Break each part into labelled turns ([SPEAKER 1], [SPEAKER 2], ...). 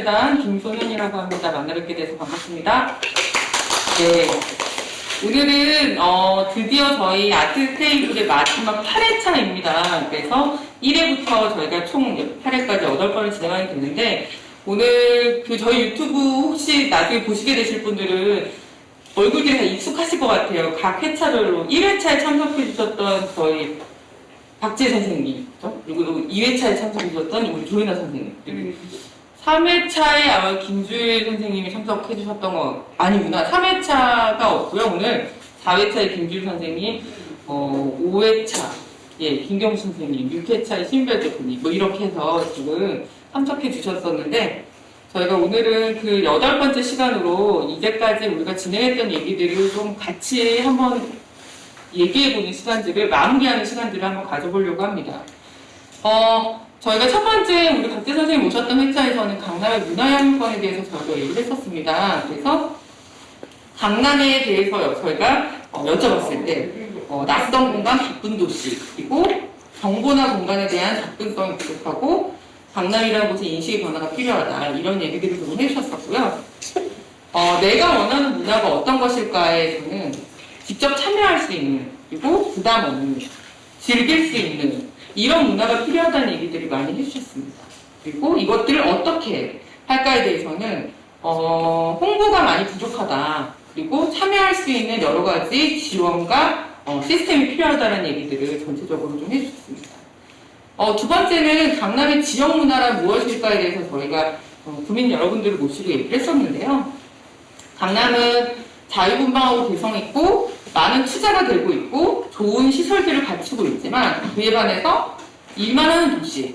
[SPEAKER 1] 문화재단 김소년이라고 합니다. 만나 뵙게 돼서 반갑습니다. 네. 오늘은 드디어 저희 아트 테이블의 마지막 8회차입니다. 그래서 1회부터 저희가 총 8회까지 8번을 진행하게 됐는데, 오늘 저희 유튜브 혹시 나중에 보시게 되실 분들은 얼굴들이 다 익숙하실 것 같아요. 각 회차별로 1회차에 참석해 주셨던 저희 박재 선생님, 그리고 2회차에 참석해 주셨던 우리 조인아 선생님, 그리고 3회차에 아마 김주일 선생님이 참석해 주셨던 거 아니구나. 3회차가 없고요. 오늘 4회차에 김주일 선생님, 5회차 김경수 선생님, 6회차에 신별 대표님 뭐 이렇게 해서 지금 참석해 주셨었는데, 저희가 오늘은 그 8번째 시간으로 이제까지 우리가 진행했던 얘기들을 좀 같이 한번 얘기해보는 시간들을, 마무리하는 시간들을 한번 가져보려고 합니다. 저희가 첫 번째 우리 박재 선생님 오셨던 회차에서는 강남의 문화양권에 대해서 저희가 얘기를 했었습니다. 그래서 강남에 대해서 저희가 여쭤봤을 때 낯선 공간, 바쁜 도시, 그리고 정보나 공간에 대한 접근성이 부족하고 강남이라는 곳에 인식의 변화가 필요하다, 이런 얘기들을 좀 해주셨었고요. 내가 원하는 문화가 어떤 것일까에서는 직접 참여할 수 있는, 그리고 부담 없는, 즐길 수 있는 이런 문화가 필요하다는 얘기들을 많이 해주셨습니다. 그리고 이것들을 어떻게 할까에 대해서는 홍보가 많이 부족하다, 그리고 참여할 수 있는 여러 가지 지원과 시스템이 필요하다는 얘기들을 전체적으로 좀 해주셨습니다. 두 번째는 강남의 지역 문화란 무엇일까에 대해서 저희가 구민 여러분들을 모시고 얘기를 했었는데요. 강남은 자유분방하고 개성있고 많은 투자가 되고 있고 좋은 시설들을 갖추고 있지만, 그에 반해서 일만 하는 도시,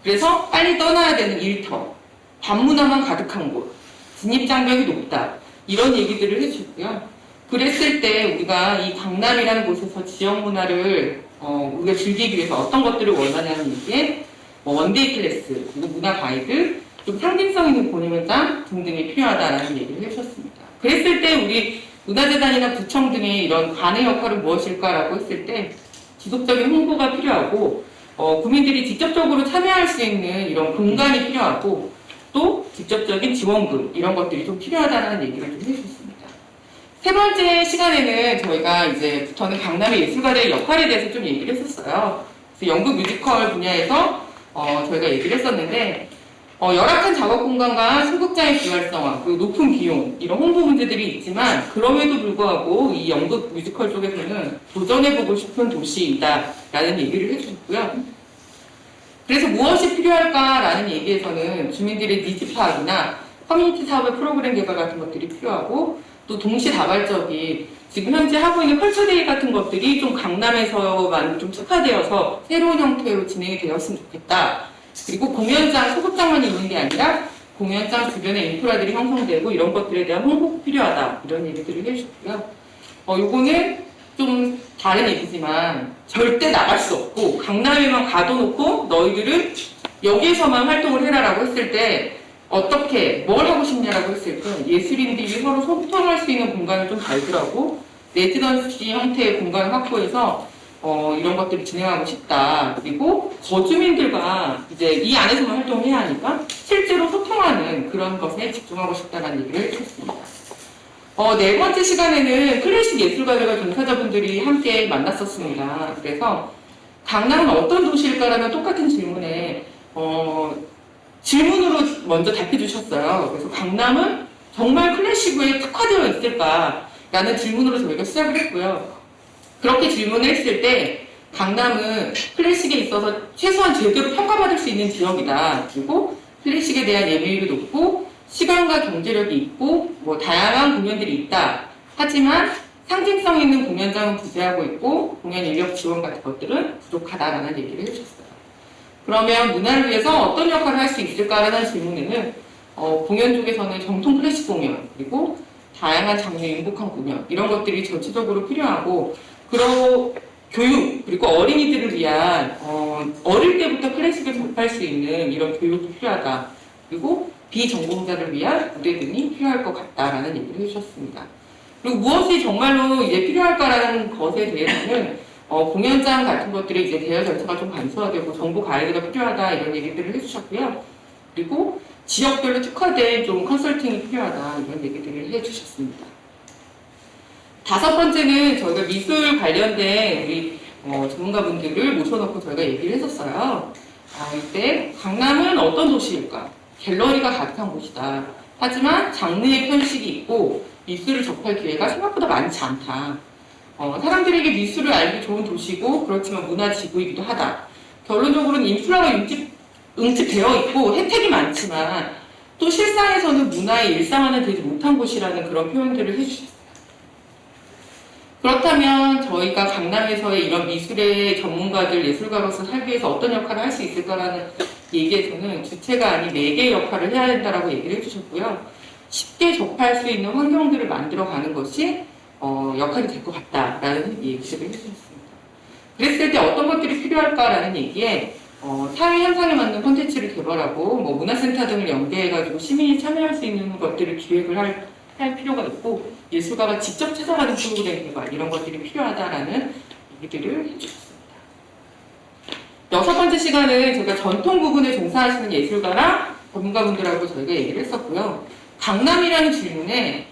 [SPEAKER 1] 그래서 빨리 떠나야 되는 일터, 반문화만 가득한 곳, 진입장벽이 높다, 이런 얘기들을 해주고요. 그랬을 때 우리가 이 강남이라는 곳에서 지역 문화를 우리가 즐기기 위해서 어떤 것들을 원하냐는 얘기에 원데이 클래스, 그리고 문화 가이드, 좀 상징성 있는 공연장 등등이 필요하다라는 얘기를 해주셨습니다. 그랬을 때 우리 문화재단이나 구청 등의 이런 관의 역할은 무엇일까라고 했을 때 지속적인 홍보가 필요하고 구민들이 직접적으로 참여할 수 있는 이런 공간이 필요하고, 또 직접적인 지원금, 이런 것들이 좀 필요하다는 얘기를 좀 해주셨습니다. 세 번째 시간에는 저희가 이제부터는 강남의 예술가들의 역할에 대해서 좀 얘기를 했었어요. 그래서 연극 뮤지컬 분야에서 저희가 얘기를 했었는데, 열악한 작업 공간과 소극장의 비활성화, 그리고 높은 비용, 이런 홍보 문제들이 있지만, 그럼에도 불구하고 이 연극 뮤지컬 쪽에서는 도전해보고 싶은 도시이다라는 얘기를 해주셨고요. 그래서 무엇이 필요할까라는 얘기에서는 주민들의 니즈 파악이나 커뮤니티 사업의 프로그램 개발 같은 것들이 필요하고, 또 동시다발적인 지금 현재 하고 있는 컬처데이 같은 것들이 좀 강남에서만 좀 특화되어서 새로운 형태로 진행이 되었으면 좋겠다. 그리고 공연장, 소극장만 있는 게 아니라 공연장 주변에 인프라들이 형성되고 이런 것들에 대한 홍보가 필요하다, 이런 얘기들을 해주셨고요. 요거는 좀 다른 얘기지만 절대 나갈 수 없고 강남에만 가둬놓고 너희들은 여기에서만 활동을 해라라고 했을 때 어떻게 뭘 하고 싶냐라고 했을 때 예술인들이 서로 소통할 수 있는 공간을 좀 발굴하고 레지던시 형태의 공간을 확보해서 이런 것들을 진행하고 싶다. 그리고 거주민들과 이제 이 안에서만 활동을 해야 하니까 실제로 소통하는 그런 것에 집중하고 싶다는 얘기를 해주셨습니다. 네 번째 시간에는 클래식 예술가들과 종사자분들이 함께 만났었습니다. 그래서 강남은 어떤 도시일까라는 똑같은 질문에 질문으로 먼저 답해 주셨어요. 그래서 강남은 정말 클래식에 특화되어 있을까라는 질문으로 저희가 시작을 했고요. 그렇게 질문을 했을 때 강남은 클래식에 있어서 최소한 제대로 평가받을 수 있는 지역이다. 그리고 클래식에 대한 예매율이 높고 시간과 경제력이 있고 다양한 공연들이 있다. 하지만 상징성 있는 공연장은 부재하고 있고 공연 인력 지원 같은 것들은 부족하다라는 얘기를 해주셨어요. 그러면 문화를 위해서 어떤 역할을 할 수 있을까라는 질문에는 공연 쪽에서는 정통 클래식 공연, 그리고 다양한 장르 융복한 공연, 이런 것들이 전체적으로 필요하고, 그리고 교육, 그리고 어린이들을 위한 어릴 때부터 클래식을 접할 수 있는 이런 교육이 필요하다. 그리고 비전공자를 위한 무대 등이 필요할 것 같다라는 얘기를 해주셨습니다. 그리고 무엇이 정말로 이제 필요할까라는 것에 대해서는 공연장 같은 것들이 이제 대여 절차가 좀 간소화되고 정보 가이드가 필요하다, 이런 얘기들을 해주셨고요. 그리고 지역별로 특화된 좀 컨설팅이 필요하다 이런 얘기들을 해주셨습니다. 다섯 번째는 저희가 미술 관련된 우리 전문가분들을 모셔놓고 저희가 얘기를 했었어요. 이때 강남은 어떤 도시일까? 갤러리가 가득한 곳이다. 하지만 장르의 편식이 있고 미술을 접할 기회가 생각보다 많지 않다. 사람들에게 미술을 알기 좋은 도시고 그렇지만 문화지구이기도 하다. 결론적으로는 인프라가 응집되어 있고 혜택이 많지만 또 실상에서는 문화의 일상화는 되지 못한 곳이라는 그런 표현들을 해주셨어요. 그렇다면 저희가 강남에서의 이런 미술의 전문가들, 예술가로서 살기 위해서 어떤 역할을 할 수 있을까라는 얘기에서는 주체가 아닌 매개의 역할을 해야 된다라고 얘기를 해주셨고요. 쉽게 접할 수 있는 환경들을 만들어가는 것이 역할이 될 것 같다라는 얘기를 해주셨습니다. 그랬을 때 어떤 것들이 필요할까라는 얘기에 사회 현상에 맞는 콘텐츠를 개발하고 문화센터 등을 연계해가지고 시민이 참여할 수 있는 것들을 기획을 할 필요가 있고 예술가가 직접 찾아가는 프로그램 개발 이런 것들이 필요하다라는 얘기들을 해주셨습니다. 여섯 번째 시간은 제가 전통 부분에 종사하시는 예술가랑 전문가분들하고 저희가 얘기를 했었고요. 강남이라는 질문에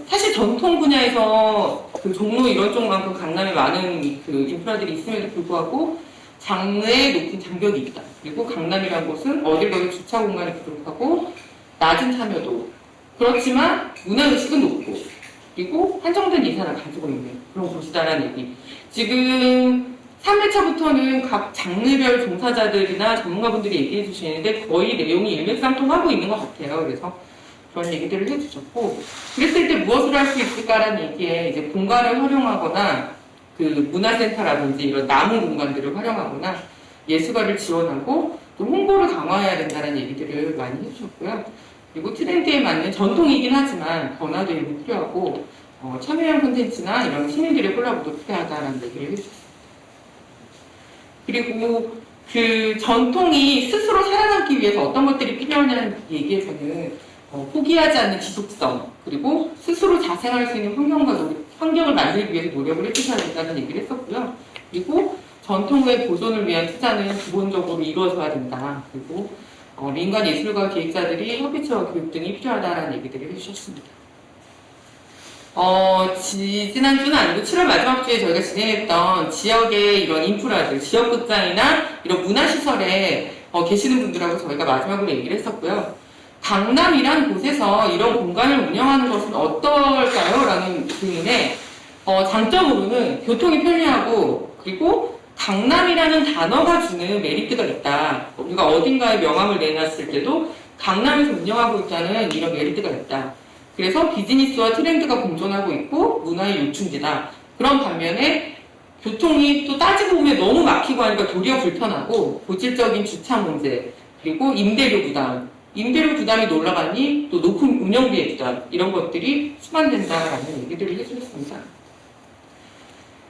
[SPEAKER 1] 사실 전통 분야에서 그 종로 이런 쪽만큼 강남에 많은 그 인프라들이 있음에도 불구하고 장르에 높은 장벽이 있다. 그리고 강남이라는 곳은 어딜 가도 주차 공간이 부족하고 낮은 참여도 그렇지만 문화의식은 높고 그리고 한정된 예산을 가지고 있는 그런 곳이다라는 얘기. 지금 3회차부터는 각 장르별 종사자들이나 전문가분들이 얘기해 주시는데 거의 내용이 일맥상통하고 있는 것 같아요. 그래서 그런 얘기들을 해주셨고 그랬을 때 무엇을 할 수 있을까라는 얘기에 이제 공간을 활용하거나 그 문화센터라든지 이런 남은 공간들을 활용하거나 예술가를 지원하고 또 홍보를 강화해야 된다는 얘기들을 많이 해주셨고요. 그리고 트렌드에 맞는 전통이긴 하지만 변화도 일부 필요하고 참여형 콘텐츠나 이런 시민들의 콜라보도 필요하다는 얘기를 해주셨습니다. 그리고 그 전통이 스스로 살아남기 위해서 어떤 것들이 필요하냐는 얘기에서는 포기하지 않는 지속성 그리고 스스로 자생할 수 있는 환경을 만들기 위해서 노력을 해주셔야 된다는 얘기를 했었고요. 그리고 전통의 보존을 위한 투자는 기본적으로 이루어져야 된다. 그리고 민간 예술가 기획자들이 협의체와 교육 등이 필요하다는 얘기들을 해주셨습니다. 지난주는 아니고 7월 마지막 주에 저희가 진행했던 지역의 이런 인프라들, 지역극장이나 이런 문화시설에 계시는 분들하고 저희가 마지막으로 얘기를 했었고요. 강남이란 곳에서 이런 공간을 운영하는 것은 어떨까요? 라는 질문에 장점으로는 교통이 편리하고 그리고 강남이라는 단어가 주는 메리트가 있다. 우리가 어딘가에 명함을 내놨을 때도 강남에서 운영하고 있다는 이런 메리트가 있다. 그래서 비즈니스와 트렌드가 공존하고 있고 문화의 요충지다. 그런 반면에 교통이 또 따지고 보면 너무 막히고 하니까 도리어 불편하고 본질적인 주차 문제 그리고 임대료 부담이 놀라가니 또 높은 운영비의 부담 이런 것들이 수반된다라는 얘기들을 해주셨습니다.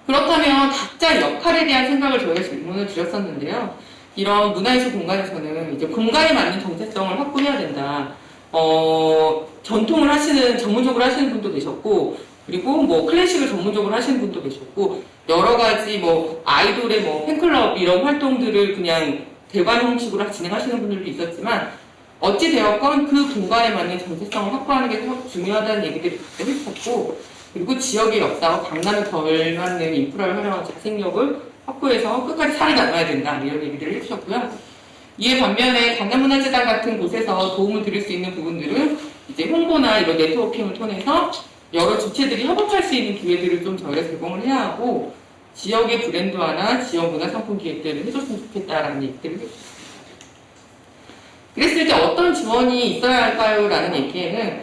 [SPEAKER 1] 그렇다면 각자 역할에 대한 생각을 저희가 질문을 드렸었는데요. 이런 문화예술 공간에서는 이제 공간에 맞는 정체성을 확보해야 된다. 전통을 전문적으로 하시는 분도 계셨고, 그리고 클래식을 전문적으로 하시는 분도 계셨고, 여러 가지 아이돌의 팬클럽 이런 활동들을 그냥 대관 형식으로 진행하시는 분들도 있었지만, 어찌되었건 그 공간에 맞는 정체성을 확보하는 게 중요하다는 얘기들을 했었고, 그리고 지역의 역사와 강남에 걸맞는 인프라를 활용한 자생력을 확보해서 끝까지 살아남아야 된다. 이런 얘기들을 해주셨고요. 이에 반면에 강남문화재단 같은 곳에서 도움을 드릴 수 있는 부분들은 이제 홍보나 이런 네트워킹을 통해서 여러 주체들이 협업할 수 있는 기회들을 좀 저희가 제공을 해야 하고 지역의 브랜드화나 지역 문화상품 기획들을 해줬으면 좋겠다라는 얘기들을 해주셨습니다. 그랬을 때 어떤 지원이 있어야 할까요? 라는 얘기에는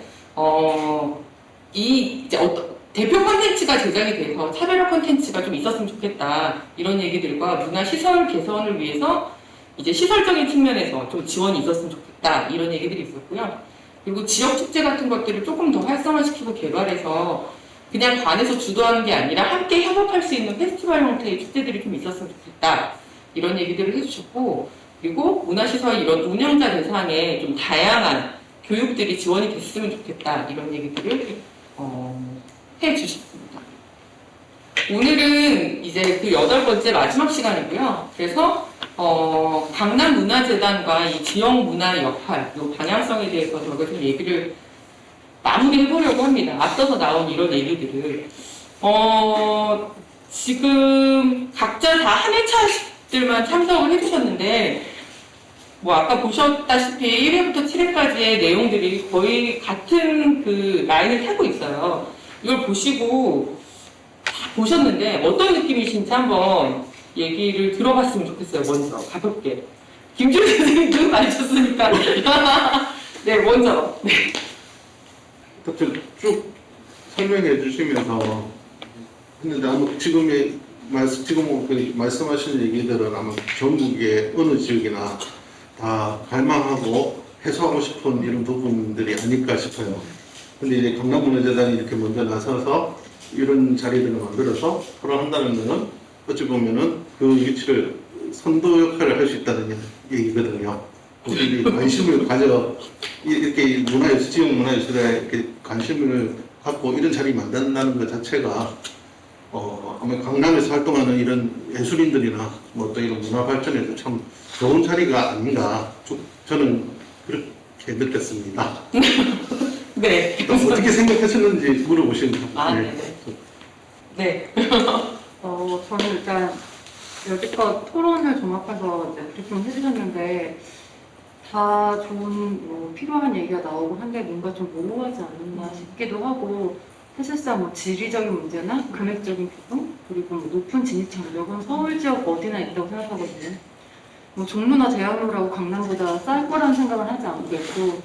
[SPEAKER 1] 대표 콘텐츠가 제작이 돼서 차별화 콘텐츠가 좀 있었으면 좋겠다. 이런 얘기들과 문화시설 개선을 위해서 이제 시설적인 측면에서 좀 지원이 있었으면 좋겠다. 이런 얘기들이 있었고요. 그리고 지역 축제 같은 것들을 조금 더 활성화시키고 개발해서 그냥 관에서 주도하는 게 아니라 함께 협업할 수 있는 페스티벌 형태의 축제들이 좀 있었으면 좋겠다. 이런 얘기들을 해주셨고, 그리고 문화시설 이런 운영자 대상에 좀 다양한 교육들이 지원이 됐으면 좋겠다. 이런 얘기들을 해주셨습니다. 오늘은 이제 그 8번째 마지막 시간이고요. 그래서 강남문화재단과 이 지역문화의 역할, 이 방향성에 대해서 저희가 좀 얘기를 마무리해보려고 합니다. 앞서서 나온 이런 얘기들을. 지금 각자 다 한 회차들만 참석을 해주셨는데, 뭐 아까 보셨다시피 1회부터 7회까지의 내용들이 거의 같은 그 라인을 타고 있어요. 이걸 보시고 다 보셨는데 어떤 느낌이신지 한번 얘기를 들어봤으면 좋겠어요. 먼저 가볍게. 김준호 선생님 눈 마주쳤으니까. 네, 먼저. 네.
[SPEAKER 2] 쭉 설명해 주시면서 근데 아마 지금 말씀하신 얘기들은 아마 전국의 어느 지역이나 다 갈망하고 해소하고 싶은 이런 부분들이 아닐까 싶어요. 근데 이제 강남문화재단이 이렇게 먼저 나서서 이런 자리들을 만들어서 토론한다는 것은 어찌 보면은 그 위치를 선도 역할을 할 수 있다는 얘기거든요. 우리들이 관심을 가져 이렇게 문화예술, 지역 문화예술에 이렇게 관심을 갖고 이런 자리 만든다는 것 자체가 아마 강남에서 활동하는 이런 예술인들이나 뭐 또 이런 문화 발전에도 참 좋은 자리가 아닌가 저는 그렇게 느꼈습니다.
[SPEAKER 1] 네.
[SPEAKER 2] 어떻게 생각하셨는지 물어보시면.
[SPEAKER 1] 아, 네. 네.
[SPEAKER 3] 저는 일단 여지껏 토론을 종합해서 이제 브리핑을 해주셨는데 다 좋은 뭐 필요한 얘기가 나오고 한데 뭔가 좀 모호하지 않았나 싶기도 하고 사실상 뭐 지리적인 문제나 금액적인 부분 그리고 뭐 높은 진입 장벽은 서울 지역 어디나 있다고 생각하거든요. 뭐 종로나 대학로라고 강남보다 쌀 거라는 생각은 하지 않고 있고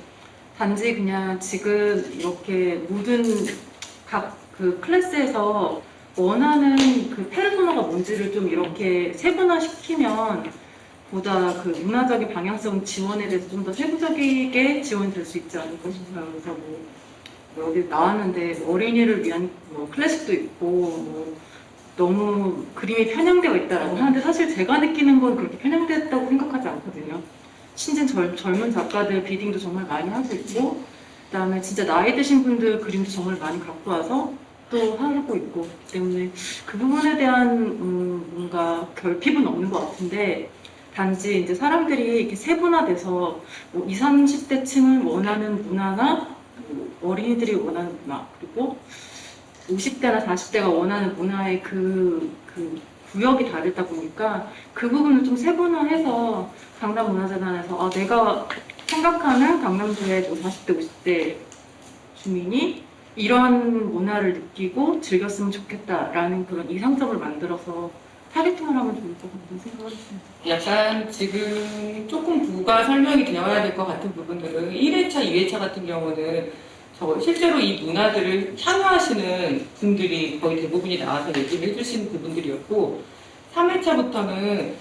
[SPEAKER 3] 단지 그냥 지금 이렇게 모든 각 그 클래스에서 원하는 그 페르소나가 뭔지를 좀 이렇게 세분화시키면 보다 그 문화적인 방향성 지원에 대해서 좀 더 세부적이게 지원이 될 수 있지 않을까 싶어요. 그래서 뭐 여기 나왔는데 어린이를 위한 뭐 클래식도 있고 뭐 너무 그림이 편향되어 있다라고 하는데 사실 제가 느끼는 건 그렇게 편향됐다고 생각하지 않거든요. 신진 젊은 작가들 비딩도 정말 많이 하고 있고 그다음에 진짜 나이 드신 분들 그림도 정말 많이 갖고 와서 또 하고 있고 때문에 그 부분에 대한 뭔가 결핍은 없는 것 같은데 단지 이제 사람들이 이렇게 세분화돼서 뭐 20, 30대층을 원하는 문화나 어린이들이 원하는 문화 그리고 50대나 40대가 원하는 문화의 그 구역이 다르다 보니까 그 부분을 좀 세분화해서 강남문화재단에서 내가 생각하는 강남구의 40대, 50대 주민이 이런 문화를 느끼고 즐겼으면 좋겠다라는 그런 이상점을 만들어서 타겟팅을 하면 좋을 것 같다는 생각을 했습니다.
[SPEAKER 1] 약간 지금 조금 부가 설명이 되어야 될 것 같은 부분들은 1회차, 2회차 같은 경우는 실제로 이 문화들을 향유하시는 분들이 거의 대부분이 나와서 얘기를 해주시는 부분들이었고 3회차부터는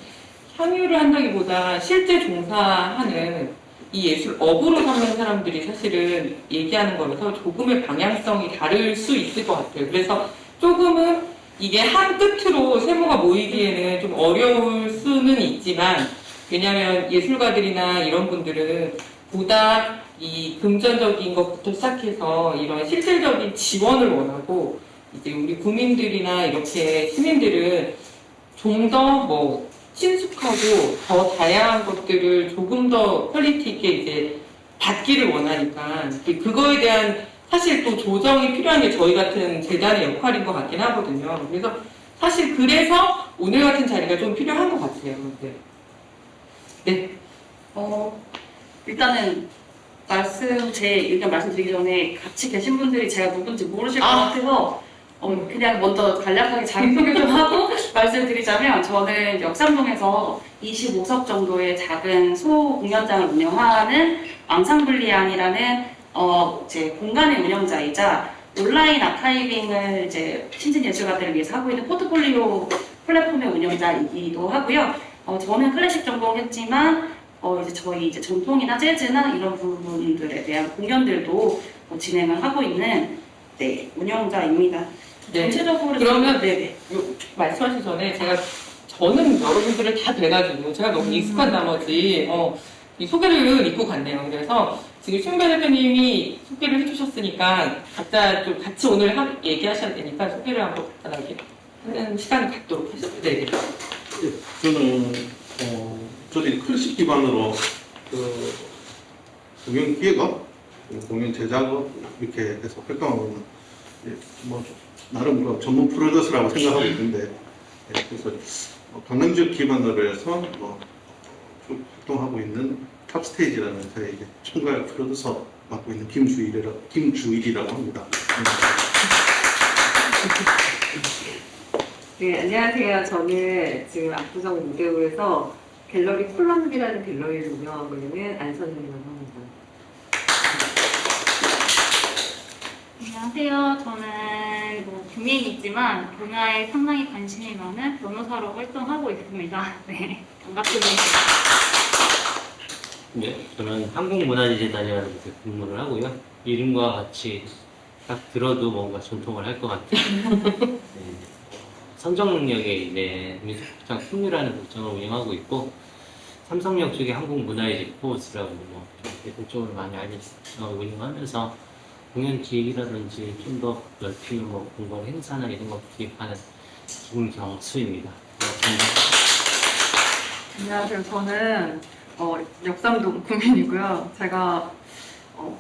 [SPEAKER 1] 향유를 한다기보다 실제 종사하는 이 예술업으로 삼는 사람들이 사실은 얘기하는 거라서 조금의 방향성이 다를 수 있을 것 같아요. 그래서 조금은 이게 한 끝으로 세모가 모이기에는 좀 어려울 수는 있지만 왜냐하면 예술가들이나 이런 분들은 보다 이 금전적인 것부터 시작해서 이런 실질적인 지원을 원하고 이제 우리 국민들이나 이렇게 시민들은 좀 더 뭐 친숙하고 더 다양한 것들을 조금 더 퀄리티 있게 이제 받기를 원하니까 그거에 대한 사실 또 조정이 필요한 게 저희 같은 재단의 역할인 것 같긴 하거든요. 그래서 사실 그래서 오늘 같은 자리가 좀 필요한 것 같아요. 네. 네.
[SPEAKER 4] 일단은 제 의견 말씀드리기 전에 같이 계신 분들이 제가 누군지 모르실 것 같아서 그냥 먼저 간략하게 자기소개 좀 하고 말씀드리자면 저는 역삼동에서 25석 정도의 작은 소공연장을 운영하는 앙상블리안이라는 제 공간의 운영자이자 온라인 아카이빙을 이제 신진 예술가들을 위해서 하고 있는 포트폴리오 플랫폼의 운영자이기도 하고요. 저는 클래식 전공했지만 이제 저희 이제 전통이나 재즈나 이런 부분들에 대한 공연들도 진행을 하고 있는 운영자입니다.
[SPEAKER 1] 네.
[SPEAKER 4] 전체적으로
[SPEAKER 1] 그러면
[SPEAKER 4] 네네.
[SPEAKER 1] 말씀하시기 전에 저는 여러분들을 다 돼가지고 제가 너무 익숙한 나머지 이 소개를 잊고 갔네요. 그래서 지금 신배 대표님이 소개를 해주셨으니까 각자 좀 같이 오늘 얘기하셔야 되니까 소개를 한번 간단하게 하는 시간을 갖도록 하셨어요. 네.
[SPEAKER 2] 저는 저희 클래식 기반으로 그 공연 기획업, 공연 제작업 이렇게 해서 활동하고 있는 뭐 나름 그 전문 프로듀서라고 생각하고 있는데 그래서 강남 지역 기반으로 해서 쭉 활동하고 있는 탑스테이지라는 저희 이제 총괄 프로듀서 맡고 있는 김주일이라고 합니다.
[SPEAKER 5] 네, 안녕하세요. 저는 지금 압구정 무대부에서 갤러리 콜럼비라는 갤러리를 운영하고 있는 안선영이라고 합니다.
[SPEAKER 6] 안녕하세요. 저는 뭐 국민이지만 분야에 상당히 관심이 많은 변호사로 활동하고 있습니다. 네, 반갑습니다.
[SPEAKER 7] 네, 저는 한국문화재단이라는 곳에 근무를 하고요. 이름과 같이 딱 들어도 뭔가 전통을 할 것 같아요. 네, 선정 능력에 이제 미술극장 풍류라는 극장을 운영하고 있고 삼성역 쪽에 한국문화재 포스라고 뭐 대중적으로 많이 운영하면서 공연 기획이라든지 좀 더 넓히는 뭐 공간 행사나 이런 거 기획하는 김경수입니다.
[SPEAKER 3] 안녕하세요. 저는 역삼동 구민이고요. 제가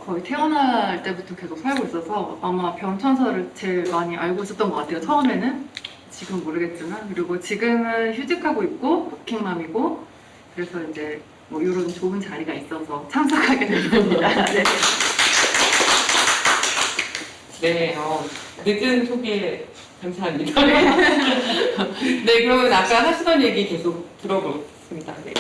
[SPEAKER 3] 거의 태어날 때부터 계속 살고 있어서 아마 변천사를 제일 많이 알고 있었던 것 같아요. 처음에는. 지금 모르겠지만. 그리고 지금은 휴직하고 있고 워킹맘이고 그래서 이제 뭐 이런 좋은 자리가 있어서 참석하게 됐습니다. 네.
[SPEAKER 1] 네, 늦은 소개 감사합니다. 네, 그러면 아까 하시던 얘기 계속 들어보겠습니다. 네.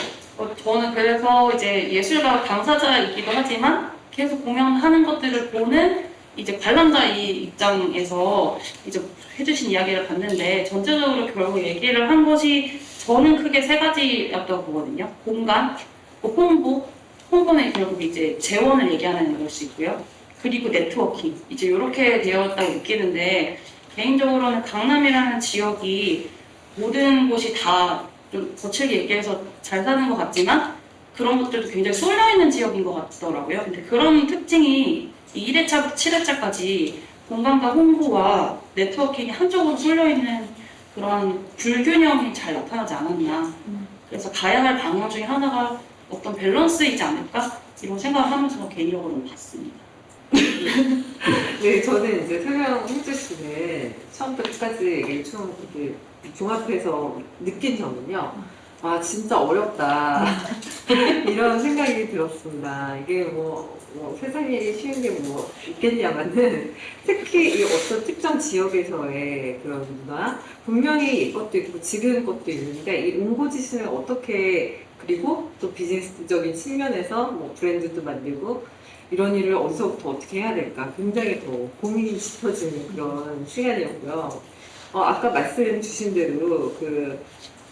[SPEAKER 4] 저는 그래서 이제 예술가 당사자이기도 하지만 계속 공연하는 것들을 보는 이제 관람자의 입장에서 이제 해주신 이야기를 봤는데 전체적으로 결국 얘기를 한 것이 저는 크게 세 가지였다고 보거든요. 공간, 홍보는 결국 이제 재원을 얘기하는 것이 있고요. 그리고 네트워킹, 이제 이렇게 되었다고 느끼는데 개인적으로는 강남이라는 지역이 모든 곳이 다 좀 거칠게 얘기해서 잘 사는 것 같지만 그런 것들도 굉장히 쏠려있는 지역인 것 같더라고요. 근데 그런 특징이 1회차부터 7회차까지 공간과 홍보와 네트워킹이 한쪽으로 쏠려있는 그런 불균형이 잘 나타나지 않았나. 그래서 가야 할 방향 중에 하나가 어떤 밸런스이지 않을까? 이런 생각을 하면서 개인적으로 봤습니다.
[SPEAKER 5] 네, 저는 이제 설명해 주시는 처음부터 끝까지 얘기를 좀 이렇게 종합해서 느낀 점은요. 아, 진짜 어렵다. 이런 생각이 들었습니다. 이게 뭐 세상에 쉬운 게 뭐 있겠냐마는 특히 이 어떤 특정 지역에서의 그런 문화, 분명히 옛것도 있고 지금 것도 있으니까 이 옹고지신을 어떻게 그리고 또 비즈니스적인 측면에서 뭐 브랜드도 만들고 이런 일을 어디서부터 어떻게 해야 될까 굉장히 더 고민이 짙어지는 그런 시간이었고요. 아까 말씀 주신 대로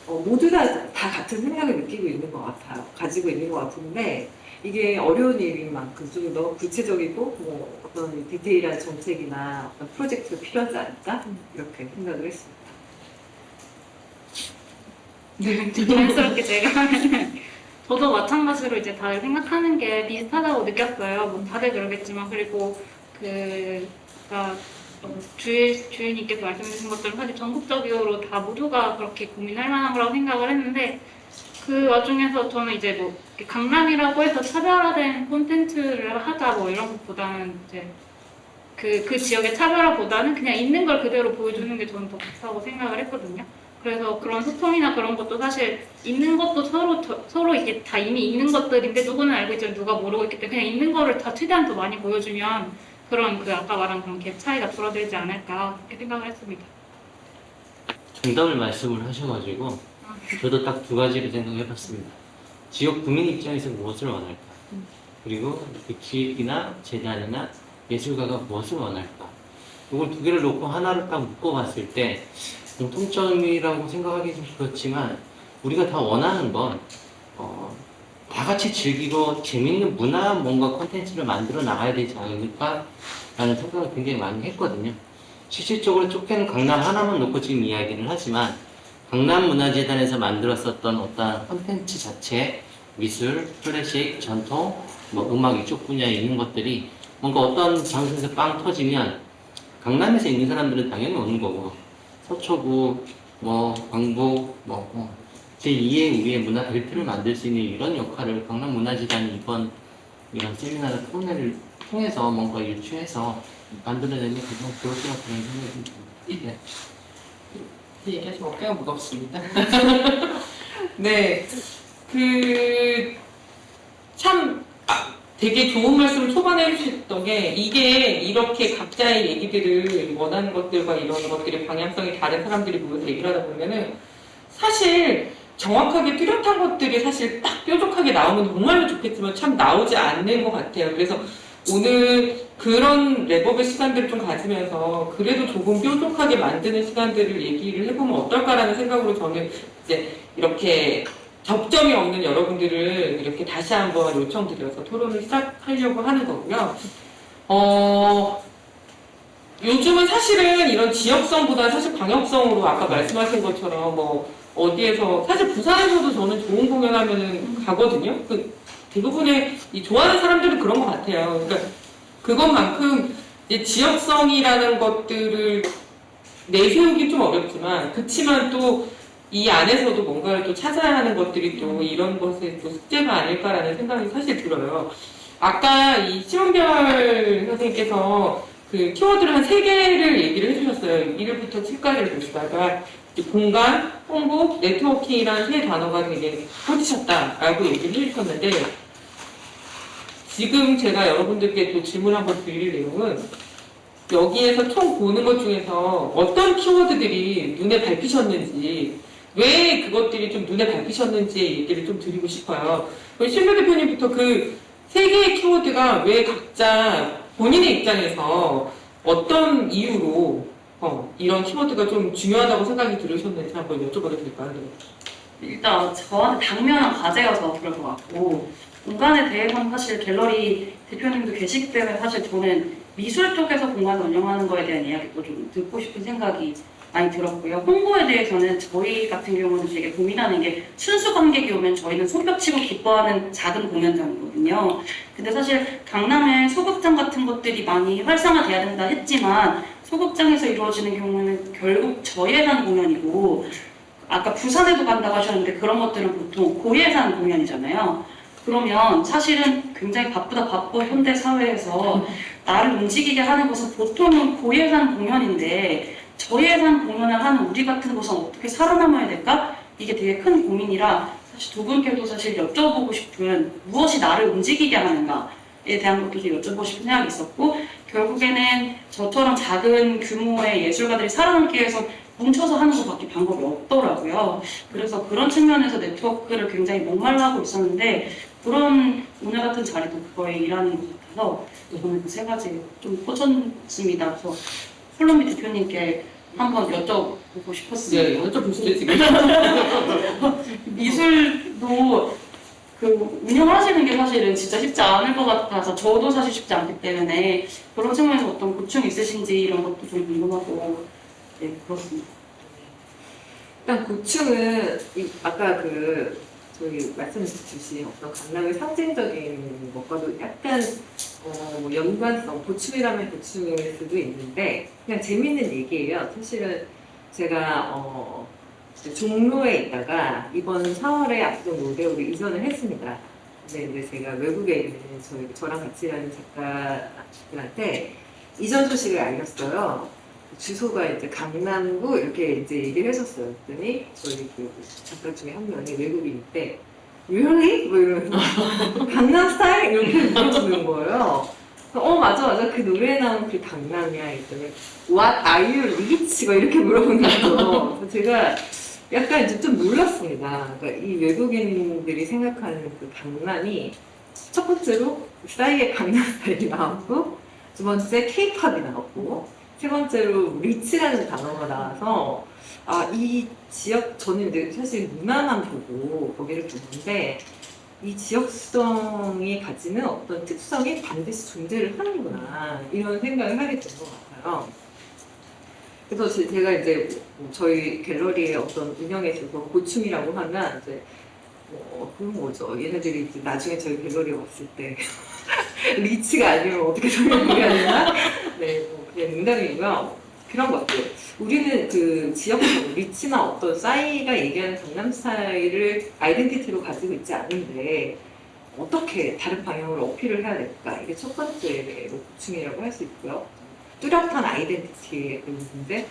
[SPEAKER 5] 모두 다 같은 생각을 느끼고 있는 것 같아요. 가지고 있는 것 같은데 이게 어려운 일인 만큼 좀 더 구체적이고 뭐 어떤 디테일한 정책이나 어떤 프로젝트가 필요하지 않을까 이렇게 생각을 했습니다.
[SPEAKER 6] 네, 자연스럽게 제가 하면은 저도 마찬가지로 이제 다들 생각하는 게 비슷하다고 느꼈어요. 뭐 다들 그러겠지만 그리고 그러니까 주인님께서 말씀해주신 것처럼 사실 전국적으로 다 모두가 그렇게 고민할 만한 거라고 생각을 했는데 그 와중에서 저는 이제 뭐 강남이라고 해서 차별화된 콘텐츠를 하자 뭐 이런 것보다는 이제 그 지역의 차별화보다는 그냥 있는 걸 그대로 보여주는 게 저는 더 좋다고 생각을 했거든요. 그래서 그런 소통이나 그런 것도 사실 있는 것도 서로 이게 다 이미 있는 것들인데 누구는 알고 있지만 누가 모르고 있기 때문에 그냥 있는 거를 다 최대한 더 많이 보여주면 그런 아까 말한 그런 갭 차이가 줄어들지 않을까 그렇게 생각을 했습니다.
[SPEAKER 7] 정답을 말씀을 하셔가지고 저도 딱 두 가지를 생각해봤습니다. 지역 구민 입장에서 무엇을 원할까? 그리고 그 기획이나 재단이나 예술가가 무엇을 원할까? 이걸 두 개를 놓고 하나를 딱 묶어봤을 때 공통점이라고 생각하기 좀 그렇지만 우리가 다 원하는 건 다 같이 즐기고 재밌는 문화 뭔가 콘텐츠를 만들어 나가야 되지 않을까 라는 생각을 굉장히 많이 했거든요. 실질적으로 쫓겨는 강남 하나만 놓고 지금 이야기를 하지만 강남문화재단에서 만들었었던 어떤 콘텐츠 자체, 미술, 클래식, 전통, 뭐 음악 이쪽 분야에 있는 것들이 뭔가 어떤 장소에서 빵 터지면 강남에서 있는 사람들은 당연히 오는 거고 서초구, 뭐 광복, 제2의 우리의 문화 벨트를 만들 수 있는 이런 역할을 강남문화재단이 이번 이런 세미나나 토론회를 통해서 뭔가 유추해서 만들어내는 게 가장 좋을 것 같다는 생각이 듭니다. 네.
[SPEAKER 1] 이 얘기하시면 어깨가 무겁습니다. 네. 참, 되게 좋은 말씀을 초반에 해주셨던 게, 이게 이렇게 각자의 얘기들을 원하는 것들과 이런 것들의 방향성이 다른 사람들이 모여서 얘기를 하다 보면은, 사실 정확하게 뚜렷한 것들이 사실 딱 뾰족하게 나오면 정말로 좋겠지만 참 나오지 않는 것 같아요. 그래서 오늘 그런 랩업의 시간들을 좀 가지면서 그래도 조금 뾰족하게 만드는 시간들을 얘기를 해보면 어떨까라는 생각으로 저는 이제 이렇게 접점이 없는 여러분들을 이렇게 다시 한번 요청드려서 토론을 시작하려고 하는 거고요. 요즘은 사실은 이런 지역성보다 사실 광역성으로 아까 말씀하신 것처럼 뭐 어디에서 사실 부산에서도 저는 좋은 공연하면은 가거든요. 대부분의 이 좋아하는 사람들은 그런 것 같아요. 그러니까 그것만큼 이제 지역성이라는 것들을 내세우기 좀 어렵지만 그치만 또 이 안에서도 뭔가를 또 찾아야 하는 것들이 또 이런 것의 또 숙제가 아닐까라는 생각이 사실 들어요. 아까 이 심은별 선생님께서 그 키워드를 한 3개를 얘기를 해주셨어요. 1부터 7까지를 보시다가 공간, 홍보, 네트워킹이라는 3 단어가 되게 꽂히셨다라고 얘기를 해주셨는데 지금 제가 여러분들께 또 질문 한번 드릴 내용은 여기에서 총 보는 것 중에서 어떤 키워드들이 눈에 밟히셨는지 왜 그것들이 좀 눈에 밟히셨는지의 얘기를 좀 드리고 싶어요. 신뢰 대표님부터 그 3개의 키워드가 왜 각자 본인의 입장에서 어떤 이유로 이런 키워드가 좀 중요하다고 생각이 들으셨는지 한번 여쭤봐도 될까요?
[SPEAKER 4] 일단 저한테 당면한 과제여서 그럴 것 같고 공간에 대해서는 사실 갤러리 대표님도 계시기 때문에 사실 저는 미술 쪽에서 공간을 운영하는 거에 대한 이야기도 좀 듣고 싶은 생각이 많이 들었고요. 홍보에 대해서는 저희 같은 경우는 되게 고민하는 게 순수 관객이 오면 저희는 손뼉치고 기뻐하는 작은 공연장이거든요. 근데 사실 강남에 소극장 같은 것들이 많이 활성화돼야 된다 했지만 소극장에서 이루어지는 경우는 결국 저예산 공연이고 아까 부산에도 간다고 하셨는데 그런 것들은 보통 고예산 공연이잖아요. 그러면 사실은 굉장히 바쁘 현대 사회에서 나를 움직이게 하는 것은 보통은 고예산 공연인데 저예산 공연을 하는 우리 같은 곳은 어떻게 살아남아야 될까? 이게 되게 큰 고민이라 사실 두 분께도 사실 여쭤보고 싶은 무엇이 나를 움직이게 하는가에 대한 것도 좀 여쭤보고 싶은 생각이 있었고 결국에는 저처럼 작은 규모의 예술가들이 살아남기 위해서 뭉쳐서 하는 것밖에 방법이 없더라고요. 그래서 그런 측면에서 네트워크를 굉장히 목말라하고 있었는데 그런 오늘 같은 자리도 그거에 일하는 것 같아서 저는 그 3가지 좀 꽂혔습니다. 그래서 콜롬비 대표님께 한번 여쭤보고 싶었습니다.
[SPEAKER 1] 네, 여쭤보시죠 지금.
[SPEAKER 4] 미술도 그 운영하시는 게 사실은 진짜 쉽지 않을 것 같아서 저도 사실 쉽지 않기 때문에 그런 측면에서 어떤 고충이 있으신지 이런 것도 좀 궁금하고 네 그렇습니다.
[SPEAKER 5] 일단 고충은 아까 저희 말씀 주신 어떤 강남의 상징적인 것과도 약간 뭐 연관성, 보충이라면 보충일 수도 있는데 그냥 재밌는 얘기예요. 사실은 제가 종로에 있다가 이번 4월에 압정 로데오로 이전을 했습니다. 근데 이제 제가 외국에 있는 저랑 같이 일하는 작가들한테 이전 소식을 알렸어요. 주소가 이제 강남구 이렇게 이제 얘기를 해줬어요. 그랬더니 저희 그 작가 중에 한 명이 외국인인데 Really? 뭐 이러면서 강남 스타일? 이렇게 물어보는 거예요. 맞아 그 노래에 나온 그 강남이야 했더니 What are you rich? 뭐 이렇게 물어보는 거죠. 그래서 제가 약간 이제 좀 놀랐습니다. 그러니까 이 외국인들이 생각하는 그 강남이 첫 번째로 싸이의 강남 스타일이 나왔고 두 번째 K-팝이 나왔고 세 번째로 리치라는 단어가 나와서 이 지역 저는 이제 사실 문화만 보고 거기를 보는데 이 지역성이 가지는 어떤 특성이 반드시 존재를 하는구나 이런 생각을 하게 된 것 같아요. 그래서 제가 이제 저희 갤러리의 어떤 운영에 있어서 고충이라고 하면 이제 그런 거죠. 얘네들이 이제 나중에 저희 갤러리에 왔을 때 리치가 아니면 어떻게 설명해야 되나? 네, 그냥 농담이고요. 그런 것들. 우리는 그 지역적 리치나 어떤 싸이가 얘기하는 강남 스타일을 아이덴티티로 가지고 있지 않은데 어떻게 다른 방향으로 어필을 해야 될까? 이게 첫 번째 보충이라고 할 수 있고요. 뚜렷한 아이덴티티의 부분인데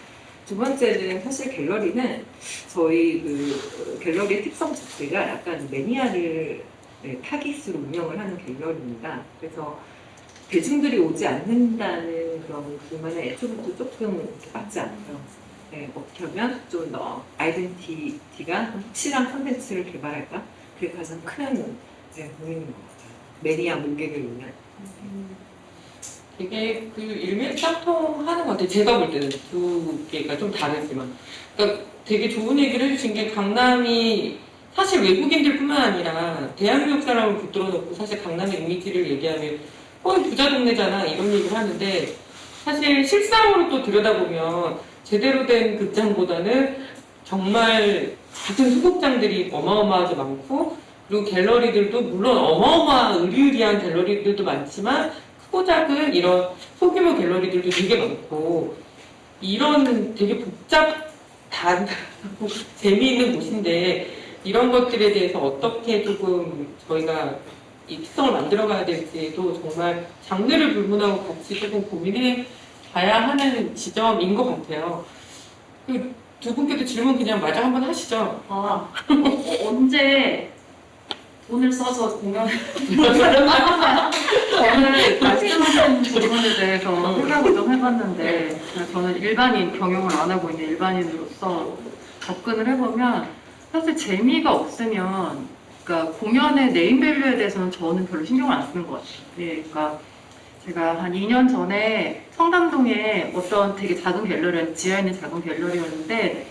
[SPEAKER 5] 두 번째는 사실 갤러리는 저희 그 갤러리의 특성 자체가 약간 매니아를 타깃으로 운영을 하는 갤러리입니다. 그래서 대중들이 오지 않는다는 그런 불만은 애초부터 조금 이렇게 맞지 않아요. 네, 어떻게 하면 좀 더 아이덴티티가 확실한 컨텐츠를 개발할까? 그게 가장 큰 고민인 것 같아요. 매니아 몰객을 위한.
[SPEAKER 1] 되게 그 일맥상통하는 것 같아요. 제가 볼 때는 두 개가 좀 다르지만. 그러니까 되게 좋은 얘기를 해주신 게 강남이 사실 외국인들뿐만 아니라 대한민국 사람을 붙들어 놓고 사실 강남의 이미지를 얘기하면 부자 동네잖아 이런 얘기를 하는데 사실 실상으로 또 들여다보면 제대로 된 극장보다는 정말 작은 소극장들이 어마어마하게 많고 그리고 갤러리들도 물론 어마어마한 의리의리한 갤러리들도 많지만 크고 작은 이런 소규모 갤러리들도 되게 많고 이런 되게 복잡한 재미있는 곳인데 이런 것들에 대해서 어떻게 조금 저희가 이 특성을 만들어가야 될지도 정말 장르를 불문하고 같이 조금 고민해 봐야 하는 지점인 것 같아요. 그 두 분께도 질문 그냥 마저 한번 하시죠.
[SPEAKER 4] 언제 돈을 써서 공연을
[SPEAKER 3] 저는 말씀하신 부분에 대해서 생각을 좀 해봤는데 저는 일반인 경영을 안 하고 있는 일반인으로서 접근을 해보면 사실 재미가 없으면 그러니까 공연의 네임밸류에 대해서는 저는 별로 신경을 안 쓰는 것 같아요. 예, 그러니까 제가 한 2년 전에 청담동에 어떤 되게 작은 갤러리, 지하에 있는 작은 갤러리였는데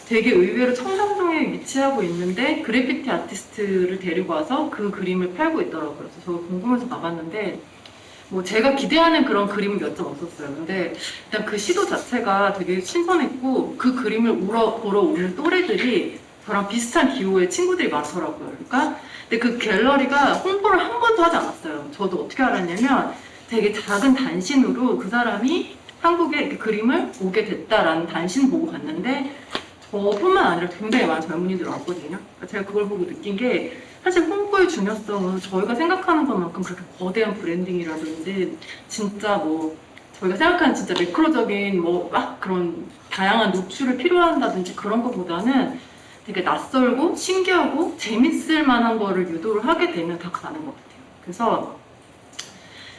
[SPEAKER 3] 되게 의외로 청담동에 위치하고 있는데 그래피티 아티스트를 데리고 와서 그 그림을 팔고 있더라고요. 그래서 저 궁금해서 가봤는데 뭐 제가 기대하는 그런 그림은 몇 점 없었어요. 근데 일단 그 시도 자체가 되게 신선했고 그 그림을 보러 오는 또래들이 저랑 비슷한 기호의 친구들이 많더라고요. 그러니까 근데 그 갤러리가 홍보를 한 번도 하지 않았어요. 저도 어떻게 알았냐면 되게 작은 단신으로 그 사람이 한국에 이렇게 그림을 오게 됐다라는 단신 보고 갔는데 저뿐만 아니라 굉장히 많은 젊은이들 왔거든요. 그러니까 제가 그걸 보고 느낀 게 사실 홍보의 중요성은 저희가 생각하는 것만큼 그렇게 거대한 브랜딩이라든지 진짜 뭐 저희가 생각하는 진짜 매크로적인 뭐 막 그런 다양한 노출을 필요한다든지 그런 것보다는 되게 낯설고 신기하고 재밌을 만한 거를 유도를 하게 되면 다 가는 것 같아요. 그래서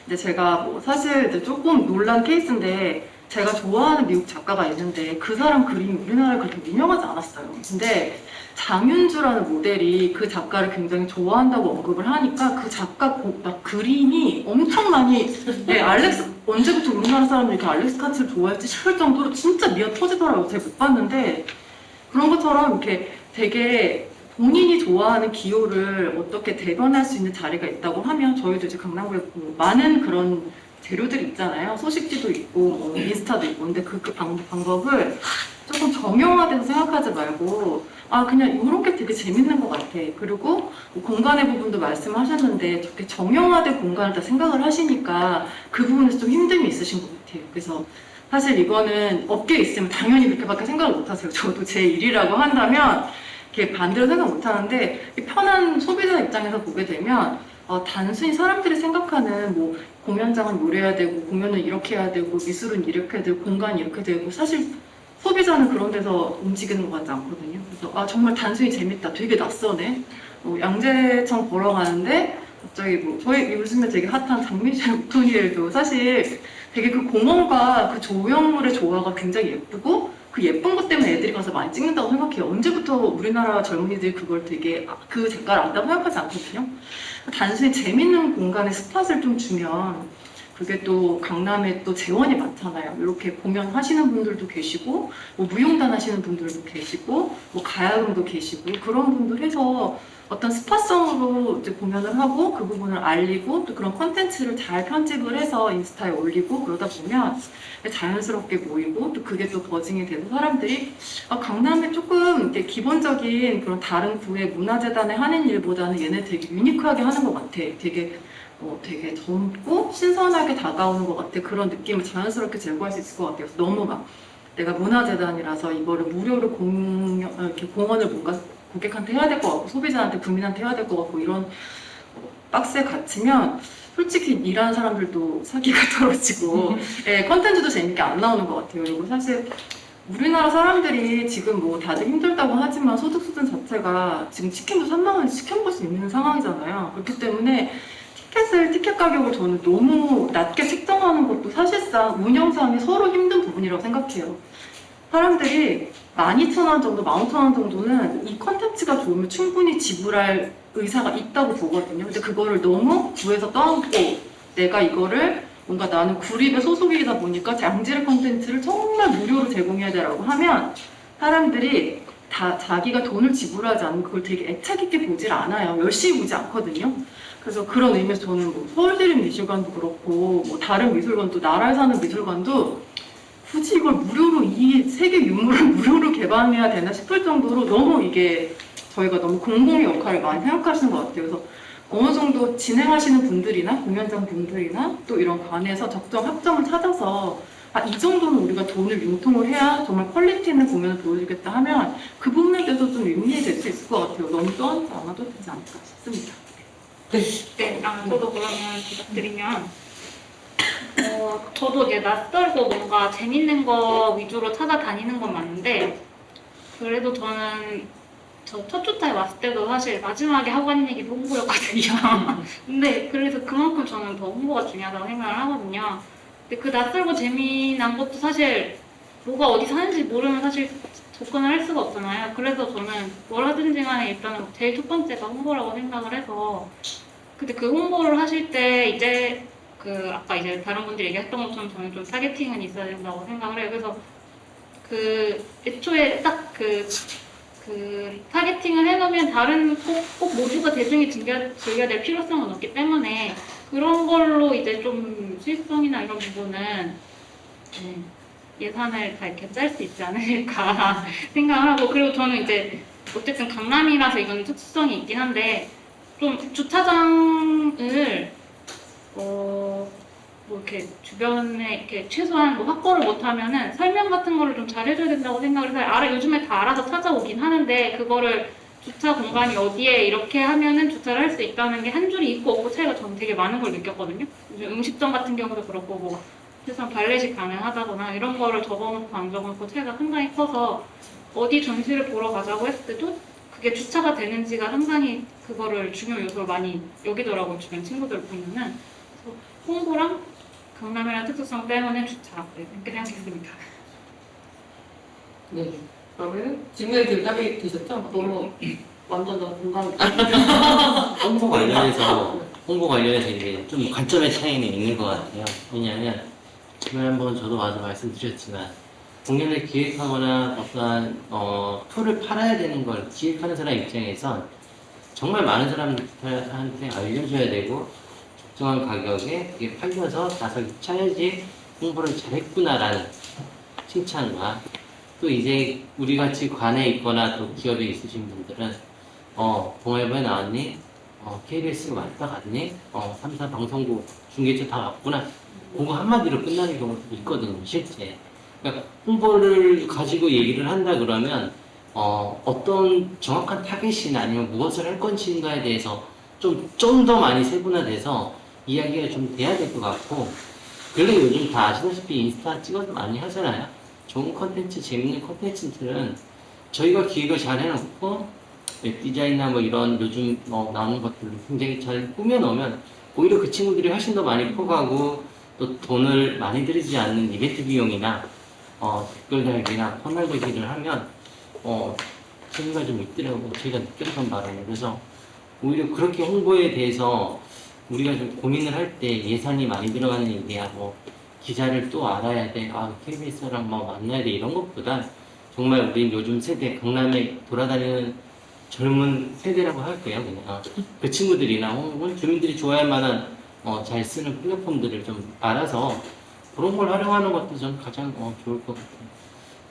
[SPEAKER 3] 근데 제가 뭐 사실 이제 조금 놀란 케이스인데 제가 좋아하는 미국 작가가 있는데 그 사람 그림이 우리나라에 그렇게 유명하지 않았어요. 근데 장윤주라는 모델이 그 작가를 굉장히 좋아한다고 언급을 하니까 그 작가 막 그림이 엄청 많이 언제부터 우리나라 사람들이 이렇게 알렉스 카츠를 좋아했지 싶을 정도로 진짜 미어 터지더라고요. 제가 못 봤는데 그런 것처럼 이렇게 되게 본인이 좋아하는 기호를 어떻게 대변할 수 있는 자리가 있다고 하면 저희도 이제 강남구에 많은 그런 재료들이 있잖아요. 소식지도 있고 뭐 인스타도 있고 근데 그 방법을 조금 정형화돼서 생각하지 말고 그냥 이렇게 되게 재밌는 것 같아. 그리고 뭐 공간의 부분도 말씀하셨는데 저렇게 정형화된 공간을 다 생각을 하시니까 그 부분에서 좀 힘듦이 있으신 것 같아요. 그래서 사실 이거는 업계에 있으면 당연히 그렇게밖에 생각을 못 하세요. 저도 제 일이라고 한다면 이렇게 반대로 생각 못 하는데 편한 소비자 입장에서 보게 되면 단순히 사람들이 생각하는 뭐 공연장은 요래야 되고 공연은 이렇게 해야 되고 미술은 이렇게 해야 되고 공간이 이렇게 되고 사실 소비자는 그런 데서 움직이는 것 같지 않거든요. 그래서 정말 단순히 재밌다. 되게 낯서네. 양재청 보러 가는데 갑자기 뭐 저희 요즘에 되게 핫한 장미실 오토니엘도 사실 되게 그 공원과 그 조형물의 조화가 굉장히 예쁘고 그 예쁜 것 때문에 애들이 가서 많이 찍는다고 생각해요. 언제부터 우리나라 젊은이들이 그걸 되게 그 작가를 안다고 생각하지 않거든요. 단순히 재밌는 공간에 스팟을 좀 주면 그게 또 강남에 또 재원이 많잖아요. 이렇게 공연하시는 분들도 계시고 뭐 무용단 하시는 분들도 계시고 뭐 가야금도 계시고 그런 분들 해서 어떤 스팟성으로 이제 공연을 하고 그 부분을 알리고 또 그런 콘텐츠를 잘 편집을 해서 인스타에 올리고 그러다 보면 자연스럽게 모이고 또 그게 또 버징이 돼서 사람들이 강남에 조금 이렇게 기본적인 그런 다른 구의 문화재단에 하는 일보다는 얘네 되게 유니크하게 하는 것 같아. 되게 젊고 신선하게 다가오는 것 같아. 그런 느낌을 자연스럽게 제공할 수 있을 것 같아요. 너무 막 내가 문화재단이라서 이거를 무료로 이렇게 공헌을 뭔가 고객한테 해야 될 것 같고 소비자한테 국민한테 해야 될 것 같고 이런 박스에 갇히면 솔직히 일하는 사람들도 사기가 떨어지고 예, 컨텐츠도 재밌게 안 나오는 것 같아요. 그리고 사실 우리나라 사람들이 지금 뭐 다들 힘들다고 하지만 소득 수준 자체가 지금 치킨도 3만 원에 치킨 먹을 수 있는 상황이잖아요. 그렇기 때문에 티켓 가격을 저는 너무 낮게 책정하는 것도 사실상 운영상에 서로 힘든 부분이라고 생각해요. 사람들이 12,000원 정도, 15,000원 정도는 이 컨텐츠가 좋으면 충분히 지불할 의사가 있다고 보거든요. 근데 그거를 너무 구에서 떠안고 내가 이거를 뭔가 나는 구립의 소속이다 보니까 양질의 컨텐츠를 정말 무료로 제공해야 되라고 하면 사람들이 다 자기가 돈을 지불하지 않으면 그걸 되게 애착 있게 보질 않아요. 열심히 보지 않거든요. 그래서 그런 의미에서 저는 뭐 서울대립미술관도 그렇고 뭐 다른 미술관도 나라에 사는 미술관도 굳이 이걸 무료로 이 세계 유물을 무료로 개방해야 되나 싶을 정도로 너무 이게 저희가 너무 공공의 역할을 많이 생각하시는 것 같아요. 그래서 어느 정도 진행하시는 분들이나 공연장 분들이나 또 이런 관에서 적정 합점을 찾아서 이 정도는 우리가 돈을 융통을 해야 정말 퀄리티 있는 공연을 보여주겠다 하면 그 부분에 대해서 좀 윤리될 수 있을 것 같아요. 너무 떠안지 않아도 되지 않을까 싶습니다.
[SPEAKER 6] 네, 저도 그러면 부탁드리면 저도 이제 낯설고 뭔가 재밌는 거 위주로 찾아다니는 건 맞는데 그래도 저는 저 첫 주차에 왔을 때도 사실 마지막에 하고 가는 얘기도 홍보였거든요. 근데 그래서 그만큼 저는 더 홍보가 중요하다고 생각을 하거든요. 근데 그 낯설고 재미난 것도 사실 뭐가 어디서 하는지 모르면 사실 접근을 할 수가 없잖아요. 그래서 저는 뭘 하든지 간에 일단은 제일 첫 번째가 홍보라고 생각을 해서 근데 그 홍보를 하실 때 이제 그 아까 이제 다른 분들이 얘기했던 것처럼 저는 좀 타겟팅은 있어야 된다고 생각을 해요. 그래서 그 애초에 딱 그 타겟팅을 해놓으면 다른 꼭 모두가 대중이 즐겨야 될 필요성은 없기 때문에 그런 걸로 이제 좀 수익성이나 이런 부분은 예산을 다 이렇게 짤 수 있지 않을까 생각을 하고 그리고 저는 이제 어쨌든 강남이라서 이건 특수성이 있긴 한데 좀 주차장을 뭐 이렇게 주변에 이렇게 최소한 뭐 확보를 못하면은 설명 같은 거를 좀 잘해줘야 된다고 생각을 해요. 요즘에 다 알아서 찾아오긴 하는데 그거를 주차 공간이 어디에 이렇게 하면은 주차를 할 수 있다는 게 한 줄이 있고 없고 차이가 저는 되게 많은 걸 느꼈거든요. 요즘 음식점 같은 경우도 그렇고 뭐 최소한 발렛이 가능하다거나 이런 거를 적어놓고 안 적어놓고 차이가 상당히 커서 어디 전시를 보러 가자고 했을 때도 그게 주차가 되는지가 상당히 그거를 중요 요소로 많이 여기더라고요. 주변 친구들 보면은. 그래서 홍보랑 강남이라는 특수성 때문에 주차. 네, 이렇게 생각했습니다.
[SPEAKER 1] 네. 그러면 질문에 대답이 되셨죠?
[SPEAKER 4] 너무 완전 더 공감.
[SPEAKER 7] 홍보 관련해서 이제 좀 관점의 차이는 있는 것 같아요. 왜냐하면 지난번 저도 와서 말씀드렸지만 공연을 기획하거나 어떠한 툴을 팔아야 되는 걸 기획하는 사람 입장에선 정말 많은 사람한테 알려줘야 되고 적정한 가격에 이게 팔려서 나서기 차야지 홍보를 잘했구나라는 칭찬과 또 이제 우리 같이 관에 있거나 또 기업에 있으신 분들은 동아일보에 나왔니? KBS 왔다 갔니? 3사 방송국 중계처 다 왔구나. 그거 한마디로 끝나는 경우도 있거든요, 실제. 그러니까 홍보를 가지고 얘기를 한다 그러면 어떤 정확한 타겟이나 아니면 무엇을 할 건지인가에 대해서 좀 더 많이 세분화돼서 이야기가 좀 돼야 될 것 같고 그리고 요즘 다 아시다시피 인스타 찍어서 많이 하잖아요. 좋은 컨텐츠, 재밌는 컨텐츠들은 저희가 기획을 잘 해놓고 웹 디자인이나 뭐 이런 요즘 나오는 것들을 굉장히 잘 꾸며놓으면 오히려 그 친구들이 훨씬 더 많이 퍼가고 또 돈을 많이 들이지 않는 이벤트 비용이나 댓글 달기나 퍼널 걸기를 하면 재미가 좀 있더라고요. 저희가 느꼈던 바로는. 그래서 오히려 그렇게 홍보에 대해서 우리가 좀 고민을 할 때 예산이 많이 들어가는 일이야 뭐 기자를 또 알아야 돼, KBS랑 뭐 만나야 돼 이런 것보다 정말 우리 요즘 세대 강남에 돌아다니는 젊은 세대라고 할게요. 그냥 그 친구들이나 혹은 주민들이 좋아할 만한 잘 쓰는 플랫폼들을 좀 알아서 그런 걸 활용하는 것도 전 가장 좋을 것 같아요.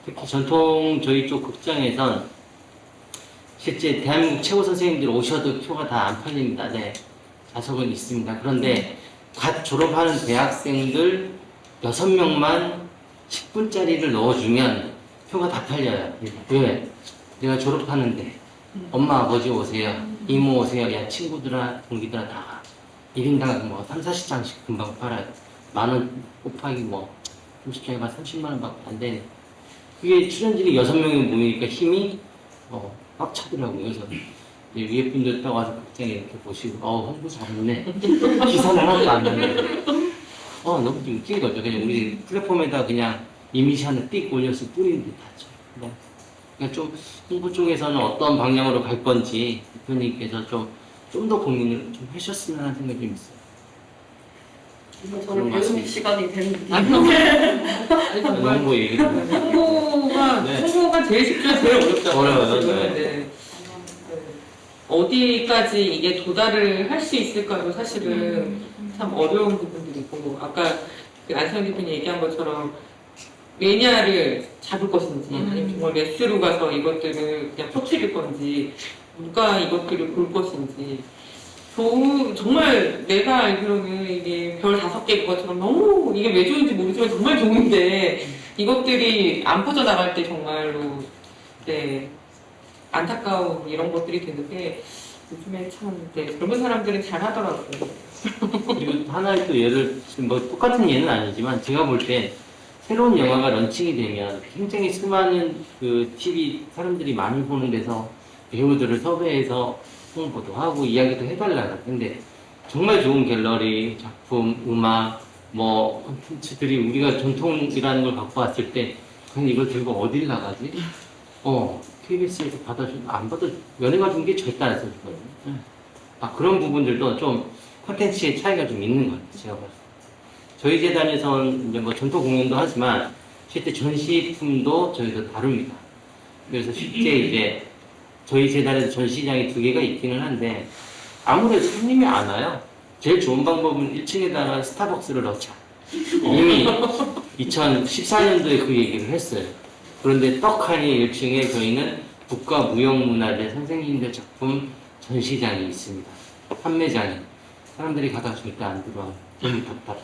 [SPEAKER 7] 특히 전통 저희 쪽 극장에선 실제 대한민국 최고 선생님들 오셔도 표가 다 안 팔립니다. 네, 좌석은 있습니다. 그런데 갓 졸업하는 대학생들 6명만 10분짜리를 넣어주면 표가 다 팔려요. 왜? 내가 졸업하는데 엄마 아버지 오세요. 이모 오세요. 야 친구들아 동기들아 다 와. 1인당 뭐 3, 40장씩 금방 팔아요. 10,000원 곱하기 뭐 30장에 만 30만 원밖에 안 되네. 그게 출연진이 6명이 모이니까 힘이 꽉 차더라고요. 그래서 이제 위에 분들 딱 와서 극장에 이렇게 보시고 홍보 잘했네. 기사는 하나도 안 났네. 너무 좀 웃긴 거죠. 그냥 우리 플랫폼에다 그냥 이미지 하나 띡 올려서 뿌리는 듯 하죠. 네. 그러니까 좀 홍보 쪽에서는 어떤 방향으로 갈 건지 대표님께서 좀 더 고민을 좀 하셨으면 하는 생각이 좀 있어요.
[SPEAKER 4] 저는 배우는 시간이 되는
[SPEAKER 1] 정말
[SPEAKER 7] 홍보 얘기.
[SPEAKER 1] 홍보가
[SPEAKER 7] 네.
[SPEAKER 1] 홍보가 제일 쉽죠. 제일 어렵죠.
[SPEAKER 7] 어려워요,
[SPEAKER 1] 지금은.
[SPEAKER 7] 네.
[SPEAKER 1] 네. 어디까지 이게 도달을 할 수 있을까도 사실은 참 어려운 부분들이고 아까 그 안성 대표님 얘기한 것처럼 매니아를 잡을 것인지 아니면 정말 매스로 가서 이것들을 그냥 퍼뜨릴 건지 누가 이것들을 볼 것인지 정말 내가 알기로는 이게 별 5개인 것처럼 너무 이게 왜 좋은지 모르지만 정말 좋은데 이것들이 안 퍼져나갈 때 정말로 네, 안타까운 이런 것들이 되는데 요즘에 참 젊은 사람들은 잘 하더라고요.
[SPEAKER 7] 그리고 하나의 또 예를 뭐 똑같은 예는 아니지만 제가 볼 때 새로운 영화가 런칭이 되면 굉장히 수많은 그 TV 사람들이 많이 보는 데서 배우들을 섭외해서 홍보도 하고 이야기도 해달라고. 근데 정말 좋은 갤러리, 작품, 음악, 뭐 콘텐츠들이 우리가 전통이라는 걸 갖고 왔을 때 그냥 이걸 들고 어딜 나가지? KBS에서 안 받아 연예가 준 게 절대 안 써주거든요. 그런 부분들도 좀 콘텐츠의 차이가 좀 있는 것 같아요. 제가 봤을 때. 저희 재단에서는 이제 뭐 전통 공연도 하지만 실제 전시품도 저희도 다룹니다. 그래서 실제 이제 저희 재단에서 전시장이 2개가 있기는 한데 아무래도 손님이 안 와요. 제일 좋은 방법은 1층에다가 스타벅스를 넣자. 이미 2014년도에 그 얘기를 했어요. 그런데 떡하니 1층에 저희는 국가무형문화재 선생님들 작품 전시장이 있습니다. 판매장이. 사람들이 가다가 절대 안 들어와요. 너무 답답해.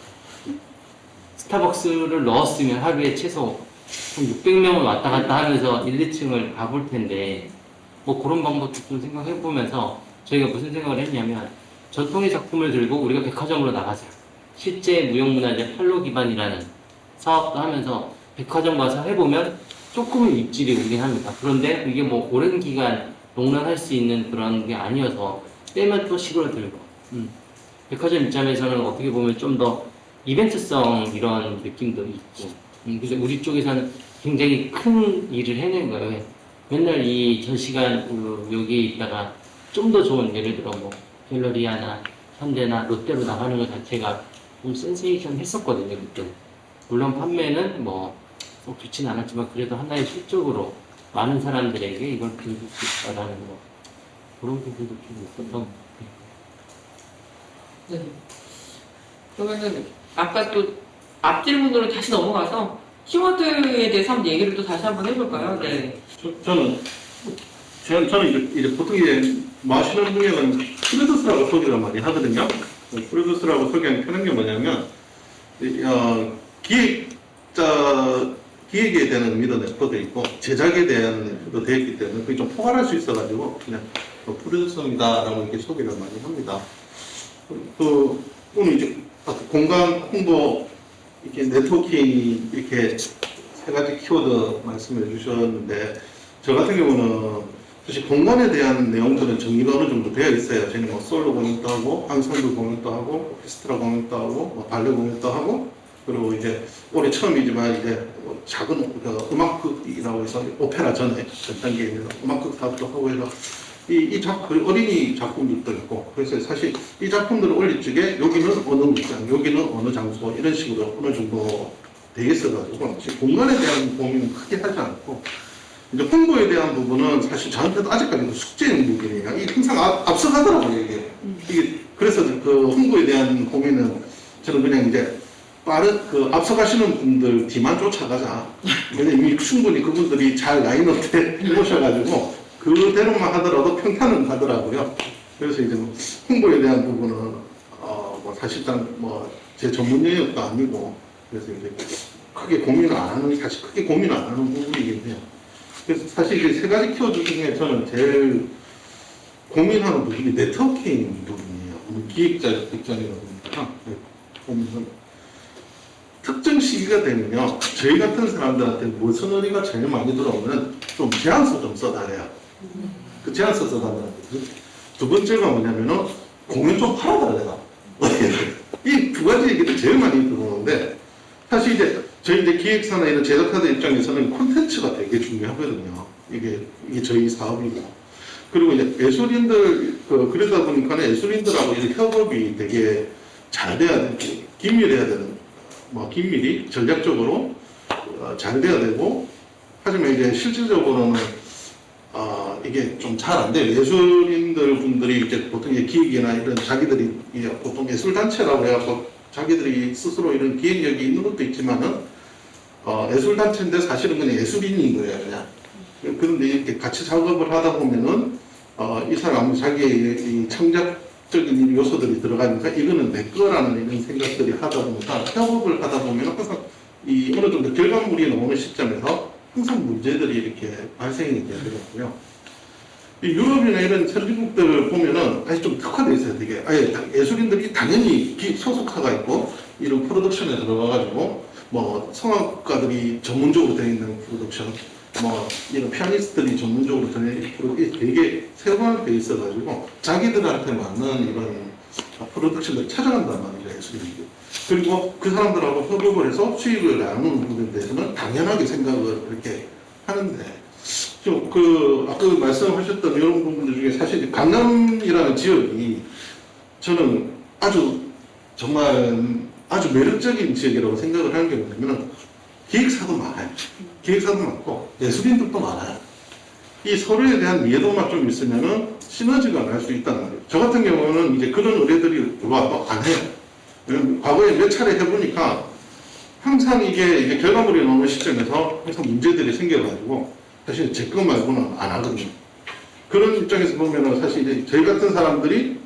[SPEAKER 7] 스타벅스를 넣었으면 하루에 최소 한 600명을 왔다 갔다 하면서 1, 2층을 가볼 텐데 뭐 그런 방법도 좀 생각해 보면서 저희가 무슨 생각을 했냐면 전통의 작품을 들고 우리가 백화점으로 나가자. 실제 무형문화재 판로 기반이라는 사업도 하면서 백화점 가서 해보면 조금은 입질이 오긴 합니다. 그런데 이게 뭐 오랜 기간 농락할 수 있는 그런 게 아니어서 빼면 또 시골들고 백화점 입장에서는 어떻게 보면 좀 더 이벤트성 이런 느낌도 있고 그래서 우리 쪽에서는 굉장히 큰 일을 해낸 거예요. 맨날 이 전시관 여기에 있다가 좀 더 좋은 예를 들어 뭐 갤러리아나 현대나 롯데로 나가는 것 자체가 좀 센세이션 했었거든요. 그때 물론 판매는 뭐 꼭 좋지는 않았지만 그래도 하나의 실적으로 많은 사람들에게 이걸 보여줄 수 있다라는 거 그런 부분도 좀 있었던
[SPEAKER 1] 네. 그러면은 아까 또 앞 질문으로 다시 넘어가서 키워드에 대해서 한번 얘기를 또 다시 한번 해볼까요? 네.
[SPEAKER 2] 저는 이제 보통 이제 마시는 중에는 프로듀스라고 소개를 많이 하거든요. 프로듀스라고 소개하는 편한 게 뭐냐면 기획에 대한 의미도 내포되어 있고 제작에 대한 내포도 되어 있기 때문에 그게 좀 포괄할 수 있어가지고 그냥 프로듀서입니다라고 이렇게 소개를 많이 합니다. 오늘 이제 공간 홍보 이렇게 네트워킹 이렇게 3가지 키워드 말씀해 주셨는데 저 같은 경우는 사실 공간에 대한 내용들은 정리가 어느 정도 되어 있어요. 저희는 뭐 솔로 공연도 하고 앙상블 공연도 하고 오케스트라 공연도 하고 뭐 발레 공연도 하고 그리고 이제 올해 처음이지만 이제 뭐 작은 음악극이라고 해서 오페라 전에 전 단계에 있는 음악극 사업도 하고 해서 이 작품 어린이 작품들도 있고 그래서 사실 이 작품들을 올릴 적에 여기는 어느 문장, 여기는 어느 장소 이런 식으로 어느 정도 되어 있어가지고 공간에 대한 고민은 크게 하지 않고 이제 홍보에 대한 부분은 사실 저한테도 아직까지도 숙제인 부분이에요. 이게 항상 앞서가더라고요 이게 그래서 그 홍보에 대한 고민은 저는 그냥 이제 앞서가시는 분들 뒤만 쫓아가자. 왜냐면 이미 충분히 그분들이 잘 라인업돼 오셔가지고 그대로만 하더라도 평탄은 가더라고요. 그래서 이제 뭐 홍보에 대한 부분은 뭐 사실상 뭐 제 전문 영역도 아니고 그래서 이제 크게 고민을 안 하는, 사실 크게 고민을 안 하는 부분이긴 해요. 그래서 사실 이제 세 가지 키워드 중에 저는 제일 고민하는 부분이 네트워킹 부분이에요. 기획자 입장이라 보니까 보면 특정 시기가 되면요, 저희 같은 사람들한테 무슨 의리가 제일 많이 들어오면 좀 제안서 좀 써달래요. 그 제안서 써달라는 거죠. 두 번째가 뭐냐면은 공연 좀 팔아달래요. 이 두 가지 얘기를 제일 많이 들어오는데, 사실 이제 저희 이제 기획사나 이런 제작사들 입장에서는 콘텐츠가 되게 중요하거든요. 이게 저희 사업이고. 그리고 이제 예술인들, 그러다 보니까 예술인들하고 이런 협업이 되게 잘 돼야 되고, 긴밀해야 되는, 긴밀히, 전략적으로 잘 돼야 되고, 하지만 이제 실질적으로는, 이게 좀 잘 안 돼요. 예술인들 분들이 이제 보통 이제 기획이나 이런 자기들이, 보통 예술단체라고 해갖고 자기들이 스스로 이런 기획력이 있는 것도 있지만은, 예술단체인데 사실은 그냥 예술인인 거예요, 그냥. 그런데 이렇게 같이 작업을 하다 보면은, 이 사람 자기의 이 창작적인 요소들이 들어가니까 이거는 내 거라는 이런 생각들이 하다 보니까 협업을 하다 보면 항상 이 어느 정도 결과물이 나오는 시점에서 항상 문제들이 이렇게 발생이 되더라고요. 이 유럽이나 이런 선진국들 보면은 아예 좀 특화되어 있어요, 되게. 아예 예술인들이 당연히 소속화가 있고 이런 프로덕션에 들어가가지고 성악가들이 전문적으로 되어 있는 프로덕션, 이런 피아니스트들이 전문적으로 되게 세분화되어 있어가지고 자기들한테 맞는 이런 프로덕션을 찾아간단 말이죠, 예술인들이. 그리고 그 사람들하고 협업을 해서 수익을 나누는 부분에 대해서는 당연하게 생각을 그렇게 하는데, 아까 말씀하셨던 이런 부분들 중에 사실 강남이라는 지역이 저는 정말 아주 매력적인 지역이라고 생각을 하는 게 뭐냐면 기획사도 많아요. 기획사도 많고 예술인들도 많아요. 이 서로에 대한 이해도만 좀 있으면은 시너지가 날 수 있다는 거예요. 저 같은 경우는 이제 그런 의뢰들이 들어와도 안 해요. 과거에 몇 차례 해보니까 항상 이게 결과물이 나오는 시점에서 항상 문제들이 생겨가지고 사실 제 거 말고는 안 하거든요. 그런 입장에서 보면은 사실 이제 저희 같은 사람들이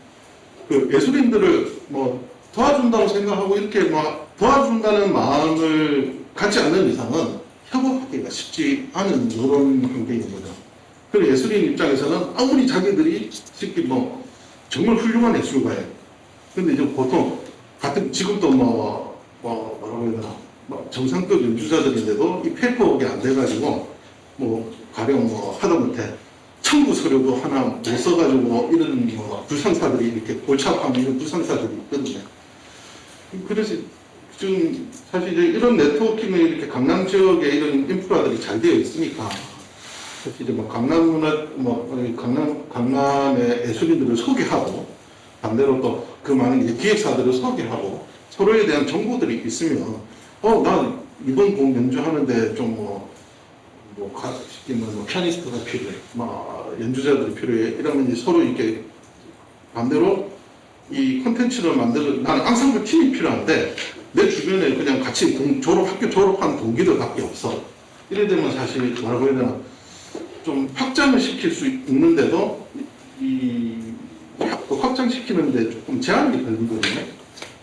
[SPEAKER 2] 그 예술인들을 도와준다고 생각하고 이렇게 도와준다는 마음을 갖지 않는 이상은 협업하기가 쉽지 않은 그런 환경인 거죠. 그리고 예술인 입장에서는 아무리 자기들이 쉽게 정말 훌륭한 예술가예요. 근데 이제 보통 지금도 뭐라고 해야 되나 정상급 연주자들인데도 이 페이퍼워크가 안 돼가지고 가령 하다못해 청구 서류도 하나 못 써가지고 이런 불상사들이 이렇게 골치아파하는 이런 불상사들이 있거든요. 그래서 지금 사실 이제 이런 네트워킹을 이렇게 강남 지역에 이런 인프라들이 잘 되어 있으니까 사실 이제 강남의 예술인들을 소개하고 반대로 또 그 많은 이제 기획사들을 소개하고 서로에 대한 정보들이 있으면 나 이번 곡 연주하는데 좀 피아니스트가 필요해, 연주자들이 필요해. 이러면 이제 서로 이렇게 반대로 이 콘텐츠를 나는 앙상블 팀이 필요한데 내 주변에 그냥 같이 학교 졸업한 동기들밖에 없어. 이래 되면 사실 뭐라고 해야 되나 좀 확장을 시킬 수 있는데도 확장시키는데 조금 제한이 걸리거든요.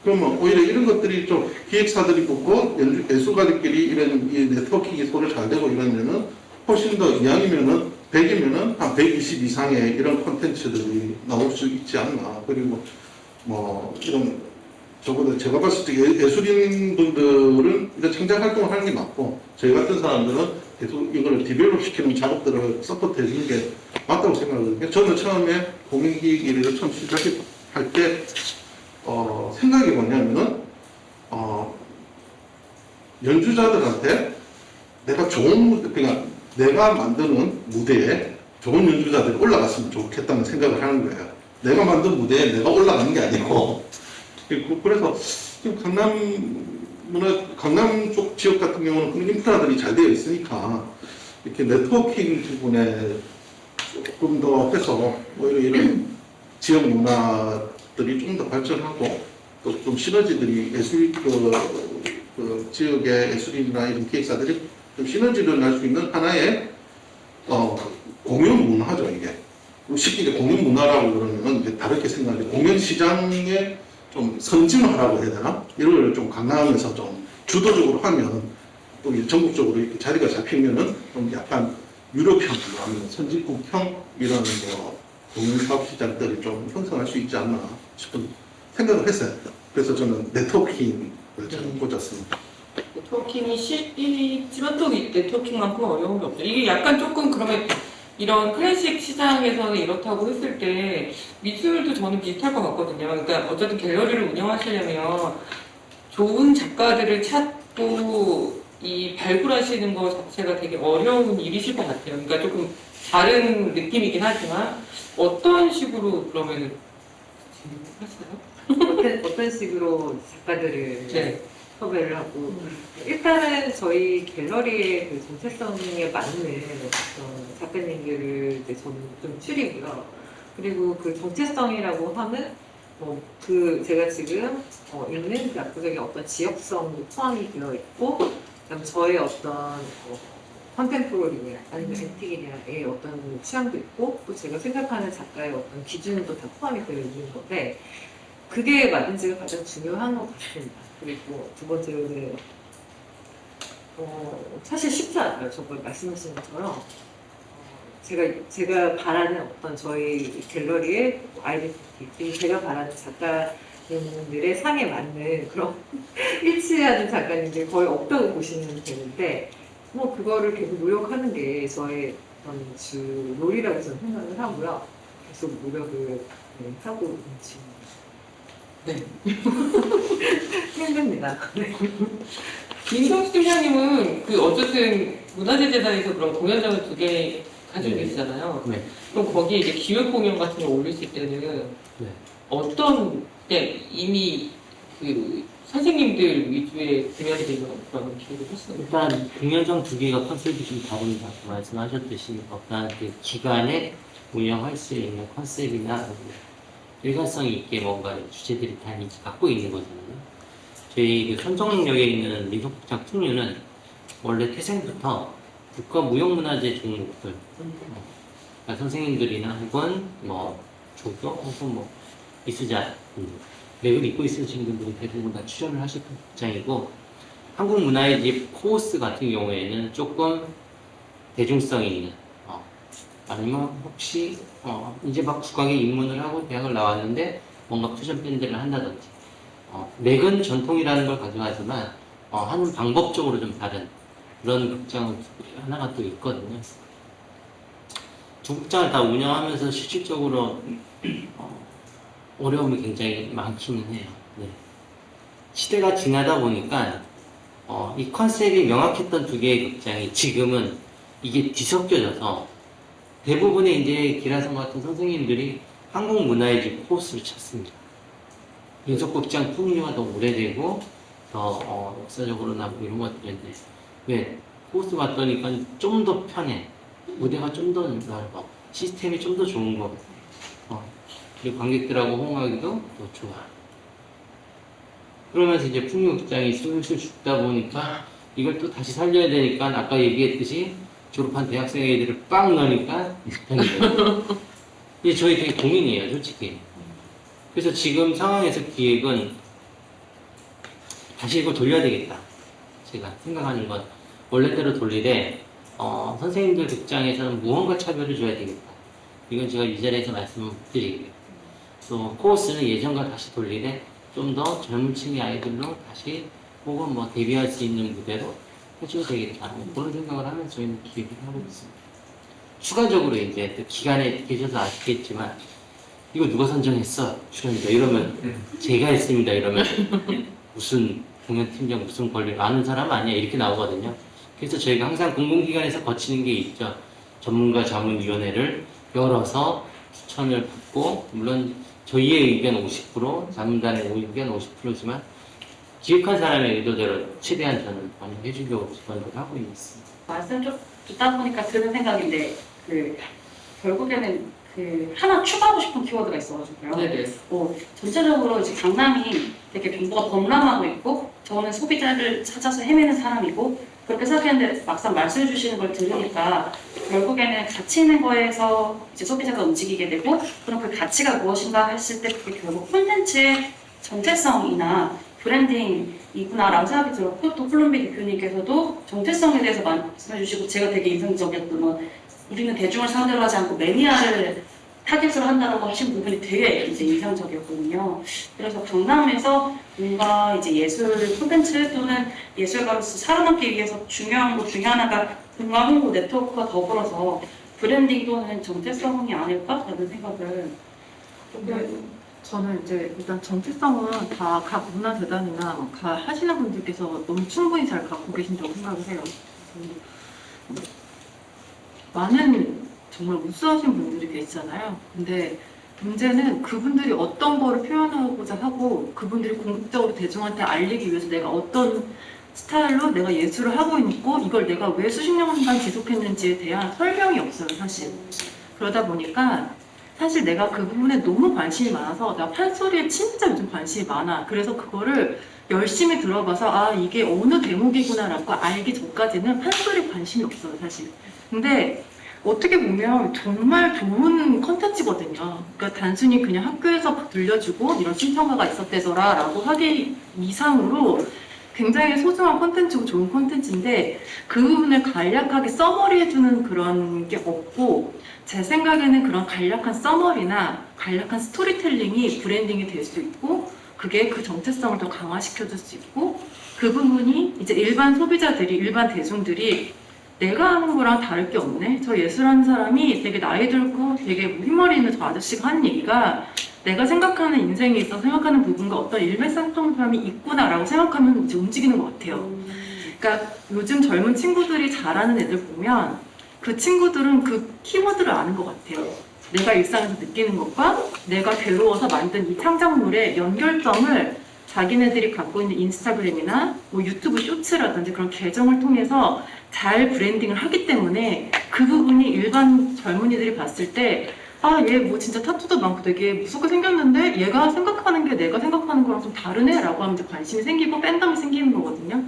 [SPEAKER 2] 그러면 오히려 이런 것들이 좀 기획사들이 붙고 예술가들끼리 이런 이 네트워킹이 서로 잘 되고 이러면은 훨씬 더 이왕이면은 100이면은 한 120 이상의 이런 콘텐츠들이 나올 수 있지 않나. 그리고 이런 적어도 제가 봤을 때 예술인 분들은 이런 창작 활동을 하는 게 맞고 저희 같은 사람들은 계속 이걸 디벨롭 시키는 작업들을 서포트 해주는 게 맞다고 생각하거든요. 저는 처음에 공인기기를 처음 시작할 때 생각이 뭐냐면은 연주자들한테 내가 내가 만드는 무대에 좋은 연주자들이 올라갔으면 좋겠다는 생각을 하는 거예요. 내가 만든 무대에 내가 올라가는 게 아니고. 그래서 지금 강남 쪽 지역 같은 경우는 그런 인프라들이 잘 되어 있으니까 이렇게 네트워킹 부분에 조금 더 해서 이런 지역 문화들이 좀 더 발전하고 또 좀 시너지들이 그 지역의 예술인이나 이런 기획사들이 좀 시너지를 낼 수 있는 하나의 공연 문화죠, 이게. 쉽게 공연 문화라고 그러면 이제 다르게 생각하는데 공연 시장에 좀 선진화라고 해야 되나? 이걸 좀 강남에서 좀 주도적으로 하면 또 이제 전국적으로 이렇게 자리가 잡히면은 좀 약간 유럽형으로 하면 선진국형 이런 뭐 공유사업 시장들이 좀 형성할 수 있지 않나 싶은 생각을 했어요. 그래서 저는 네트워킹을 저는 꽂았습니다.
[SPEAKER 1] 네트워킹이 쉽지만 또 네트워킹만큼 어려운 게 없죠. 이게 약간 조금 그러면 이런 클래식 시장에서는 이렇다고 했을 때 미술도 저는 비슷할 것 같거든요. 그러니까 어쨌든 갤러리를 운영하시려면 좋은 작가들을 찾고 이 발굴하시는 것 자체가 되게 어려운 일이실 것 같아요. 그러니까 조금 다른 느낌이긴 하지만 어떤 식으로 그러면 하시나요?
[SPEAKER 5] 어떤 식으로 작가들을
[SPEAKER 1] 네.
[SPEAKER 5] 섭외를 하고 일단은 저희 갤러리의 그 정체성에 맞는 어떤 작가님들을 이제 저는 좀 추리고요. 그리고 그 정체성이라고 하면 그 제가 지금 있는 그 압도적인 어떤 지역성도 포함이 되어 있고, 그다음 저의 어떤 컨템포러리냐 아니면 앤틱이냐의 어떤 취향도 있고, 또 제가 생각하는 작가의 어떤 기준도 다 포함이 되어 있는 건데, 그게 맞는지가 가장 중요한 것 같습니다. 그리고 두 번째로는 사실 쉽지 않아요. 저번 말씀하신 것처럼 제가 바라는 어떤 저희 갤러리의 아이덴티티, 제가 바라는 작가님들의 상에 맞는 그런 일치하는 작가님들이 거의 없다고 보시면 되는데, 뭐 그거를 계속 노력하는 게 저의 어떤 주 롤이라고 저는 생각을 하고요. 계속 노력을 하고 있는 중입니다.
[SPEAKER 1] 네.
[SPEAKER 5] 힘듭니다.
[SPEAKER 1] 김성수 팀장님은 그 어쨌든 문화재재단에서 그런 공연장을 2개 가지고
[SPEAKER 7] 네.
[SPEAKER 1] 계시잖아요.
[SPEAKER 7] 네.
[SPEAKER 1] 그럼 거기에 이제 기획 공연 같은 거 올리실 때는
[SPEAKER 7] 네.
[SPEAKER 1] 어떤 그냥 이미 그 선생님들 위주의 공연들이나 그런 기획을 하시나요?
[SPEAKER 7] 일단 공연장 2개가 컨셉이 좀 다릅니다. 말씀하셨듯이 어떤 그 기관에 운영할 수 있는 컨셉이나 일관성 있게 뭔가 주제들이 다 이제 갖고 있는 거잖아요. 저희 그 선정역에 있는 민속극장 풍류는 원래 태생부터 국가무형문화재 종목들, 그러니까 선생님들이나 혹은 뭐 조교 혹은 뭐 미술자, 렉을 입고 있으신 분들이 대부분 다 출연을 하실 극장이고, 한국문화의 집 코오스 같은 경우에는 조금 대중성이 있는, 아니면 혹시 이제 막 국악에 입문을 하고 대학을 나왔는데 뭔가 퓨전 밴드를 한다든지, 렉은 전통이라는 걸 가져가지만 하는 방법적으로 좀 다른 그런 극장 하나가 또 있거든요. 두 극장을 다 운영하면서 실질적으로 어려움이 굉장히 많기는 해요. 네. 시대가 지나다 보니까 이 컨셉이 명확했던 2개의 극장이 지금은 이게 뒤섞여져서 대부분의 이제 기라성 같은 선생님들이 한국 문화의 집 코스를 찾습니다. 민속극장 풍류가 더 오래되고 더 역사적으로나 뭐 이런 것들인데, 왜 코스 갔더니까 좀 더 편해, 무대가 좀 더 넓어, 시스템이 좀 더 좋은 거 같아요. 그리고 관객들하고 호응하기도 더 좋아. 그러면서 이제 풍류극장이 슬슬 죽다 보니까 이걸 또 다시 살려야 되니까 아까 얘기했듯이 졸업한 대학생 애들을 빵 넣으니까 이게 저희 되게 고민이에요, 솔직히. 그래서 지금 상황에서 기획은 다시 이걸 돌려야 되겠다. 제가 생각하는 건 원래대로 돌리되 선생님들 극장에서는 무언가 차별을 줘야 되겠다. 이건 제가 이 자리에서 말씀을 드릴게요. 또 코어스는 예전과 다시 돌리되 좀 더 젊은 층의 아이들로 다시 혹은 뭐 데뷔할 수 있는 무대로 해줘야 되겠다. 그런 생각을 하면서 저희는 기획을 하고 있습니다. 추가적으로 이제 또 기간에 계셔서 아시겠지만 이거 누가 선정했어? 출연자 이러면 제가 했습니다. 이러면 무슨 공연팀장 무슨 권리를 아는 사람 아니야? 이렇게 나오거든요. 그래서 저희가 항상 공공기관에서 거치는 게 있죠. 전문가 자문위원회를 열어서 추천을 받고, 물론 저희의 의견 50%, 자문단의 의견 50%지만 기획한 사람의 의도대로 최대한 저는 반영해 주려고 지원을 하고 있습니다.
[SPEAKER 4] 말씀 좀 듣다 보니까 드는 생각인데, 결국에는 하나 추가하고 싶은 키워드가 있어가지고요.
[SPEAKER 1] 네네.
[SPEAKER 4] 전체적으로 이제 강남이 되게 정보가 범람하고 있고, 저는 소비자를 찾아서 헤매는 사람이고, 그렇게 생각했는데 막상 말씀해 주시는 걸 들으니까 결국에는 가치 있는 거에서 이제 소비자가 움직이게 되고, 그럼 그 가치가 무엇인가 했을 때 그게 결국 콘텐츠의 정체성이나 브랜딩이구나라고 생각이 들었고, 또 플룸비 대표님께서도 정체성에 대해서 말씀해 주시고, 제가 되게 인상적이었던 건 우리는 대중을 상대로 하지 않고 매니아를 타겟으로 한다고 하신 부분이 되게 이제 인상적이었거든요. 그래서 경남에서 뭔가 이제 예술 콘텐츠 또는 예술가로서 살아남기 위해서 중요한 것 중에 하나가 공간 홍보 네트워크와 더불어서 브랜딩 또는 정체성이 아닐까라는 생각을
[SPEAKER 3] 근데 저는 이제 일단 정체성은 다 각 문화재단이나 하시는 분들께서 너무 충분히 잘 갖고 계신다고 생각을 해요. 많은 정말 우수하신 분들이 계시잖아요. 근데 문제는 그분들이 어떤 거를 표현하고자 하고 그분들이 궁극적으로 대중한테 알리기 위해서 내가 어떤 스타일로 내가 예술을 하고 있고 이걸 내가 왜 수십 년간 지속했는지에 대한 설명이 없어요, 사실. 그러다 보니까 사실 내가 그 부분에 너무 관심이 많아서 나 판소리에 진짜 요즘 관심이 많아. 그래서 그거를 열심히 들어봐서 아 이게 어느 대목이구나라고 알기 전까지는 판소리에 관심이 없어요, 사실. 근데 어떻게 보면 정말 좋은 컨텐츠거든요. 그러니까 단순히 그냥 학교에서 들려주고 이런 신청가가 있었대더라 라고 하기 이상으로 굉장히 소중한 컨텐츠고 좋은 컨텐츠인데 그 부분을 간략하게 써머리해주는 그런 게 없고 제 생각에는 그런 간략한 써머리나 간략한 스토리텔링이 브랜딩이 될 수 있고 그게 그 정체성을 더 강화시켜줄 수 있고 그 부분이 이제 일반 소비자들이 일반 대중들이 내가 하는 거랑 다를 게 없네. 저 예술하는 사람이 되게 나이 들고 되게 흰머리 있는 저 아저씨가 하는 얘기가 내가 생각하는 인생에 있어 생각하는 부분과 어떤 일맥상통함이 있구나라고 생각하면 이제 움직이는 것 같아요. 그러니까 요즘 젊은 친구들이 잘하는 애들 보면 그 친구들은 그 키워드를 아는 것 같아요. 내가 일상에서 느끼는 것과 내가 괴로워서 만든 이 창작물의 연결점을 자기네들이 갖고 있는 인스타그램이나 뭐 유튜브 쇼츠라든지 그런 계정을 통해서 잘 브랜딩을 하기 때문에 그 부분이 일반 젊은이들이 봤을 때 아, 얘 뭐 진짜 타투도 많고 되게 무섭게 생겼는데 얘가 생각하는 게 내가 생각하는 거랑 좀 다르네? 라고 하면 이제 관심이 생기고 팬덤이 생기는 거거든요.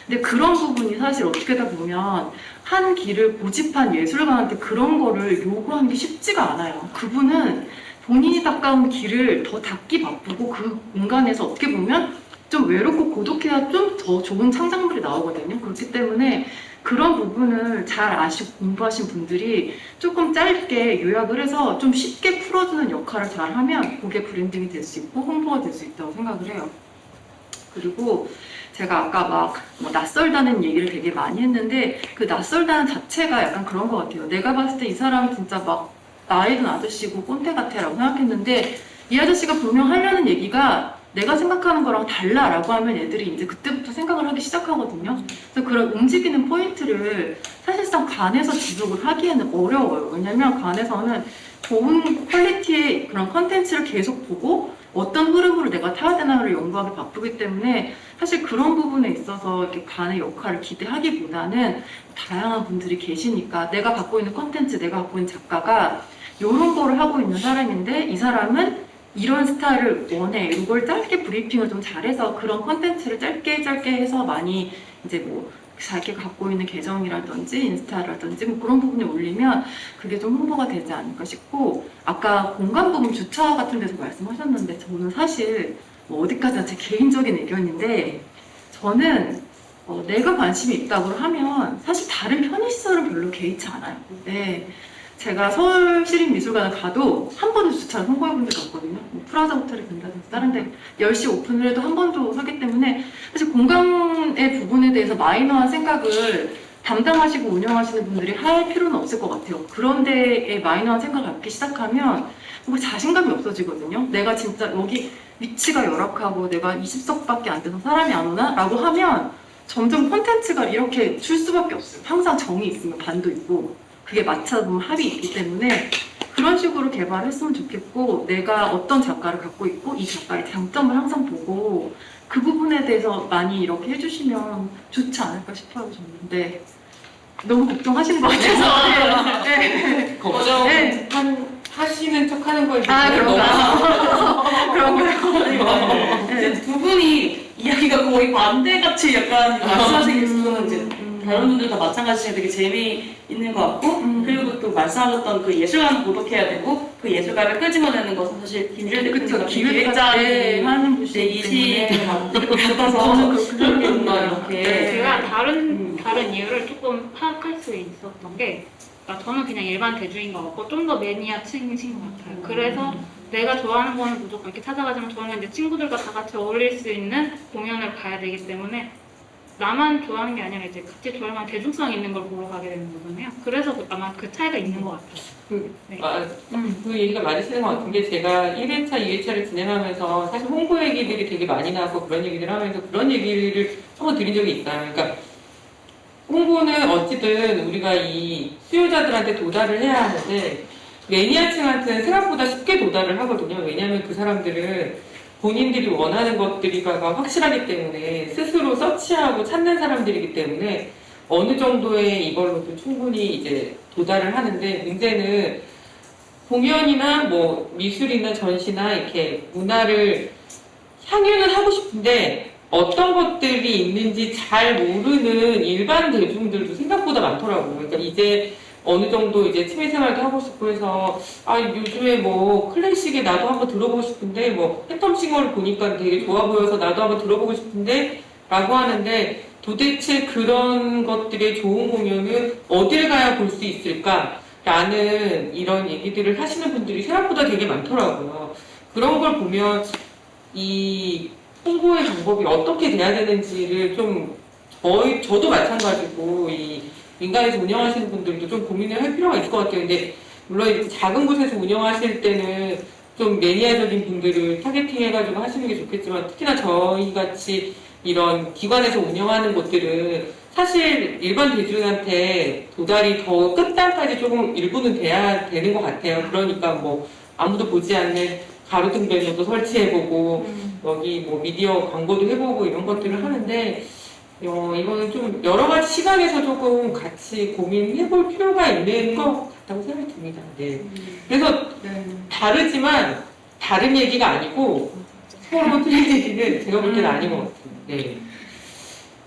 [SPEAKER 3] 근데 그런 부분이 사실 어떻게 다 보면 한 길을 고집한 예술가한테 그런 거를 요구하는 게 쉽지가 않아요. 그분은 본인이 닦아온 길을 더 닦기 바쁘고 그 공간에서 어떻게 보면 좀 외롭고 고독해야 좀 더 좋은 창작물이 나오거든요. 그렇기 때문에 그런 부분을 잘 아시고 공부하신 분들이 조금 짧게 요약을 해서 좀 쉽게 풀어주는 역할을 잘 하면 그게 브랜딩이 될 수 있고 홍보가 될 수 있다고 생각을 해요. 그리고 제가 아까 뭐 낯설다는 얘기를 되게 많이 했는데 그 낯설다는 자체가 약간 그런 것 같아요. 내가 봤을 때 이 사람 진짜 막 나이 든 아저씨고 꼰대 같아 라고 생각했는데 이 아저씨가 분명 하려는 얘기가 내가 생각하는 거랑 달라 라고 하면 애들이 이제 그때부터 생각을 하기 시작하거든요. 그래서 그런 움직이는 포인트를 사실상 관에서 지속을 하기에는 어려워요. 왜냐면 관에서는 좋은 퀄리티의 그런 컨텐츠를 계속 보고 어떤 흐름으로 내가 타야 되나를 연구하기 바쁘기 때문에 사실 그런 부분에 있어서 이렇게 관의 역할을 기대하기보다는 다양한 분들이 계시니까 내가 갖고 있는 컨텐츠, 내가 갖고 있는 작가가 이런 거를 하고 있는 사람인데 이 사람은 이런 스타일을 원해. 이걸 짧게 브리핑을 좀 잘해서 그런 컨텐츠를 짧게 해서 많이 이제 뭐 자기가 갖고 있는 계정이라든지 인스타라든지 뭐 그런 부분에 올리면 그게 좀 홍보가 되지 않을까 싶고 아까 공간 부분 주차 같은 데서 말씀하셨는데 저는 사실 뭐 어디까지나 제 개인적인 의견인데 저는 내가 관심이 있다고 하면 사실 다른 편의시설은 별로 개의치 않아요. 네. 제가 서울시립미술관을 가도 한 번도 주차를 성공해본 적이 없거든요. 뭐 프라자 호텔에 간다든지 다른 데 10시 오픈을 해도 한 번도 하기 때문에 사실 공간의 부분에 대해서 마이너한 생각을 담당하시고 운영하시는 분들이 할 필요는 없을 것 같아요. 그런 데에 마이너한 생각을 갖기 시작하면 뭔가 자신감이 없어지거든요. 내가 진짜 여기 위치가 열악하고 내가 20석밖에 안 돼서 사람이 안 오나? 라고 하면 점점 콘텐츠가 이렇게 줄 수밖에 없어요. 항상 정이 있으면 반도 있고 그게 맞춰보면 합이 있기 때문에 그런 식으로 개발했으면 좋겠고 내가 어떤 작가를 갖고 있고 이 작가의 장점을 항상 보고 그 부분에 대해서 많이 이렇게 해주시면 좋지 않을까 싶어요. 저는 근데 너무 걱정하시는 것 같아서 네.
[SPEAKER 1] 하시는 척 하는 거에
[SPEAKER 3] 그런 거요.
[SPEAKER 4] 이제 두 분이 이야기가 거의 반대같이 약간 말씀하시는 게 있어서 이제 다른 분들 다 마찬가지로 되게 재미있는 것 같고 그리고 또 말씀하셨던 그 예술가는 고독해야 되고 그 예술가를 끄집어내는 것은 사실 김주일
[SPEAKER 3] 그쵸,
[SPEAKER 4] 대표님
[SPEAKER 3] 기획자를 하는 분이기
[SPEAKER 4] 이시
[SPEAKER 3] 때문에.
[SPEAKER 4] 받아서
[SPEAKER 3] 그렇게
[SPEAKER 4] 뭔가 이렇게
[SPEAKER 6] 제가 다른 이유를 조금 파악할 수 있었던 게, 그러니까 저는 그냥 일반 대중인 것 같고 좀 더 매니아층이신 것 같아요. 그래서 내가 좋아하는 거는 무조건 이렇게 찾아가지만 저는 이제 친구들과 다 같이 어울릴 수 있는 공연을 가야 되기 때문에 나만 좋아하는 게 아니라 이제 같이 좋아할 만한 대중성 있는 걸 보러 가게 되는 거잖아요. 그래서 아마 그 차이가 있는 것 같아요. 네.
[SPEAKER 1] 그 얘기가 맞으시는 것 같은 게 제가 1회차, 2회차를 진행하면서 사실 홍보 얘기들이 되게 많이 나고 그런 얘기를 하면서 그런 얘기를 한번 드린 적이 있어요. 그러니까 홍보는 어찌든 우리가 이 수요자들한테 도달을 해야 하는데 매니아층한테는 생각보다 쉽게 도달을 하거든요. 왜냐하면 그 사람들은 본인들이 원하는 것들이 확실하기 때문에 스스로 서치하고 찾는 사람들이기 때문에 어느 정도의 이걸로도 충분히 이제 도달을 하는데 문제는 공연이나 뭐 미술이나 전시나 이렇게 문화를 향유는 하고 싶은데 어떤 것들이 있는지 잘 모르는 일반 대중들도 생각보다 많더라고요. 그러니까 이제 어느 정도 이제 취미생활도 하고 싶고 해서 요즘에 뭐 클래식에 나도 한번 들어보고 싶은데 뭐 팬텀싱어를 보니까 되게 좋아 보여서 나도 한번 들어보고 싶은데 라고 하는데 도대체 그런 것들의 좋은 공연은 어딜 가야 볼 수 있을까? 라는 이런 얘기들을 하시는 분들이 생각보다 되게 많더라고요. 그런 걸 보면 이 홍보의 방법이 어떻게 돼야 되는지를 좀 저도 마찬가지고 이 민간에서 운영하시는 분들도 좀 고민을 할 필요가 있을 것 같아요. 근데 물론 이렇게 작은 곳에서 운영하실 때는 좀 매니아적인 분들을 타겟팅 해가지고 하시는 게 좋겠지만 특히나 저희 같이 이런 기관에서 운영하는 곳들은 사실 일반 대중한테 도달이 더 끝단까지 조금 일부는 돼야 되는 것 같아요. 그러니까 뭐 아무도 보지 않는 가로등 배너도 설치해보고 여기 뭐 미디어 광고도 해보고 이런 것들을 하는데 이거는 좀 여러 가지 시각에서 조금 같이 고민해볼 필요가 있는 것 같다고 생각이 듭니다. 네. 그래서 다르지만 다른 얘기가 아니고 서로 틀린 얘기는 제가 볼 때는 아닌 것 같아요. 네.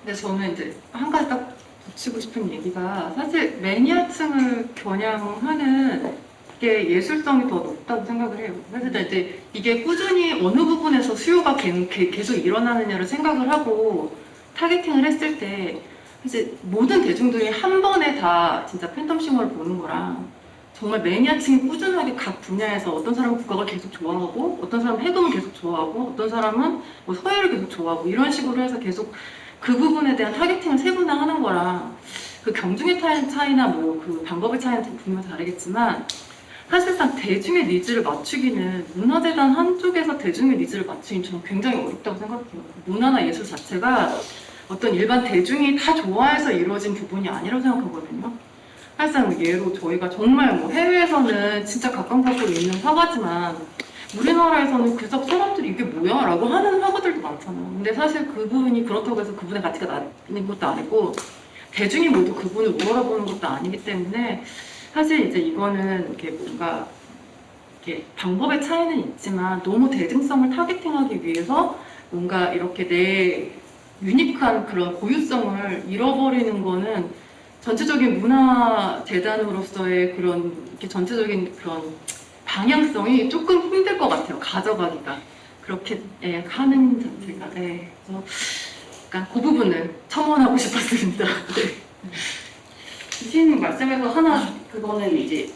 [SPEAKER 3] 근데 저는 이제 한 가지 딱 붙이고 싶은 얘기가 사실 매니아층을 겨냥하는 게 예술성이 더 높다고 생각을 해요. 그래서 이제 이게 꾸준히 어느 부분에서 수요가 계속 일어나느냐를 생각을 하고 타겟팅을 했을 때 사실 모든 대중들이 한 번에 다 진짜 팬텀싱어를 보는 거랑 정말 매니아층이 꾸준하게 각 분야에서 어떤 사람은 국악을 계속 좋아하고 어떤 사람은 해금을 계속 좋아하고 어떤 사람은 뭐 서예를 계속 좋아하고 이런 식으로 해서 계속 그 부분에 대한 타겟팅을 세분화하는 거랑 그 경중의 차이나 뭐 그 방법의 차이는 분명 다르겠지만 사실상 대중의 니즈를 맞추기는 문화재단 한쪽에서 대중의 니즈를 맞추기는 저는 굉장히 어렵다고 생각해요. 문화나 예술 자체가 어떤 일반 대중이 다 좋아해서 이루어진 부분이 아니라고 생각하거든요. 사실상 예로 저희가 정말 뭐 해외에서는 진짜 각광받고 있는 화가지만 우리나라에서는 그저 사람들이 이게 뭐야? 라고 하는 화가들도 많잖아요. 근데 사실 그분이 그렇다고 해서 그분의 가치가 낮은 것도 아니고 대중이 모두 그분을 우러러보는 것도 아니기 때문에 사실 이제 이거는 이렇게 뭔가 이렇게 방법의 차이는 있지만 너무 대중성을 타겟팅하기 위해서 뭔가 이렇게 내 유니크한 그런 고유성을 잃어버리는 거는 전체적인 문화 재단으로서의 그런 이렇게 전체적인 그런 방향성이 조금 힘들 것 같아요. 가져가기가 그렇게 하는 자체가. 그래서 약간 그 부분을 첨언하고 싶었습니다.
[SPEAKER 4] 주신 말씀에서 하나 그거는 이제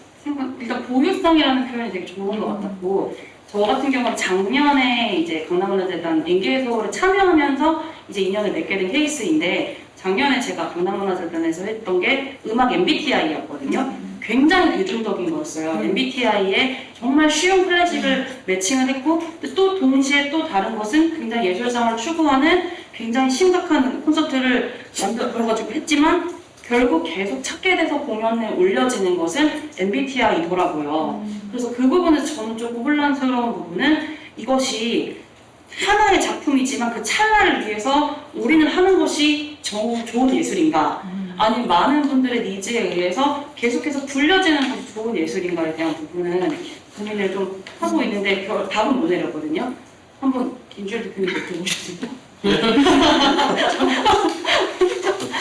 [SPEAKER 4] 일단 보유성이라는 표현이 되게 좋은 것 같았고 저 같은 경우는 작년에 이제 강남문화재단 엔게서울에 참여하면서 이제 인연을 맺게 된 케이스인데 작년에 제가 강남문화재단에서 했던 게 음악 MBTI였거든요. 굉장히 대중적인 거였어요. MBTI에 정말 쉬운 클래식을 매칭을 했고 또 동시에 또 다른 것은 굉장히 예술성을 추구하는 굉장히 심각한 콘서트를 만들어가지고 했지만 결국 계속 찾게 돼서 공연에 올려지는 것은 MBTI더라고요. 그래서 그 부분에서 저는 조금 혼란스러운 부분은 이것이 하나의 작품이지만 그 찰나를 위해서 우리는 하는 것이 좋은 예술인가 아니면 많은 분들의 니즈에 의해서 계속해서 불려지는 것이 좋은 예술인가에 대한 부분은 고민을 좀 하고 있는데 답은 못 내렸거든요. 한번 김주일 대표님 들어보셨습니다.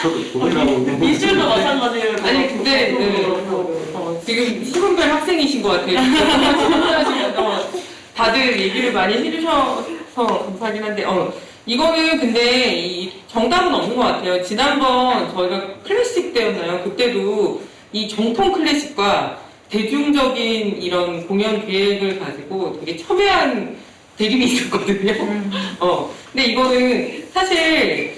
[SPEAKER 7] 저도 고민하고 있는
[SPEAKER 4] 미술도 마찬가지예요.
[SPEAKER 1] 아니 근데 지금 시분별 학생이신 것 같아요. 질문하시면서 다들 얘기를 많이 해주셔서 감사하긴 한데 이거는 근데 이 정답은 없는 것 같아요. 지난번 저희가 클래식 때였나요? 그때도 이 정통 클래식과 대중적인 이런 공연 계획을 가지고 되게 첨예한 대립이 있었거든요. 근데 이거는 사실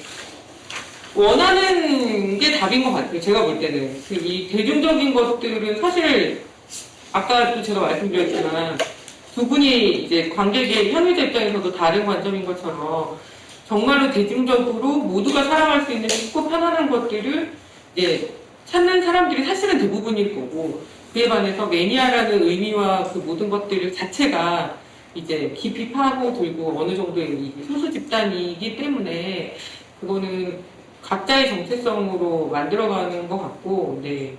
[SPEAKER 1] 원하는 게 답인 것 같아요. 제가 볼 때는. 이 대중적인 것들은 사실, 아까도 제가 말씀드렸지만, 두 분이 이제 관객의 현의자 입장에서도 다른 관점인 것처럼, 정말로 대중적으로 모두가 사랑할 수 있는 쉽고 편안한 것들을 이제 찾는 사람들이 사실은 대부분일 거고, 그에 반해서 매니아라는 의미와 그 모든 것들 자체가 이제 깊이 파고들고 어느 정도의 이 소수 집단이기 때문에, 그거는 각자의 정체성으로 만들어가는 것 같고, 네,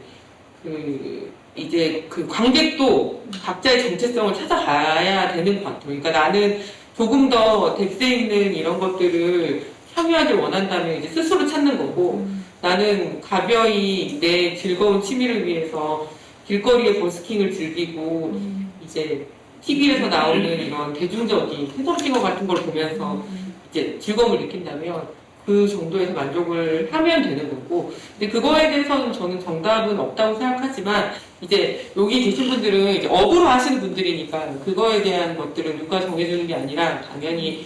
[SPEAKER 1] 이제 그 관객도 각자의 정체성을 찾아가야 되는 것 같아요. 그러니까 나는 조금 더 뎁스 있는 이런 것들을 참여하길 원한다면 이제 스스로 찾는 거고, 나는 가벼이 내 즐거운 취미를 위해서 길거리에 버스킹을 즐기고, 이제 TV에서 나오는 이런 대중적인 해성징어 같은 걸 보면서 이제 즐거움을 느낀다면, 그 정도에서 만족을 하면 되는 거고, 근데 그거에 대해서는 저는 정답은 없다고 생각하지만, 이제 여기 계신 분들은 이제 업으로 하시는 분들이니까 그거에 대한 것들은 누가 정해주는 게 아니라 당연히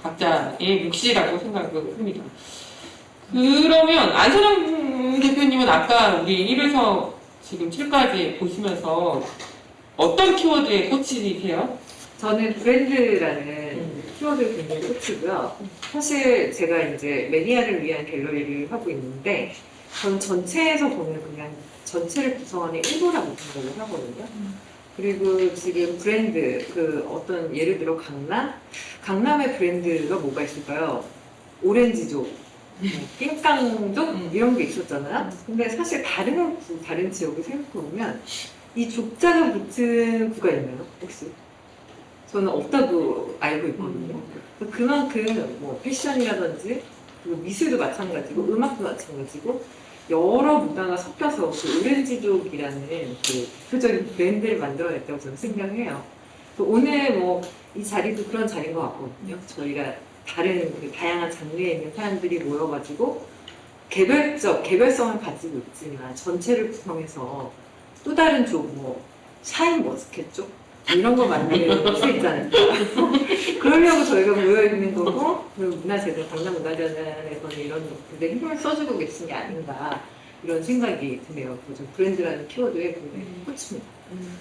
[SPEAKER 1] 각자의 몫이라고 생각을 합니다. 그러면 안선영 대표님은 아까 우리 1에서 지금 7까지 보시면서 어떤 키워드에 꽂히세요?
[SPEAKER 5] 저는 브랜드라는 키워드를 굉장히 꽂히고요. 사실 제가 이제 매니아를 위한 갤러리를 하고 있는데, 저는 전체에서 보면 그냥 전체를 구성하는 일부라고 생각을 하거든요. 그리고 지금 브랜드, 어떤 예를 들어 강남의 브랜드가 뭐가 있을까요? 오렌지족, 낑깡족 이런 게 있었잖아요. 근데 사실 다른 지역을 생각해보면 이 족자가 붙은 구가 있나요? 혹시? 저는 없다고 알고 있거든요. 그만큼 뭐 패션이라든지 그리고 미술도 마찬가지고 음악도 마찬가지고 여러 문화가 섞여서 그 오렌지족이라는 그 대표적인 브랜드를 만들어냈다고 저는 생각해요. 오늘 뭐 이 자리도 그런 자리인 것 같거든요. 저희가 다른 다양한 장르에 있는 사람들이 모여가지고 개별성을 가지고 있지만 전체를 구성해서 또 다른 쪽, 뭐 샤인 머스켓 쪽 이런 거 만들 수 있잖아요. 그러려고 저희가 모여있는 거고, 그리고 문화재단, 강남문화재단에서는 이런 것들에 힘을 써주고 계신 게 아닌가, 이런 생각이 드네요. 좀 브랜드라는 키워드에 굉장히 꽂힙니다.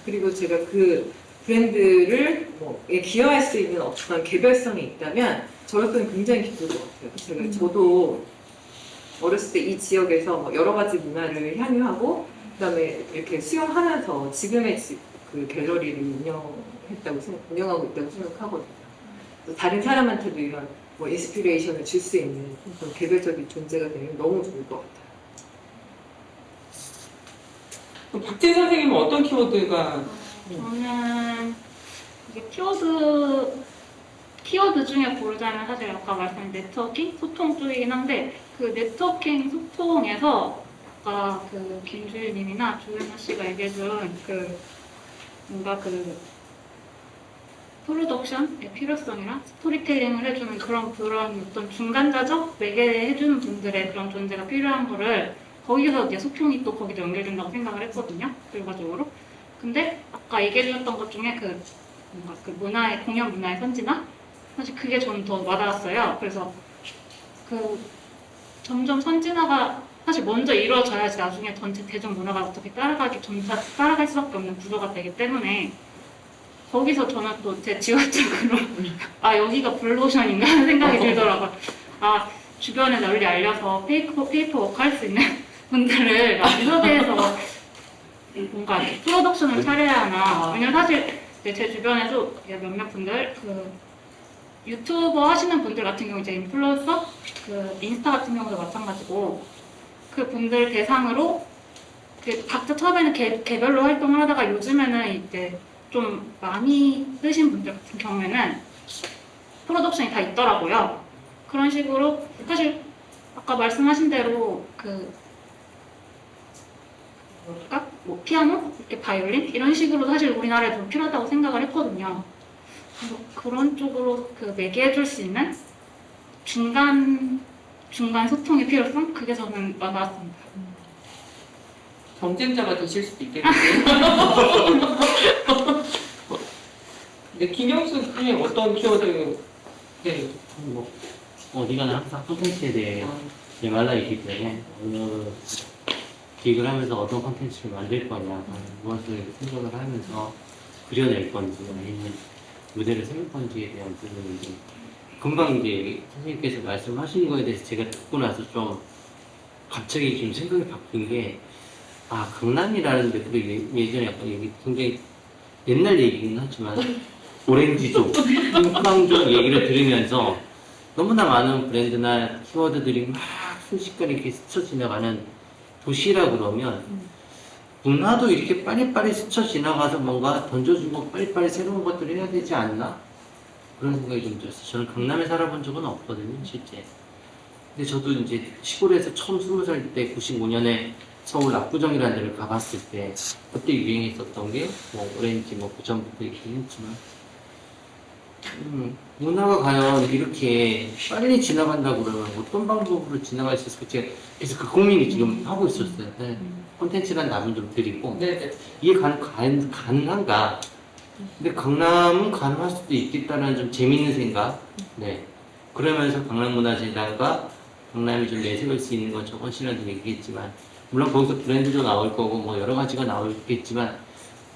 [SPEAKER 5] 그리고 제가 그 브랜드를 에 기여할 수 있는 어떤 개별성이 있다면, 저로서는 굉장히 기쁠 것 같아요. 저도 어렸을 때 이 지역에서 뭐 여러 가지 문화를 향유하고, 그 다음에 이렇게 수용하면서 지금의 그 갤러리를 운영하고 있다고 생각하거든요. 또 다른 사람한테도 이런 뭐 인스피레이션을 줄 수 있는 그런 개별적인 존재가 되면 너무 좋을 것 같아요.
[SPEAKER 1] 그럼 박진 선생님은 어떤 키워드가?
[SPEAKER 6] 저는 이게 키워드 중에 고르자면 사실 아까 말씀드린 네트워킹, 소통 쪽이긴 한데, 그 네트워킹, 소통에서 아까 그 김주일님이나 조현아 씨가 얘기해준 뭔가 프로덕션의 필요성이랑 스토리텔링을 해주는 그런 어떤 중간자적 매개 해주는 분들의 그런 존재가 필요한 거를 거기서 이제 소통이 또 거기도 연결된다고 생각을 했거든요, 결과적으로. 근데 아까 얘기해주셨던 것 중에 뭔가 공연 문화의 선진화? 사실 그게 저는 더 와닿았어요. 그래서 점점 선진화가 사실 먼저 이루어져야지 나중에 전체 대중문화가 어떻게 따라갈 수밖에 없는 구조가 되기 때문에, 거기서 저는 또 제 직업적으로 여기가 블루오션인가 하는 생각이 들더라고요. 주변에 널리 알려서 페이퍼워크 할 수 있는 분들을 많이 섭외해서 뭔가 프로덕션을 차려야 하나. 왜냐면 사실 제 주변에도 몇몇 분들 유튜버 하시는 분들 같은 경우 이제 인플루언서, 인스타 같은 경우도 마찬가지고, 그 분들 대상으로 각자 처음에는 개별로 활동을 하다가 요즘에는 이제 좀 많이 뜨신 분들 같은 경우에는 프로덕션이 다 있더라고요. 그런 식으로 사실 아까 말씀하신 대로 그 뭘까? 뭐 피아노, 이렇게 바이올린 이런 식으로 사실 우리나라에 좀 필요하다고 생각을 했거든요. 그래서 그런 쪽으로 그 매개해줄 수 있는 중간 소통의 필요성 그게 저는 와닿았습니다.
[SPEAKER 1] 경쟁자가 되실 수도 있겠는데. 근데 김영수 선생님 어떤 키워드? 네.
[SPEAKER 7] 뭐 어디가나 항상 콘텐츠에 대해 메말라 있기 때문에 어느 기획을 하면서 어떤 콘텐츠를 만들 거냐, 무엇을 생각을 하면서 그려낼 건지 아니면 무대를 세울 건지에 대한 부분이 이제 금방 이제 선생님께서 말씀하신 거에 대해서 제가 듣고 나서 좀 갑자기 좀 생각이 바뀐 게 강남이라는 데 그리고 예전에 약간 얘기 굉장히 옛날 얘기긴 하지만 오렌지족, 빵족 얘기를 들으면서 너무나 많은 브랜드나 키워드들이 막 순식간에 이렇게 스쳐 지나가는 도시라 그러면 문화도 이렇게 빨리빨리 스쳐 지나가서 뭔가 던져주고 빨리빨리 새로운 것들을 해야 되지 않나? 그런 생각이 좀 들었어요. 저는 강남에 살아본 적은 없거든요, 실제. 근데 저도 이제 시골에서 처음 20살 때 95년에 서울 압구정이라는 데를 가봤을 때 그때 유행했었던 게 뭐 오렌지 뭐 그전부터 얘기는 했지만 문화가 과연 이렇게 빨리 지나간다고 그러면 어떤 방법으로 지나갈 수 있을까? 제가 그래서 그 고민이 지금 하고 있었어요. 네. 콘텐츠란 답은 좀 드리고
[SPEAKER 1] 네네.
[SPEAKER 7] 이게 가능한가? 근데 강남은 가능할 수도 있겠다는 좀 재밌는 생각. 네. 그러면서 강남문화재단과 강남이 좀 내세울 수 있는 건 저번 시간에도 얘기했지만 물론 거기서 브랜드도 나올 거고 뭐 여러 가지가 나오겠지만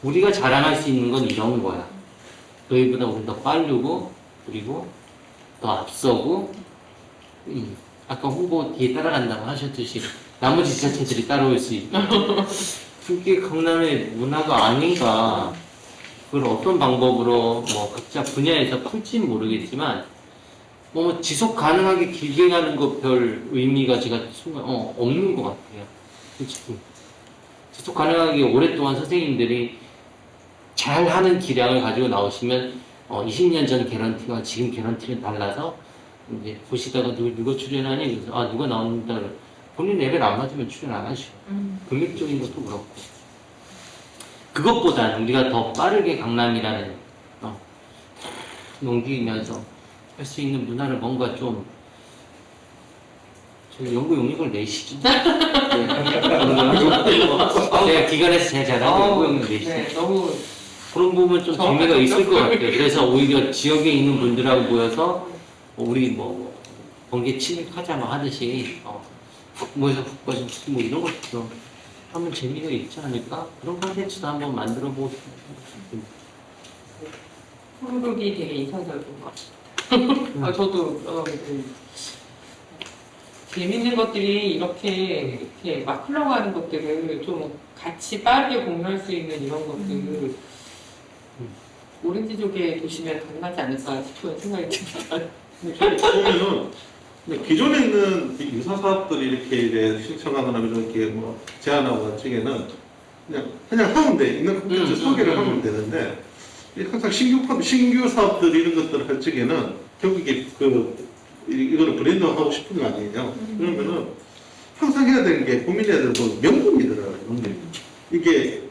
[SPEAKER 7] 우리가 자랑할 수 있는 건 이런 거야. 너희보다 우리 더 빠르고 그리고 더 앞서고 아까 홍보 뒤에 따라간다고 하셨듯이 나머지 지자체들이 따라올 수 있고 그게 강남의 문화가 아닌가. 그걸 어떤 방법으로 뭐 각자 분야에서 풀지는 모르겠지만 뭐 지속 가능하게 길게 가는 거 별 의미가 제가 순간 없는 것 같아요. 솔직히 지속 가능하게 오랫동안 선생님들이 잘하는 기량을 가지고 나오시면 20년 전 개런티와 지금 개런티는 달라서 이제 보시다가 누가 출연하니 그래서 누가 나온다 본인 레벨 안 맞으면 출연 안 하시고 금액적인 것도 그렇고 그것보다는 우리가 더 빠르게 강남이라는 넘기면서 할 수 있는 문화를 뭔가 좀 저희 연구 용역을 내시죠. 네. 제가 기관에서 제가 잘하고 연구 용역 내시죠.
[SPEAKER 1] 네, 너무
[SPEAKER 7] 그런 부분 좀 재미가 있을 것 같아요. 그래서 오히려 지역에 있는 분들하고 모여서 우리 뭐 번개 침입하자 뭐 하듯이 모여서 국가좀 뭐 이런 것도 하면 재미가 있지 않을까? 그런 콘텐츠도 한번 만들어 보고 싶어요.
[SPEAKER 1] 후루룩이 되게 인상적인 것 같아요. 저도 재밌는 것들이 이렇게 막 흘러가는 것들을 좀 같이 빠르게 공유할 수 있는 이런 것들 오렌지족에 두시면 가능하지 않을까 싶은 생각이 듭니다.
[SPEAKER 2] 보면은 기존에 있는 유사 사업들이 이렇게 이제 신청하거나 이렇게 뭐 제안하고 측에는 그냥 하면 돼. 있는 콘텐츠 소개를 하면 되는데 항상 신규 사업들 이런 것들을 할 적에는 결국에 이거는 브랜드화하고 싶은 거 아니에요. 그러면은 항상 해야 되는 게 고민해야 되는 건 명분이더라고요. 이게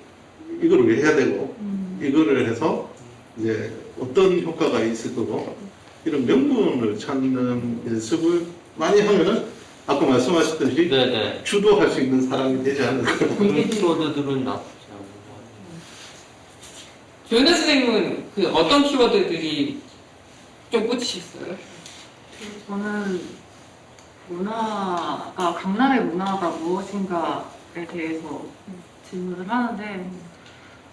[SPEAKER 2] 이거를 왜 해야 되고 이거를 해서 이제 어떤 효과가 있을 거고 이런 명분을 찾는 연습을 많이 하면은 아까 말씀하셨듯이
[SPEAKER 7] 네네.
[SPEAKER 2] 주도할 수 있는 사람이 되지 않을까.
[SPEAKER 7] 그런 키워드들은 나쁘지 않은 것 같아요.
[SPEAKER 1] 조연아 선생님은 어떤 키워드들이 좀 꽂히셨어요?
[SPEAKER 3] 저는 강남의 문화가 무엇인가에 대해서 질문을 하는데,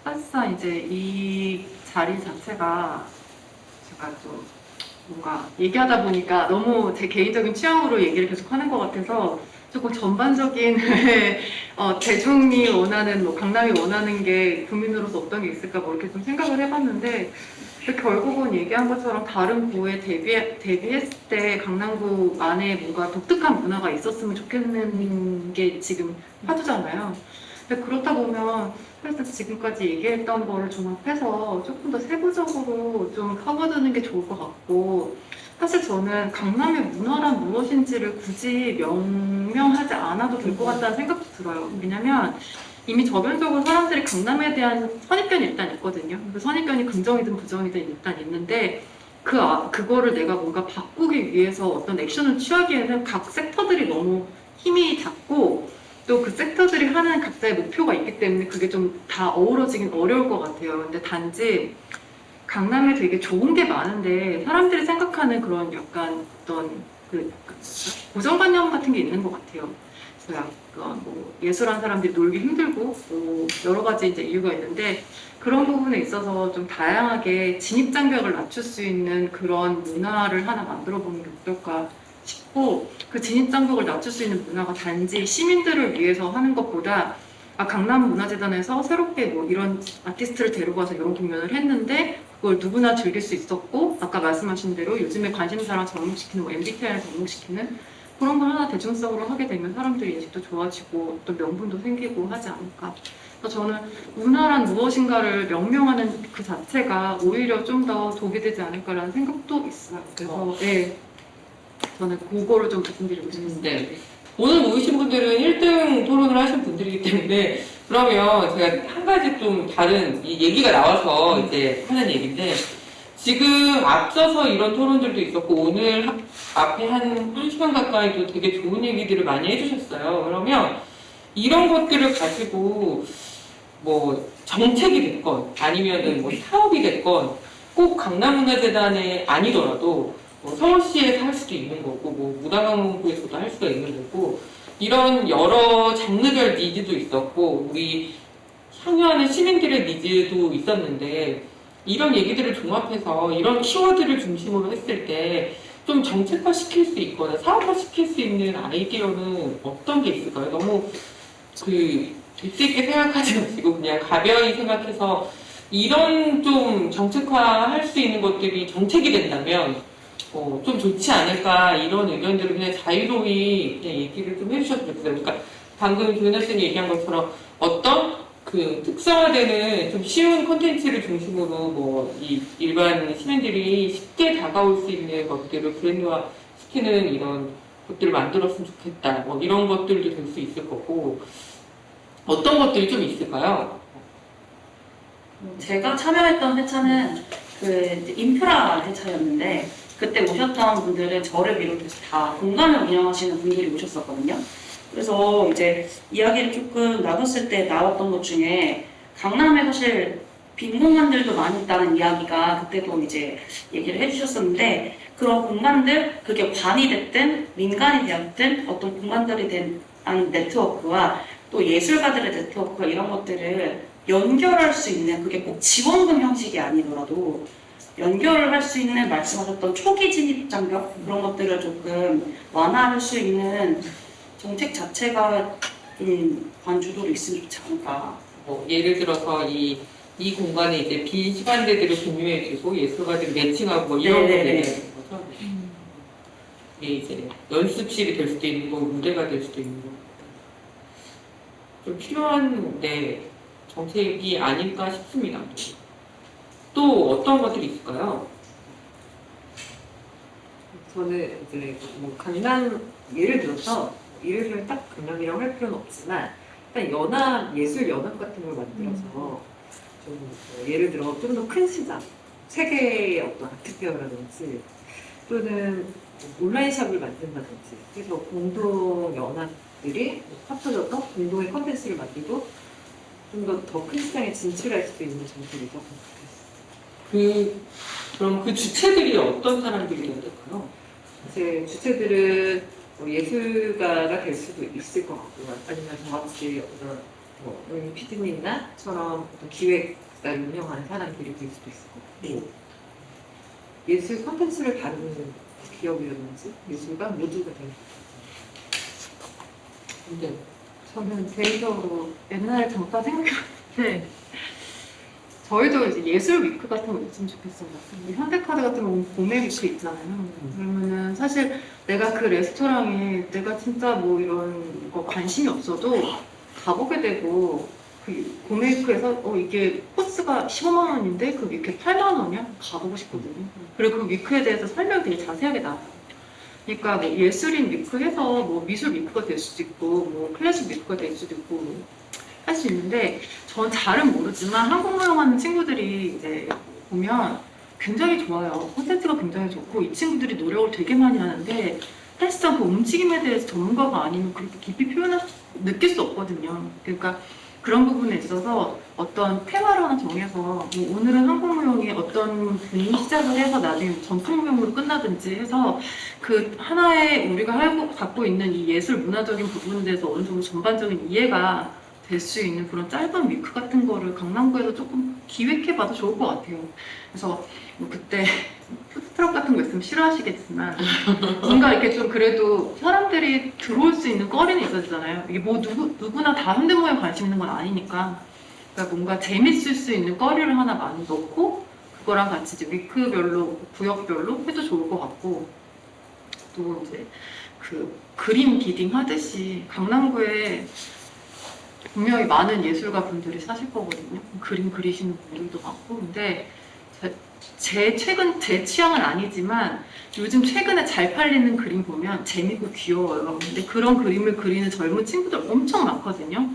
[SPEAKER 3] 사실상 이제 이 자리 자체가 제가 좀 뭔가 얘기하다 보니까 너무 제 개인적인 취향으로 얘기를 계속 하는 것 같아서 조금 전반적인 대중이 원하는 강남이 원하는 게 국민으로서 어떤 게 있을까 뭐 이렇게 좀 생각을 해봤는데 결국은 얘기한 것처럼 다른 구에 대비했을 때 강남구 안에 뭔가 독특한 문화가 있었으면 좋겠는 게 지금 화두잖아요. 근데 그렇다 보면 그래서 지금까지 얘기했던 거를 종합해서 조금 더 세부적으로 좀 파고드는 게 좋을 것 같고 사실 저는 강남의 문화란 무엇인지를 굳이 명명하지 않아도 될 것 같다는 생각도 들어요. 왜냐면 이미 저변적으로 사람들이 강남에 대한 선입견이 일단 있거든요. 그 선입견이 긍정이든 부정이든 일단 있는데 그거를 내가 뭔가 바꾸기 위해서 어떤 액션을 취하기에는 각 섹터들이 너무 힘이 작고 또 그 섹터들이 하는 각자의 목표가 있기 때문에 그게 좀 다 어우러지긴 어려울 것 같아요. 근데 단지 강남에 되게 좋은 게 많은데 사람들이 생각하는 그런 약간 어떤 그 고정관념 같은 게 있는 것 같아요. 그래서 약간 뭐 예술한 사람들이 놀기 힘들고 뭐 여러 가지 이제 이유가 있는데 그런 부분에 있어서 좀 다양하게 진입장벽을 낮출 수 있는 그런 문화를 하나 만들어 보는 게 어떨까 싶고 그 진입장벽을 낮출 수 있는 문화가 단지 시민들을 위해서 하는 것보다 강남문화재단에서 새롭게 뭐 이런 아티스트를 데려가서 이런 공연을 했는데 그걸 누구나 즐길 수 있었고 아까 말씀하신 대로 요즘에 관심사랑 접목시키는 뭐 MBTI를 접목시키는 그런 걸 하나 대중성으로 하게 되면 사람들이 인식도 좋아지고 또 명분도 생기고 하지 않을까. 그래서 저는 문화란 무엇인가를 명명하는 그 자체가 오히려 좀 더 독이 되지 않을까라는 생각도 있어요. 그래서 네, 저는 그거를 좀 말씀드리고 싶습니다.
[SPEAKER 1] 네. 오늘 모이신 분들은 1등 토론을 하신 분들이기 때문에 그러면 제가 한 가지 좀 다른 이 얘기가 나와서 이제 하는 얘기인데 지금 앞서서 이런 토론들도 있었고 오늘 앞에 한 1시간 가까이도 되게 좋은 얘기들을 많이 해주셨어요. 그러면 이런 것들을 가지고 뭐 정책이 됐건 아니면은 뭐 사업이 됐건 꼭 강남문화재단에 아니더라도 뭐 서울시에서 할 수도 있는 거고 뭐 문화관광부에서도 할 수가 있는 거고 이런 여러 장르별 니즈도 있었고 우리 향유하는 시민들의 니즈도 있었는데 이런 얘기들을 종합해서 이런 키워드를 중심으로 했을 때 좀 정책화 시킬 수 있거나 사업화 시킬 수 있는 아이디어는 어떤 게 있을까요? 너무 될수 있게 생각하지 마시고 그냥 가벼이 생각해서 이런 좀 정책화 할 수 있는 것들이 정책이 된다면 좀 좋지 않을까 이런 의견들을 그냥 자유로이 그냥 얘기를 좀 해주셨으면 좋겠어요. 그러니까 방금 조현아 쌤이 얘기한 것처럼 어떤 그 특성화되는 좀 쉬운 콘텐츠를 중심으로 뭐 이 일반 시민들이 쉽게 다가올 수 있는 것들을 브랜드화 시키는 이런 것들을 만들었으면 좋겠다. 뭐 이런 것들도 될 수 있을 거고 어떤 것들이 좀 있을까요?
[SPEAKER 4] 제가 참여했던 회차는 그 인프라 회차였는데 그때 오셨던 분들은 저를 비롯해서 다 공간을 운영하시는 분들이 오셨었거든요. 그래서 이제 이야기를 조금 나눴을 때 나왔던 것 중에 강남에 사실 빈 공간들도 많이 있다는 이야기가 그때도 이제 얘기를 해주셨었는데 그런 공간들, 그게 관이 됐든 민간이 되었든 어떤 공간들이 된 네트워크와 또 예술가들의 네트워크와 이런 것들을 연결할 수 있는 그게 꼭 지원금 형식이 아니더라도 연결을 할 수 있는 말씀하셨던 초기 진입 장벽 그런 것들을 조금 완화할 수 있는 정책 자체가 좀 관주도로 있으면 좋지 않을까.
[SPEAKER 1] 뭐 예를 들어서 이 공간에 이제 빈 시간대들을 공유해주고 예술가들이 매칭하고 뭐 이런 거
[SPEAKER 4] 네네네.
[SPEAKER 1] 얘기하는 거죠. 이게 이제 연습실이 될 수도 있는 거고 무대가 될 수도 있는 거고 좀 필요한 정책이 아닐까 싶습니다. 또 어떤 것들이 있을까요?
[SPEAKER 5] 저는 이제 뭐 강남 예를 들어서 이름을 딱 강남이라고 할 필요는 없지만 일단 연합 예술 연합 같은 걸 만들어서 좀 예를 들어 좀 더 큰 시장 세계의 어떤 아트페어라든지 또는 온라인 샵을 만든다든지 그래서 공동 연합들이 합쳐져서 공동의 컨텐츠를 만들고 좀 더 큰 시장에 진출할 수도 있는 정책이 있었으면 좋겠어요.
[SPEAKER 1] 그럼 그 주체들이 어떤 사람들이어야 될까요?
[SPEAKER 5] 제 주체들은 뭐 예술가가 될 수도 있을 것 같고요. 아니면 저같이 어떤 뭐 PD님나처럼 어떤 기획을 운영하는 사람들이 될 수도 있을 것 같고 예술 콘텐츠를 다루는 기업이라든지 예술가 모두가 될 수 있어요.
[SPEAKER 1] 근데
[SPEAKER 3] 저는 개인적으로 옛날에 잠깐 생각해봤는데 저희도 이제 예술 위크 같은 거 있으면 좋겠어요. 이 현대카드 같은 거 봄에 위크 있잖아요. 그러면은 사실 내가 그 레스토랑에 내가 진짜 뭐 이런 거 관심이 없어도 가보게 되고 그 고메이크에서 이게 코스가 15만 원인데 그 위크에 8만 원이야? 가보고 싶거든요. 그리고 그 위크에 대해서 설명이 되게 자세하게 나와요. 그러니까 뭐 예술인 위크해서 뭐 미술 위크가 될 수도 있고 뭐 클래식 위크가 될 수도 있고 할 수 있는데 전 잘은 모르지만 한국 무용하는 친구들이 이제 보면 굉장히 좋아요. 콘텐츠가 굉장히 좋고 이 친구들이 노력을 되게 많이 하는데 사실상 그 움직임에 대해서 전문가가 아니면 그렇게 깊이 느낄 수 없거든요. 그러니까 그런 부분에 있어서 어떤 테마를 하나 정해서 뭐 오늘은 한국무용이 어떤 분이 시작을 해서 나중에 전통무용으로 끝나든지 해서 그 하나의 우리가 갖고 있는 이 예술 문화적인 부분에 대해서 어느 정도 전반적인 이해가 될 수 있는 그런 짧은 위크 같은 거를 강남구에서 조금 기획해봐도 좋을 것 같아요. 그래서 뭐 그때 푸드트럭 같은 거 있으면 싫어하시겠지만 뭔가 이렇게 좀 그래도 사람들이 들어올 수 있는 거리는 있어지잖아요. 이게 뭐 누구나 다 현대무용에 관심 있는 건 아니니까 그러니까 뭔가 재밌을 수 있는 거리를 하나 많이 넣고 그거랑 같이 이제 위크별로 구역별로 해도 좋을 것 같고 또 이제 그 그림 비딩 하듯이 강남구에 분명히 많은 예술가 분들이 사실 거거든요. 그림 그리시는 분들도 많고 근데 제 취향은 아니지만 요즘 최근에 잘 팔리는 그림 보면 재밌고 귀여워요. 근데 그런 그림을 그리는 젊은 친구들 엄청 많거든요.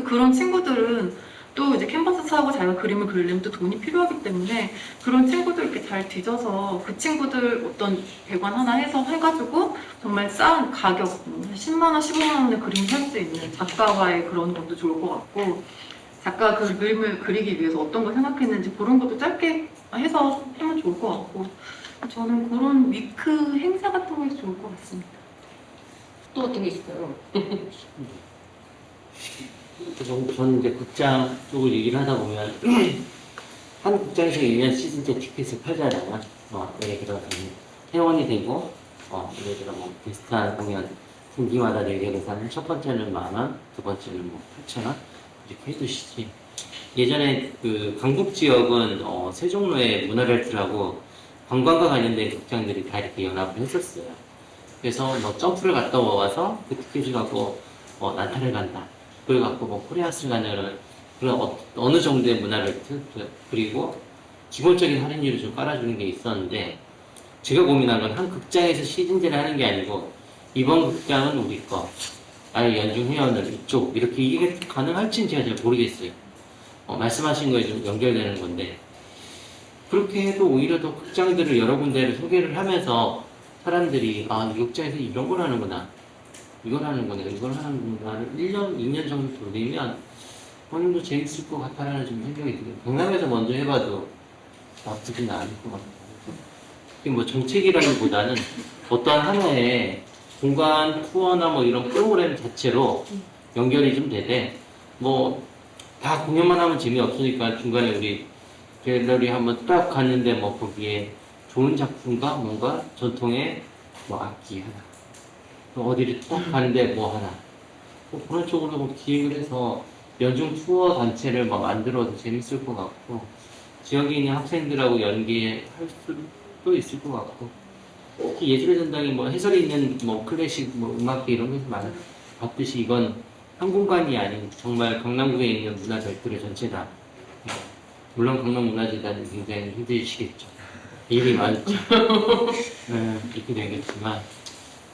[SPEAKER 3] 그런 친구들은 또 이제 캔버스 사고 자기가 그림을 그리려면 또 돈이 필요하기 때문에 그런 친구들 이렇게 잘 뒤져서 그 친구들 어떤 배관 하나 해서 해가지고 정말 싼 가격 10만 원, 15만 원에 그림 살 수 있는 작가와의 그런 것도 좋을 것 같고 작가 그 그림을 그리기 위해서 어떤 걸 생각했는지 그런 것도 짧게 해서 하면 좋을 것 같고 저는 그런 위크 행사 같은 거 해서 좋을 것 같습니다.
[SPEAKER 1] 또 어떤 게 있어요?
[SPEAKER 7] 저는 이제 극장 쪽을 얘기를 하다 보면 한 극장에서 1년 시즌제 티켓을 팔잖아요. 예를 들어 회원이 되고 예를 들어 뭐 비슷한 공연 분기마다 4개를 사는 첫 번째는 10,000원, 두 번째는 뭐 8,000원 이렇게 해두시지. 예전에 그 강북 지역은 세종로에 문화벨트라고 관광과 관련된 극장들이 다 이렇게 연합을 했었어요. 그래서 뭐 점프를 갔다 와서 그 티켓을 갖고 나타를 간다. 그걸 갖고 뭐 코리아스를 가는 그런 어느 정도의 문화벨트 그리고 기본적인 할인율을 좀 깔아주는 게 있었는데 제가 고민한 건 한 극장에서 시즌제를 하는 게 아니고 이번 극장은 우리 거 아예 연중 회원을 이쪽 이렇게 이게 가능할지는 제가 잘 모르겠어요. 말씀하신 거에 좀 연결되는 건데 그렇게 해도 오히려 더 극장들을 여러 군데를 소개를 하면서 사람들이 이 극장에서 이런 걸 하는구나 이걸 하는구나 이걸 하는구나 1년, 2년 정도 돌리면 어느 정도 재밌을 것 같다라는 좀 생각이 들어요. 강남에서 먼저 해봐도 나쁘진 않을 것 같아요. 뭐 정책이라기보다는 어떤 하나의 공간 투어나 뭐 이런 프로그램 자체로 연결이 좀 되되 뭐 다 공연만 하면 재미없으니까 중간에 우리 갤러리 한번 딱 갔는데 뭐 거기에 좋은 작품과 뭔가 전통의 뭐 악기 하나 또 어디를 딱 가는데 뭐 하나 뭐 그런 쪽으로 뭐 기획을 해서 연중 투어 단체를 막 만들어도 재밌을 것 같고 지역에 있는 학생들하고 연계할 수도 있을 것 같고 특히 예술의 전당이 뭐 해설이 있는 뭐 클래식 뭐 음악회 이런 것도 많이 봤듯이 이건 한 공간이 아닌 정말 강남구에 있는 문화별들의 전체다. 물론 강남문화재단은 굉장히 힘드시겠죠. 일이 많죠. 이렇게 되겠지만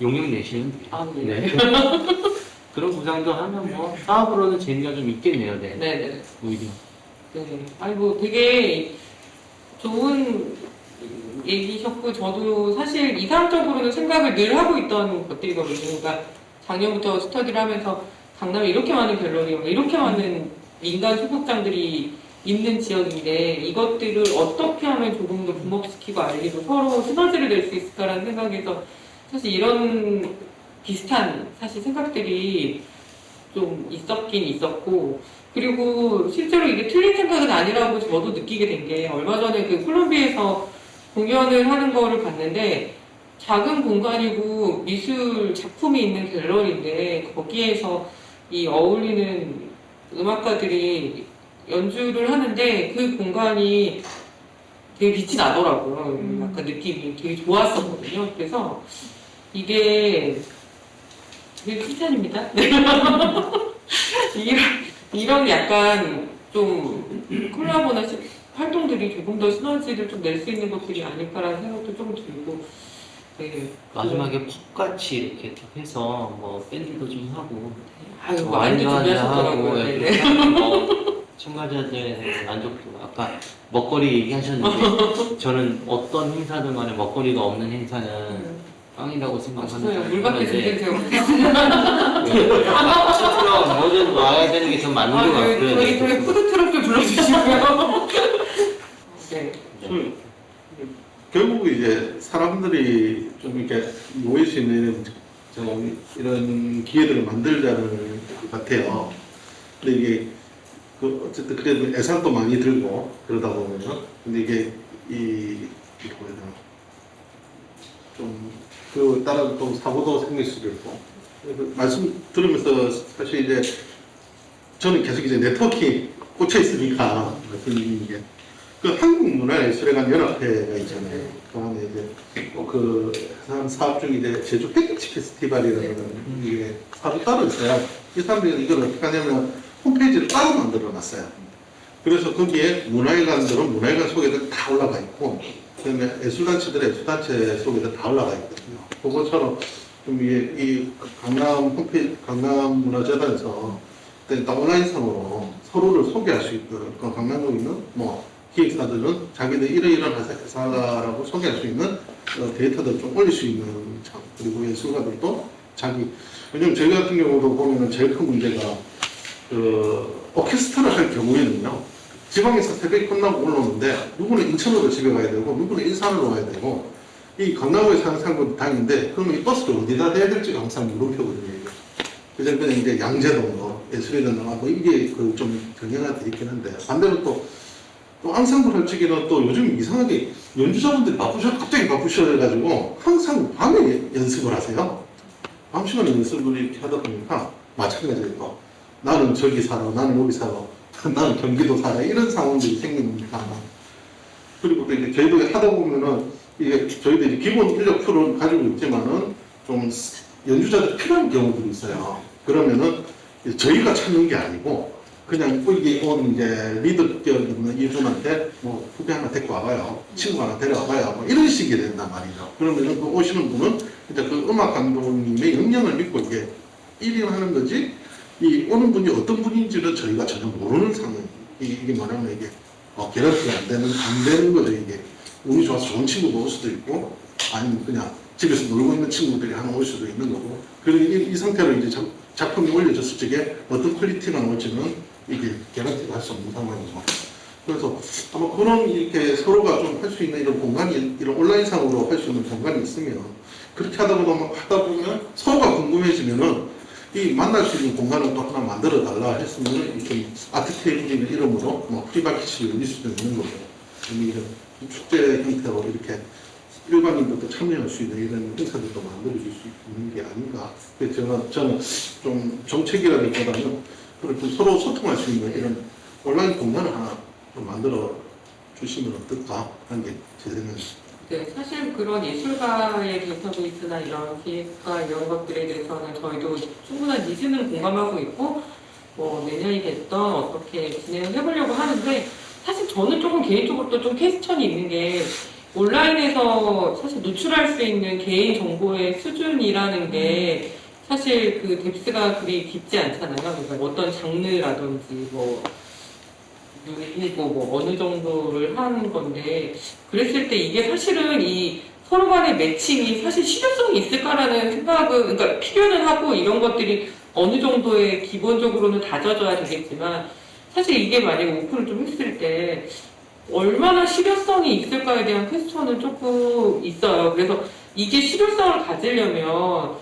[SPEAKER 7] 용역 내시면 돼요.
[SPEAKER 1] 네.
[SPEAKER 7] 그런 구상도 하면 뭐 사업으로는 재미가 좀 있겠네요. 네.
[SPEAKER 1] 네네.
[SPEAKER 7] 오히려.
[SPEAKER 1] 네. 아이고 되게 좋은 얘기셨고 저도 사실 이상적으로는 생각을 늘 하고 있던 것들이거든요. 그러니까 작년부터 스터디를 하면서 강남에 이렇게 많은 갤러리, 이렇게 많은 민간 소극장들이 있는 지역인데 이것들을 어떻게 하면 조금 더 붐업시키고 알리고 서로 시너지를 낼 수 있을까라는 생각에서 사실 이런 비슷한 사실 생각들이 좀 있었긴 있었고 그리고 실제로 이게 틀린 생각은 아니라고 저도 느끼게 된 게 얼마 전에 그 콜롬비아에서 공연을 하는 거를 봤는데 작은 공간이고 미술 작품이 있는 갤러리인데 거기에서 이 어울리는 음악가들이 연주를 하는데 그 공간이 되게 빛이 나더라고요. 약간 느낌이 되게 좋았었거든요. 그래서 이게 되게 칭찬입니다. 이런 약간 좀 콜라보나 활동들이 조금 더 시너지를 좀 낼 수 있는 것들이 아닐까라는 생각도 좀 들고, 네.
[SPEAKER 7] 마지막에 pop같이 이렇게 딱 해서 뭐 밴드도 좀 하고
[SPEAKER 1] 아유,
[SPEAKER 7] 뭐
[SPEAKER 1] 많이
[SPEAKER 7] 안주하고
[SPEAKER 1] 준비하셨더라고요.
[SPEAKER 7] 이렇게
[SPEAKER 1] 네네.
[SPEAKER 7] 하면 뭐 참가자들의 만족도 아까 먹거리 얘기하셨는데 저는 어떤 행사들만에 먹거리가 없는 행사는 빵이라고 생각하는
[SPEAKER 1] 없어요. 물밖에
[SPEAKER 7] 사람인데
[SPEAKER 1] 준비되어 못했어요.
[SPEAKER 7] 그럼 뭐든 와야 되는 게 더 맞는 것 같고요.
[SPEAKER 1] 저희 푸드트럭 좀 불러주시고요. 네.
[SPEAKER 2] 결국 이제 사람들이 좀 이렇게 모일 수 있는 이런 기회들을 만들자는 것 같아요. 근데 이게 어쨌든 그래도 예산도 많이 들고 그러다 보면은 근데 이게 이렇게 뭐야 되나 좀그 따라 또 사고도 생길 수도 있고 그래서 말씀 들으면서 사실 이제 저는 계속 이제 네트워킹 꽂혀 있으니까 말씀드리는 게 그 한국문화예술회관 연합회가 있잖아요. 그 안에 이제 그 사업 중에 이제 제주 팬키치 페스티벌이라는 이게 사업이 따로 있어요. 이 사람들이 이걸 어떻게 하냐면 홈페이지를 따로 만들어 놨어요. 그래서 거기에 문화회관들은 문화회관 소개들 다 올라가 있고, 그다음에 예술단체들은 예술단체 소개들 다 올라가 있거든요. 그것처럼 좀 이 강남 홈페이지, 강남문화재단에서 일단 온라인상으로 서로를 소개할 수 있는, 강남에 있는 뭐 기획사들은 자기들 이러이러한 회사라고 소개할 수 있는 데이터들을 좀 올릴 수 있는 참, 그리고 예술가들도 왜냐면 저희 같은 경우도 보면은 제일 큰 문제가 오케스트라를 할 경우에는요, 지방에서 새벽에 끝나고 올라오는데, 누구는 인천으로 집에 가야 되고, 누구는 일산으로 와야 되고, 이 강남에 사는 사람들 다니는데, 그러면 이 버스를 어디다 대야 될지가 항상 물음표거든요. 그래서 그냥 이제 양재동, 예술회관, 뭐 이게 좀 경향화 돼 있긴 한데, 반대로 또 앙상블 할 적에는 또 요즘 이상하게 연주자분들이 갑자기 바쁘셔가지고, 항상 밤에 연습을 하세요. 밤 시간에 연습을 이렇게 하다 보니까, 마찬가지예요. 나는 저기 살아, 나는 여기 살아, 나는 경기도 살아, 이런 상황들이 생깁니다. 그리고 또 이제 저희도 하다 보면은, 이게 저희들이 기본 인력 풀을 가지고 있지만은, 좀 연주자들이 필요한 경우들이 있어요. 그러면은, 저희가 찾는 게 아니고, 그냥 여기 온 이제 리더격 있는 이분한테 뭐 후배 하나 데리고 와봐요. 친구 하나 데려와봐요. 뭐 이런 식이 된단 말이죠. 그러면은 그 오시는 분은 이제 그 음악 감독님의 역량을 믿고 이게 1인 하는 거지, 이 오는 분이 어떤 분인지는 저희가 전혀 모르는 상황. 이게 뭐냐면 이게 개런티가 안 되는 거죠. 이게 운이 좋아서 좋은 친구가 올 수도 있고, 아니면 그냥 집에서 놀고 있는 친구들이 하나 올 수도 있는 거고. 그리고 이 상태로 이제 작품이 올려졌을 적에 어떤 퀄리티가 나올지는 이게 개런티가 할 수 없는 상황이죠. 그래서 아마 그런 이렇게 서로가 좀 할 수 있는 이런 공간이, 이런 온라인상으로 할 수 있는 공간이 있으면, 그렇게 하다 보면 서로가 궁금해지면은 이 만날 수 있는 공간을 또 하나 만들어 달라 했으면은 이렇게 아트 테이블이라는 이름으로 뭐 프리마켓이 열릴 수도 있는 거고, 이런 축제 형태로 이렇게 일반인들도 참여할 수 있는 이런 행사들도 만들어줄 수 있는 게 아닌가. 그래서 저는 좀 정책이라기보다는 그렇게 서로 소통할 수 있는 이런 온라인 공간을 하나 좀 만들어 주시면 어떨까 하는 게 제 생각입니다.
[SPEAKER 1] 네, 사실 그런 예술가의 데이터베이스나 이런 기획과 이런 것들에 대해서는 저희도 충분한 니즈는 공감하고 있고, 뭐 내년이 됐던 어떻게 진행을 해보려고 하는데, 사실 저는 조금 개인적으로 또 좀 퀘스천이 있는 게, 온라인에서 사실 노출할 수 있는 개인 정보의 수준이라는 게 사실 그 뎁스가 그리 깊지 않잖아요. 그러니까 어떤 장르라든지 뭐 누구고 뭐 어느 정도를 하는 건데, 그랬을 때 이게 사실은 이 서로 간의 매칭이 사실 실효성이 있을까라는 생각은, 그러니까 필요는 하고 이런 것들이 어느 정도의 기본적으로는 다져져야 되겠지만, 사실 이게 만약에 오픈을 좀 했을 때 얼마나 실효성이 있을까에 대한 퀘스천은 조금 있어요. 그래서 이게 실효성을 가지려면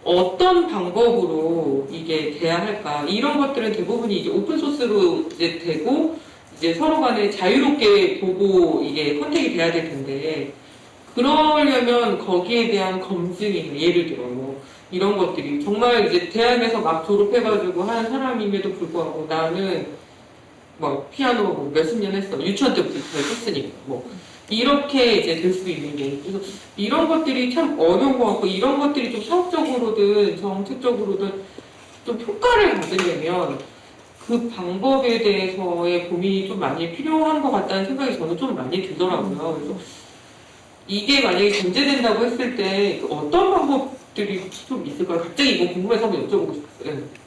[SPEAKER 1] 어떤 방법으로 이게 돼야 할까? 이런 것들은 대부분이 이제 오픈소스로 이제 되고, 이제 서로 간에 자유롭게 보고 이게 컨택이 돼야 될 텐데, 그러려면 거기에 대한 검증이, 예를 들어, 뭐 이런 것들이 정말 이제 대학에서 막 졸업해가지고 하는 사람임에도 불구하고 나는 뭐 피아노 뭐 몇십 년 했어. 유치원 때부터 했으니까. 뭐. 이렇게 이제 될 수도 있는 게. 그래서 이런 것들이 참 어려운 것 같고, 이런 것들이 좀 사업적으로든 정책적으로든 좀 효과를 받으려면 그 방법에 대해서의 고민이 좀 많이 필요한 것 같다는 생각이 저는 좀 많이 들더라고요. 그래서 이게 만약에 전제된다고 했을 때 어떤 방법들이 좀 있을까요? 갑자기 이거 궁금해서 한번 여쭤보고 싶었어요.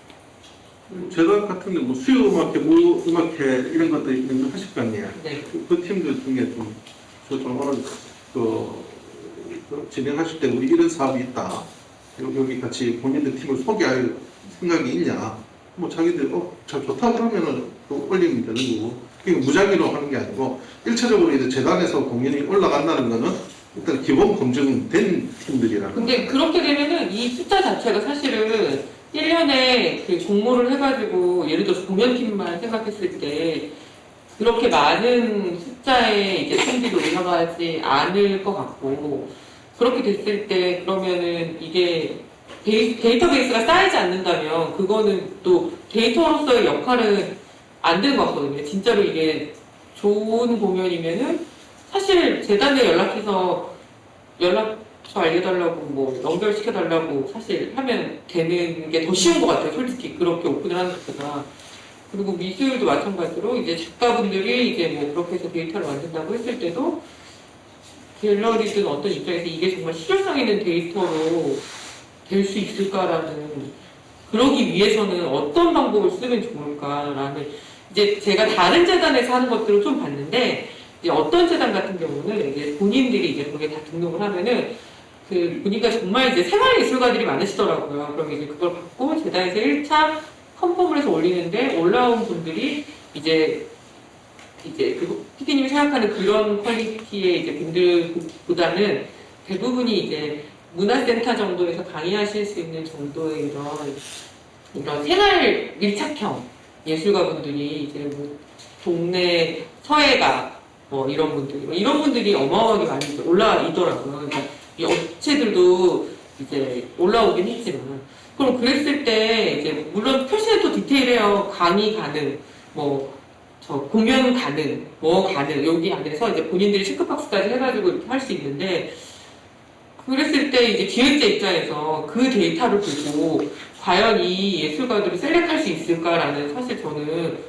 [SPEAKER 2] 제가 같은데 뭐 수요 음악회, 무 음악회 이런 것들 있는 하실 거 아니에요.
[SPEAKER 1] 네.
[SPEAKER 2] 그 팀들 중에 좀 오늘 진행하실 때 우리 이런 사업이 있다. 여기 같이 본인들 팀을 소개할 생각이 있냐. 뭐 자기들 참 좋다 그러면은 또 올리면 되는 거고. 이게 무작위로 하는 게 아니고 1차적으로 이제 재단에서 공연이 올라간다는 거는 일단 기본 검증된 팀들이라는
[SPEAKER 1] 근데 그렇게 되면은 이 숫자 자체가 사실은 1년에 그 공모를 해가지고 예를 들어서 공연팀만 생각했을 때 그렇게 많은 숫자의 이제 팀들이 올라가지 않을 것 같고 그렇게 됐을 때 그러면은 이게 데이터베이스가 쌓이지 않는다면 그거는 또 데이터로서의 역할은 안 되는 것 같거든요. 진짜로 이게 좋은 공연이면은 사실 재단에 연락해서 연락처 알려달라고 뭐 연결시켜달라고 사실 하면 되는 게 더 쉬운 것 같아요. 솔직히 그렇게 오픈을 하는 것보다. 그리고 미술도 마찬가지로 이제 작가분들이 이제 뭐 그렇게 해서 데이터를 만든다고 했을 때도 갤러리든 어떤 입장에서 이게 정말 실효성 있는 데이터로 될 수 있을까라는 그러기 위해서는 어떤 방법을 쓰면 좋을까라는 이제 제가 다른 재단에서 하는 것들을 좀 봤는데 이제 어떤 재단 같은 경우는 이제 본인들이 이제 거기에 다 등록을 하면은 그 보니까 정말 이제 생활예술가들이 많으시더라고요. 그럼 이제 그걸 받고 재단에서 1차 컨펌을 해서 올리는데 올라온 분들이 이제 그 PD님이 생각하는 그런 퀄리티의 이제 분들보다는 대부분이 이제 문화센터 정도에서 강의하실 수 있는 정도의 이런 생활 밀착형 예술가분들이 이제 뭐 동네 서예가 뭐 이런 분들이 어마어마하게 많이 올라있더라고요. 그러니까 이 업체들도 이제 올라오긴 했지만 그럼 그랬을 때 이제 물론 표시는 또 디테일해요. 강의 가능, 공연 가능, 가능 여기 안에서 이제 본인들이 체크박스까지 해가지고 이렇게 할 수 있는데 그랬을 때 이제 기획자 입장에서 그 데이터를 보고 과연 이 예술가들을 셀렉할 수 있을까라는 사실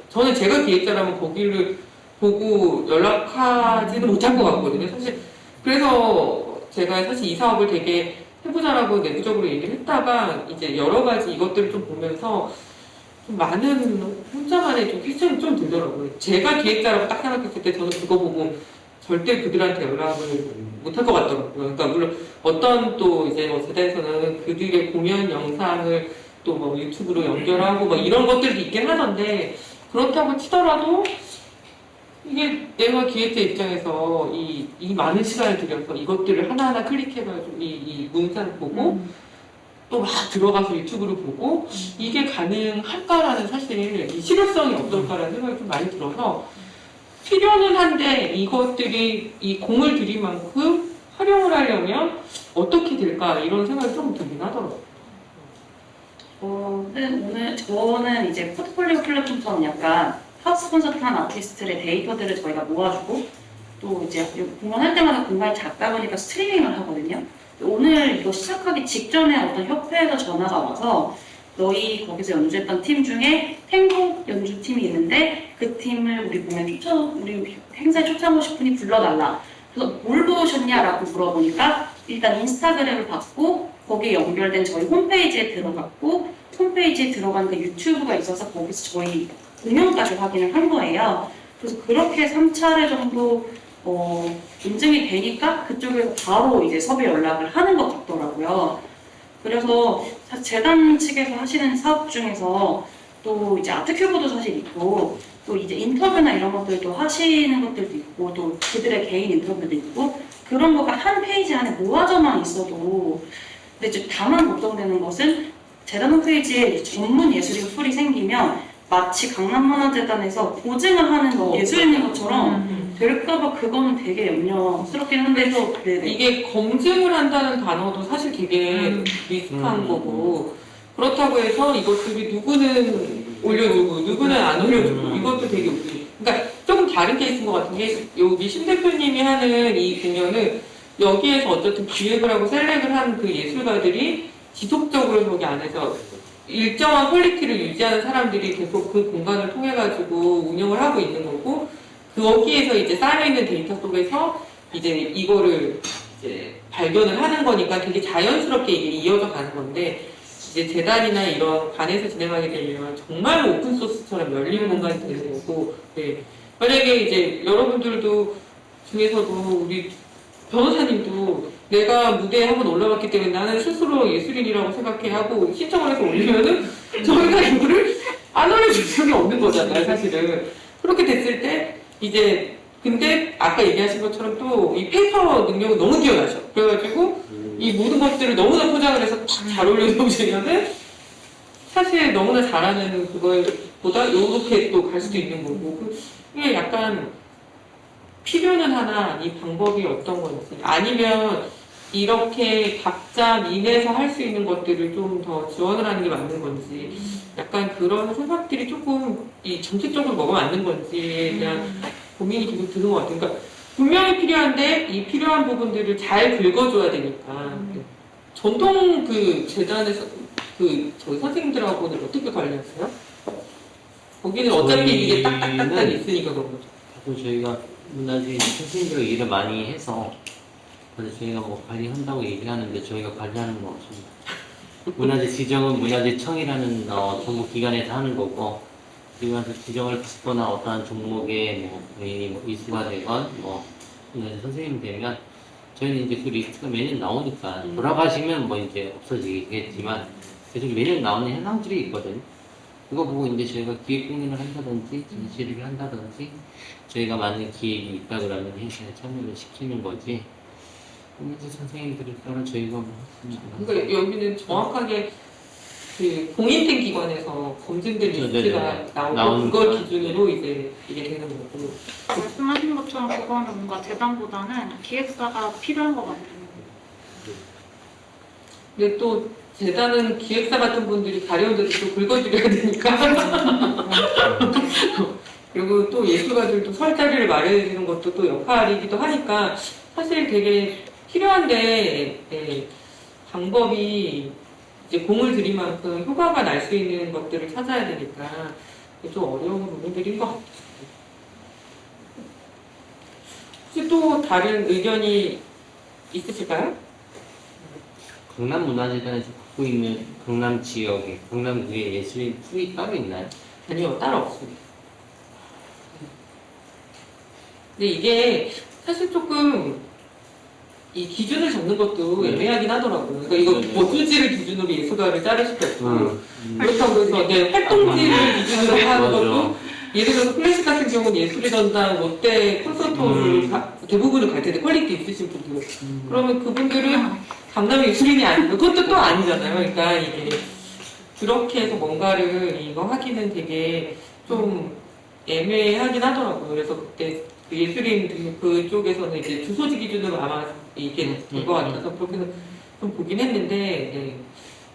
[SPEAKER 1] 저는 제가 기획자라면 거기를 보고 연락하지는 못할 것 같거든요. 사실 그래서 제가 사실 이 사업을 되게 해보자라고 내부적으로 얘기를 했다가 이제 여러 가지 이것들을 좀 보면서 좀 많은 혼자만의 좀 퀘스천이 좀 들더라고요. 제가 기획자라고 딱 생각했을 때 저는 그거 보고 절대 그들한테 연락을 못할 것 같더라고요. 그러니까 물론 어떤 또 이제 재단에서는 그들의 공연 영상을 또 뭐 유튜브로 연결하고 막 이런 것들도 있긴 하던데 그렇다고 치더라도 이게 내가 기획자 입장에서 이 많은 시간을 들여서 이것들을 하나하나 클릭해가지고 이 문상을 보고 또 막 들어가서 유튜브를 보고 이게 가능할까라는 사실 이 실효성이 어떨까라는 생각이 좀 많이 들어서 필요는 한데 이것들이 이 공을 들인 만큼 활용을 하려면 어떻게 될까 이런 생각이 좀 들긴 하더라고요.
[SPEAKER 4] 오늘 저는 이제 포트폴리오 플랫폼처럼 약간 하우스 콘서트한 아티스트의 데이터들을 저희가 모아주고 또 이제 공연할 때마다 공간이 작다 보니까 스트리밍을 하거든요. 오늘 이거 시작하기 직전에 어떤 협회에서 전화가 와서 너희 거기서 연주했던 팀 중에 탱고 연주팀이 있는데 그 팀을 우리 우리 행사에 초청하고 싶으니 불러달라. 그래서 뭘 보셨냐라고 물어보니까 일단 인스타그램을 받고 거기에 연결된 저희 홈페이지에 들어갔고 홈페이지에 들어간 그 유튜브가 있어서 거기서 저희 공연까지 확인을 한 거예요. 그래서 그렇게 3차례 정도 인증이 되니까 그쪽에서 바로 이제 섭외 연락을 하는 것 같더라고요. 그래서 재단 측에서 하시는 사업 중에서 또 이제 아트큐브도 사실 있고 또 이제 인터뷰나 이런 것들도 하시는 것들도 있고 또 그들의 개인 인터뷰도 있고 그런 거가 한 페이지 안에 모아져만 있어도 근데 이제 다만 걱정되는 것은 재단 홈페이지에 전문 예술인 풀이 생기면 마치 강남문화재단에서 보증을 하는 예술인인 것처럼 될까봐 그거는 되게 염려스럽긴 한데
[SPEAKER 1] 이게 검증을 한다는 단어도 사실 되게 리스크한 거고 그렇다고 해서 이것들이 누구는 올려주고 누구는 안 올려주고 이것도 되게 웃기죠. 그러니까 조금 다른 케이스인 것 같은 게 여기 신 대표님이 하는 이 공연은 여기에서 어쨌든 기획을 하고 셀렉을 한 그 예술가들이 지속적으로 저기 안에서 일정한 퀄리티를 유지하는 사람들이 계속 그 공간을 통해 가지고 운영을 하고 있는 거고, 거기에서 이제 쌓여있는 데이터 속에서 이제 이거를 이제 발견을 하는 거니까 되게 자연스럽게 이게 이어져 가는 건데, 이제 재단이나 이런 관에서 진행하게 되면 정말 오픈소스처럼 열린 공간이 되는 거고, 네. 만약에 이제 여러분들도 중에서도 우리 변호사님도 내가 무대에 한번 올라갔기 때문에 나는 스스로 예술인이라고 생각해 하고 신청을 해서 올리면은 저희가 이거를 안 올려줄 수는 없는 거잖아요, 사실은. 그렇게 됐을 때 이제 근데 아까 얘기하신 것처럼 또 이 페이퍼 능력은 너무 뛰어나셔. 그래가지고 이 모든 것들을 너무나 포장을 해서 잘 올려놓으시면은 사실 너무나 잘하는 그거보다 이렇게 또 갈 수도 있는 거고, 이게 약간 필요는 하나 이 방법이 어떤 건지, 아니면 이렇게 각자 민에서 할 수 있는 것들을 좀 더 지원을 하는 게 맞는 건지, 약간 그런 생각들이 조금 이 정책적으로 뭐가 맞는 건지에 대한 고민이 계속 드는 것 같아요. 그러니까 분명히 필요한데 이 필요한 부분들을 잘 긁어줘야 되니까. 전통 그 재단에서 저희 선생님들하고는 어떻게 관리하세요? 거기는 어차피 이게 딱딱딱딱
[SPEAKER 7] 저희는
[SPEAKER 1] 있으니까 그런 거죠.
[SPEAKER 7] 자꾸 저희가 문화재 선생님들과 일을 많이 해서 그래서 저희가 뭐 관리한다고 얘기하는데 저희가 관리하는 건 없습니다. 문화재 지정은 문화재청이라는 정부기관에서 하는 거고, 그리고 나서 지정을 받거나 어떠한 종목에 뭐 본인이 뭐 이수가 되건 뭐 문화재 선생님이 되면 저희는 이제 그 리스트가 매년 나오니까 돌아가시면 뭐 이제 없어지겠지만 계속 매년 나오는 현황들이 있거든요. 그거 보고 이제 저희가 기획 공연을 한다든지 전시를 한다든지 저희가 만든 기획이 있다 그러면 행사에 참여를 시키는 거지. 문화재 선생님들을 따라 저희가 뭐
[SPEAKER 1] 그러니까 여기는 정확하게 그 공인된 기관에서 검증된 리스트가 나오고 그걸 기준으로 이제 이게 되는 거고.
[SPEAKER 6] 말씀하신 것처럼 그거는 뭔가 재단보다는 기획사가 필요한 것 같아요.
[SPEAKER 1] 근데 또 재단은 기획사 같은 분들이 가려운 데도 또 긁어드려야 되니까. 그리고 또 예술가들도 설 자리를 마련해 주는 것도 또 역할이기도 하니까 사실 되게 필요한데, 네, 방법이 이제 공을 들인 만큼 효과가 날 수 있는 것들을 찾아야 되니까 좀 어려운 부분들인 것 같아요. 혹시 또 다른 의견이 있으실까요?
[SPEAKER 7] 강남문화재단에서 갖고 있는 강남 지역에 강남구에 예술인 풀이 따로 있나요?
[SPEAKER 1] 아니요, 따로 없습니다. 근데 이게 사실 조금 이 기준을 잡는 것도 애매하긴 하더라고요. 그러니까 이거
[SPEAKER 7] 네.
[SPEAKER 1] 어두지를 기준으로 예술가를 자를 수도 없고, 그렇다고 해서 활동지를 기준으로 하는 것도, 예를 들어서 클래식 같은 경우는 예술의 전당, 롯데 콘서트홀을 대부분을 갈 텐데 퀄리티 있으신 분들, 그러면 그분들은 강남의 예술인이 아니고 그것도 또 아니잖아요. 그러니까 이게 그렇게 해서 뭔가를 이거 하기는 되게 좀 애매하긴 하더라고요. 그래서 그때 그 예술인 그쪽에서는 이제 주소지 기준으로 아마 이게 될 것 같아서 그렇게는 좀 보긴 했는데, 네.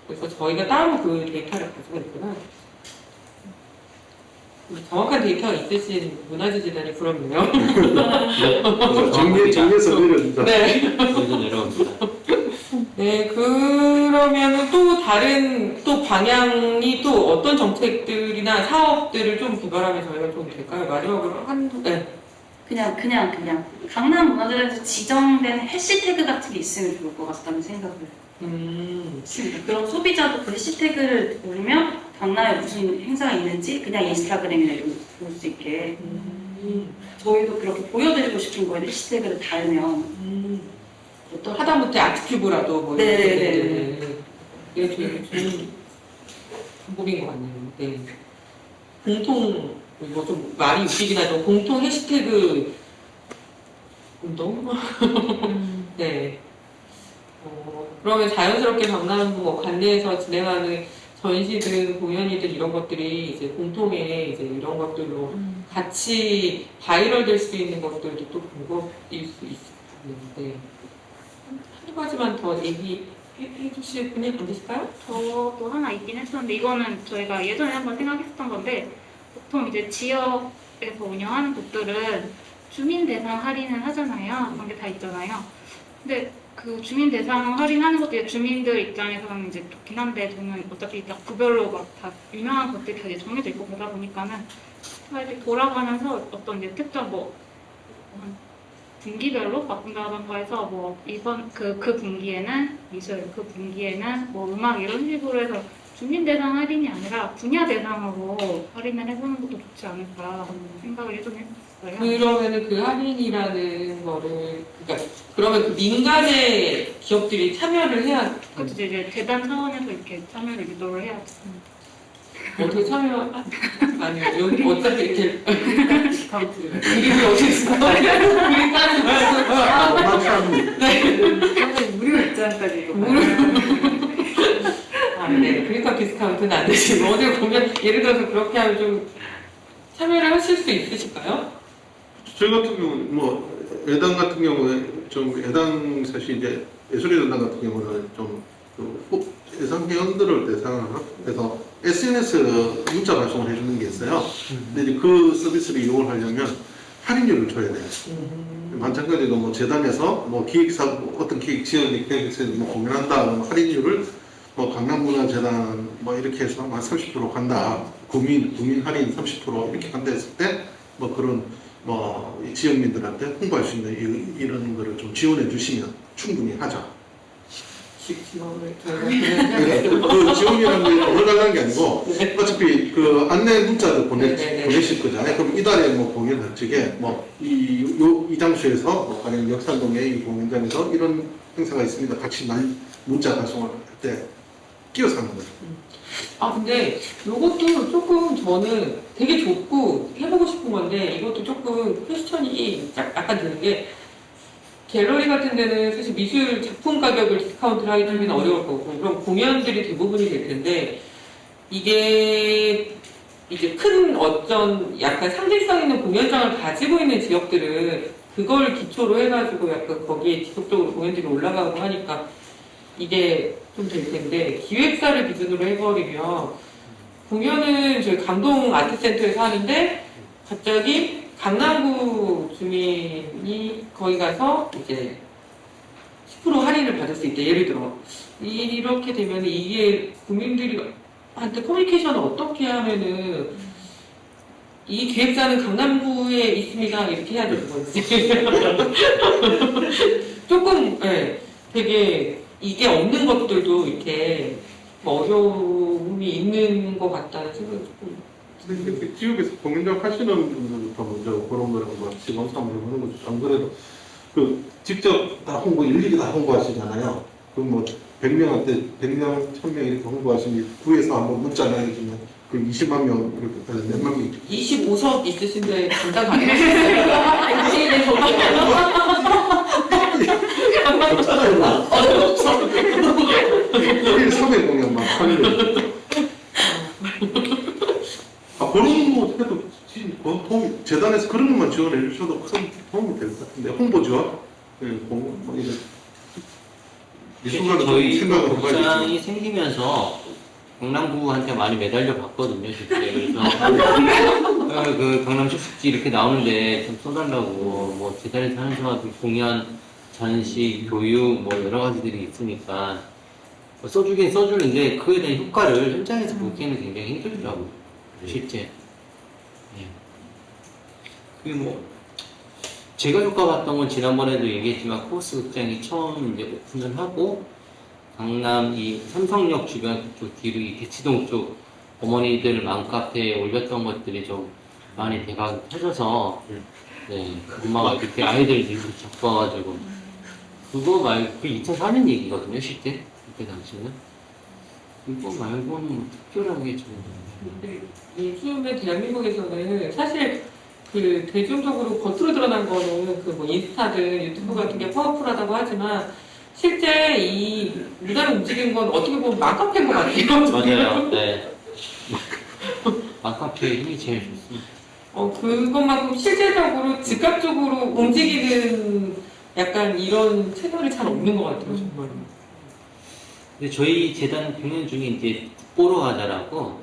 [SPEAKER 1] 그래서 저희가 따로 그 데이터를 가지고 있구나. 정확한 데이터가 있으신 문화재재단이 부럽네요.
[SPEAKER 2] 정리해서 내려준다.
[SPEAKER 1] 네.
[SPEAKER 7] 거기서 내려옵니다.
[SPEAKER 1] 네, 그러면은 또 다른 또 방향이 또 어떤 정책들이나 사업들을 좀 개발하면 저희가 좀 될까요? 마지막으로 네.
[SPEAKER 4] 그냥 강남 문화재단에서 지정된 해시태그 같은 게 있으면 좋을 것 같다는 생각을 있습니다. 그럼 소비자도 그 해시태그를 누르면 강남에 무슨 행사가 있는지 그냥 인스타그램이나 이런 거 볼 수 있게 저희도 그렇게 보여드리고 싶은 거예요. 해시태그를 달면 어떤
[SPEAKER 1] 하다못해 아트큐브라도 뭐
[SPEAKER 4] 네네네.
[SPEAKER 1] 이게 되게 좋은 방법인 것 같네요. 네. 공통 이거 좀 말이 웃기긴 하죠. 공통 해시태그 운동? 네. 그러면 자연스럽게 강남 뭐 관내에서 진행하는 전시든 공연이든 이런 것들이 이제 공통의 이제 이런 것들로 같이 바이럴 될 수 있는 것들도 또 방법일 수 있을 것 같네요. 한 가지만 더 얘기해 주실 분이 안 계실까요?
[SPEAKER 6] 저도 하나 있긴 했었는데 이거는 저희가 예전에 한번 생각했었던 건데 보통 이제 지역에서 운영하는 곳들은 주민 대상 할인을 하잖아요. 그런 게 다 있잖아요. 근데 그 주민 대상 할인하는 것도 이제 주민들 입장에서는 이제 좋긴 한데 저는 어차피 딱 구별로 막 다 유명한 것들이 다 이제 정해져 있고 그러다 보니까는 이렇게 돌아가면서 어떤 이제 특정 한 분기별로 바꾼다던가 해서 뭐 이번 그 분기에는 미술, 그 분기에는 뭐 음악 이런 식으로 해서 주민 대상 할인이 아니라 분야 대상으로 할인을 해보는 것도 좋지 않을까 생각을 예전에 했었어요.
[SPEAKER 1] 그러면은 그 할인이라는 거를, 그러니까 그러면 그 민간의 기업들이 참여를 해야,
[SPEAKER 6] 그것도 이제 재단 차원에서 이렇게 참여를 유도를 해야지.
[SPEAKER 1] 어떻게 참여, 아니요, 여기 어차피 이렇게
[SPEAKER 5] 디스카운트.
[SPEAKER 1] 그림이 어디 있어? 그림 따는 거야.
[SPEAKER 2] 원합사는
[SPEAKER 5] 저는 무료 입장까지도
[SPEAKER 1] 아, 네. 그러니까 디스카운트는 안 되지. 뭐 어디 보면, 예를 들어서 그렇게 하면 좀 참여를 하실 수 있으실까요?
[SPEAKER 2] 저희 같은 경우는 뭐 예당 같은 경우에 좀 예당 사실 이제 예술의 전당 같은 경우는 좀그 예상 회원들을 대상으로 해서 SNS 문자 발송을 해주는 게 있어요. 근데 이제 그 서비스를 이용을 하려면 할인율을 줘야 돼요. 마찬가지로 뭐 재단에서 뭐 기획사 어떤 기획 지원이 기획사에서 뭐 공연한다 그러면 할인율을 뭐 강남문화재단 뭐 이렇게 해서 한 30% 간다. 국민 할인 30% 이렇게 간다 했을 때 뭐 그런 뭐 지역민들한테 홍보할 수 있는 이런 거를 좀 지원해 주시면 충분히 하죠.
[SPEAKER 1] 지원을
[SPEAKER 2] 그러니까 그 지원이라는 게 돈을 달라는 게 아니고 어차피 그 안내 문자도
[SPEAKER 1] 네네네.
[SPEAKER 2] 보내실 거잖아요. 그럼 이달에 뭐 공연할 적에 뭐이 장소에서 뭐 가령 역산동의 이 공연장에서 이런 행사가 있습니다. 같이 문자 발송을 할 때 끼워서 하는 거죠.
[SPEAKER 1] 아, 근데 이것도 조금 저는 되게 좋고 해보고 싶은 건데 이것도 조금 퀘스천이 약간 드는 게 갤러리 같은 데는 사실 미술 작품 가격을 디스카운트를 하기는 어려울 거고 그럼 공연들이 대부분이 될 텐데 이게 이제 큰 어떤 약간 상징성 있는 공연장을 가지고 있는 지역들은 그걸 기초로 해가지고 약간 거기에 지속적으로 공연들이 올라가고 하니까 이게 좀 될 텐데 기획사를 기준으로 해버리면 공연은 저희 감동 아트센터에서 하는데 갑자기 강남구 주민이 거기 가서 이제 10% 할인을 받을 수 있다. 예를 들어 이렇게 되면 이게 국민들한테 커뮤니케이션을 어떻게 하면은 이 기획사는 강남구에 있습니다. 이렇게 해야 되는 건지 조금 되게 이게 없는 것들도 이렇게 어려움이 있는 것 같다는 생각이 조금.
[SPEAKER 2] 근데 이렇게 지역에서 공연장 하시는 분들부터 먼저 그런 거를 한번 시범 삼아 해보는 거죠. 안 그래도 그 직접 다 홍보 일일이 다 홍보하시잖아요. 그럼 뭐 100명한테 100명, 1000명 이렇게 홍보하시니 구에서 한번 문자 남겨주면 그 20만 명 이렇게 해서 몇만 명
[SPEAKER 1] 25석 있으신데 감당 가능하시겠어요? 당신의
[SPEAKER 2] 일 3회 공연만 하는 그런 거 해도 재단에서 그런 것만 지원해 주셔도 큰 도움이 될 것 같은데 홍보 지원? 뭐 이런 미술관은
[SPEAKER 7] 저희
[SPEAKER 2] 생각을
[SPEAKER 7] 복장이 생기면서 강남구한테 많이 매달려 봤거든요, 실제. 그래서 그 강남 식습지 이렇게 나오는데 좀 써달라고 뭐 재단에서 하는 사람들 공연, 전시, 교육 뭐 여러 가지들이 있으니까 뭐 써주긴 써주는데 그에 대한 효과를 현장에서 보기에는 굉장히 힘들더라고요, 실제. 예. 그게 뭐 제가 효과 봤던 건 지난번에도 얘기했지만 코스 극장이 처음 이제 오픈을 하고 강남 이 삼성역 주변 쪽 뒤로 이 대치동 쪽 어머니들 맘카페에 올렸던 것들이 좀 많이 대박이 터져서 네 엄마가 이렇게 아이들 잡고 와가지고 그거 말고 그 2004년 얘기거든요 실제 그때 당시는 이거 말고는 특별하게 좀
[SPEAKER 1] 요즘에 대한민국에서는 사실 그 대중적으로 겉으로 드러난 거는 그 뭐 인스타든 유튜브 같은 게 파워풀하다고 하지만 실제 이 문화를 움직이는 건 어떻게 보면 맘카페인 것 같아요.
[SPEAKER 7] 맞아요. 네. 맘카페의 힘이 제일 좋습니다.
[SPEAKER 1] 그것만큼 실제적으로 즉각적으로 움직이는 약간 이런 채널이 잘 없는 것 같아요, 정말.
[SPEAKER 7] 근데 저희 재단 공연 중에 이제 국보로 가자라고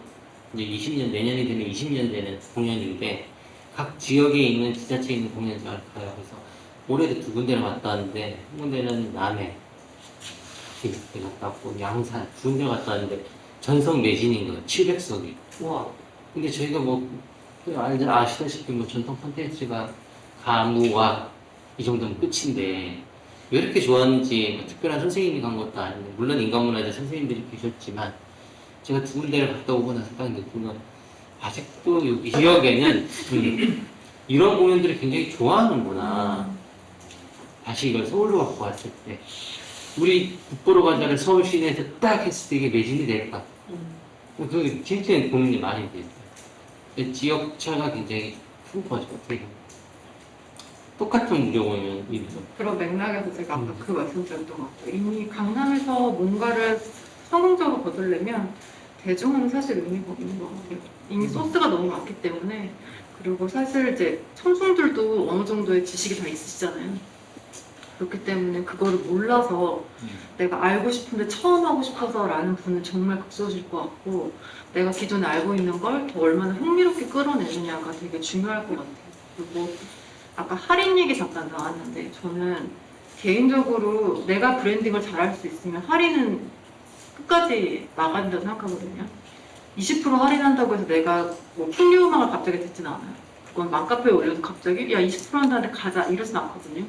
[SPEAKER 7] 이제 20년 내년이 되면 20년 되는 공연인데 각 지역에 있는 지자체에 있는 공연장을 가요. 그래서 올해도 2군데를 갔다 왔는데 한 군데는 남해 이렇게 갔다 왔고 양산 2군데 갔다 왔는데 전석 매진인 거예요. 700석이.
[SPEAKER 5] 와.
[SPEAKER 7] 근데 저희가 뭐 아시다시피 뭐 전통 콘텐츠가 가무와 이 정도면 끝인데 왜 이렇게 좋았는지 뭐 특별한 선생님이 간 것도 아닌데 물론 인간문화재 선생님들이 계셨지만 제가 2군데를 갔다 오고 나서 딱 느낀 건 아직도 여기 지역에는 이런 공연들을 굉장히 좋아하는구나. 다시 이걸 서울로 갖고 왔을 때 우리 국보로 가자를 서울 시내에서 딱 했을 때 이게 매진이 될까? 그게 진짜 고민이 많이 돼요. 지역 차가 굉장히 큰 거죠. 어떻게 보면. 똑같은 무료 공연이죠.
[SPEAKER 3] 그런 맥락에서 제가 아까 그 말씀드렸던 것 같아요. 이미 강남에서 뭔가를 성공적으로 거두려면 대중은 사실 의미가 없는 것 같아요. 이미 소스가 너무 많기 때문에. 그리고 사실 이제 청중들도 어느 정도의 지식이 다 있으시잖아요. 그렇기 때문에 그거를 몰라서 내가 알고 싶은데 처음 하고 싶어서 라는 분은 정말 극소수일 것 같고, 내가 기존에 알고 있는 걸 더 얼마나 흥미롭게 끌어내느냐가 되게 중요할 것 같아요. 그리고 아까 할인 얘기 잠깐 나왔는데, 저는 개인적으로 내가 브랜딩을 잘할 수 있으면 할인은 끝까지 나간다고 생각하거든요. 20% 할인한다고 해서 내가 뭐 풍류 음악을 갑자기 듣진 않아요. 그건 맘카페에 올려도 갑자기 야 20% 한다는데 가자 이러진 않거든요.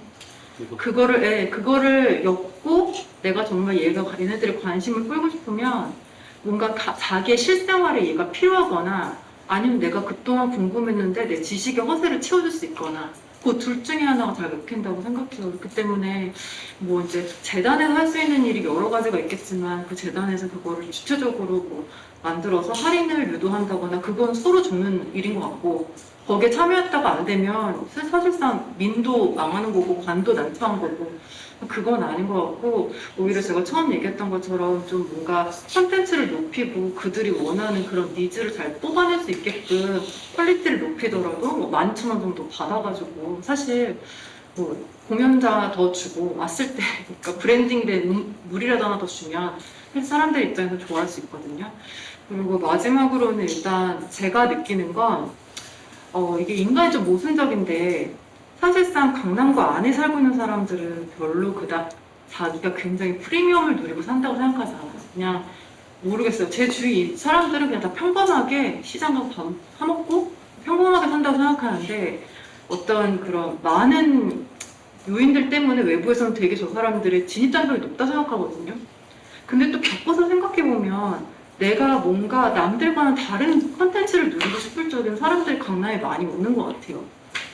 [SPEAKER 3] 그거를 엮고 내가 정말 얘네들의 관심을 끌고 싶으면 뭔가 자기의 실생활에 얘가 필요하거나 아니면 내가 그동안 궁금했는데 내 지식의 허세를 채워줄 수 있거나 그 둘 중에 하나가 잘 먹힌다고 생각해요. 그렇기 때문에 뭐 이제 재단에서 할 수 있는 일이 여러 가지가 있겠지만 그 재단에서 그거를 주체적으로 뭐 만들어서 할인을 유도한다거나 그건 서로 죽는 일인 것 같고, 거기에 참여했다가 안 되면 사실상 민도 망하는 거고 관도 난처한 거고 그건 아닌 것 같고, 오히려 제가 처음 얘기했던 것처럼 좀 뭔가 콘텐츠를 높이고 그들이 원하는 그런 니즈를 잘 뽑아낼 수 있게끔 퀄리티를 높이더라도 뭐 12,000원 정도 받아가지고 사실 뭐 공연자 더 주고 왔을 때 그러니까 브랜딩된 물이라도 하나 더 주면 사람들 입장에서 좋아할 수 있거든요. 그리고 마지막으로는 일단 제가 느끼는 건 이게 인간이 좀 모순적인데, 사실상 강남구 안에 살고 있는 사람들은 별로 그닥 자기가 굉장히 프리미엄을 누리고 산다고 생각하지 않아요. 그냥 모르겠어요. 제 주위 사람들은 그냥 다 평범하게 시장 가서 밥 사먹고 평범하게 산다고 생각하는데, 어떤 그런 많은 요인들 때문에 외부에서는 되게 저 사람들의 진입장벽이 높다 생각하거든요. 근데 또 겪어서 생각해보면 내가 뭔가 남들과는 다른 컨텐츠를 누리고 싶을 적엔 사람들이 강남에 많이 오는 것 같아요.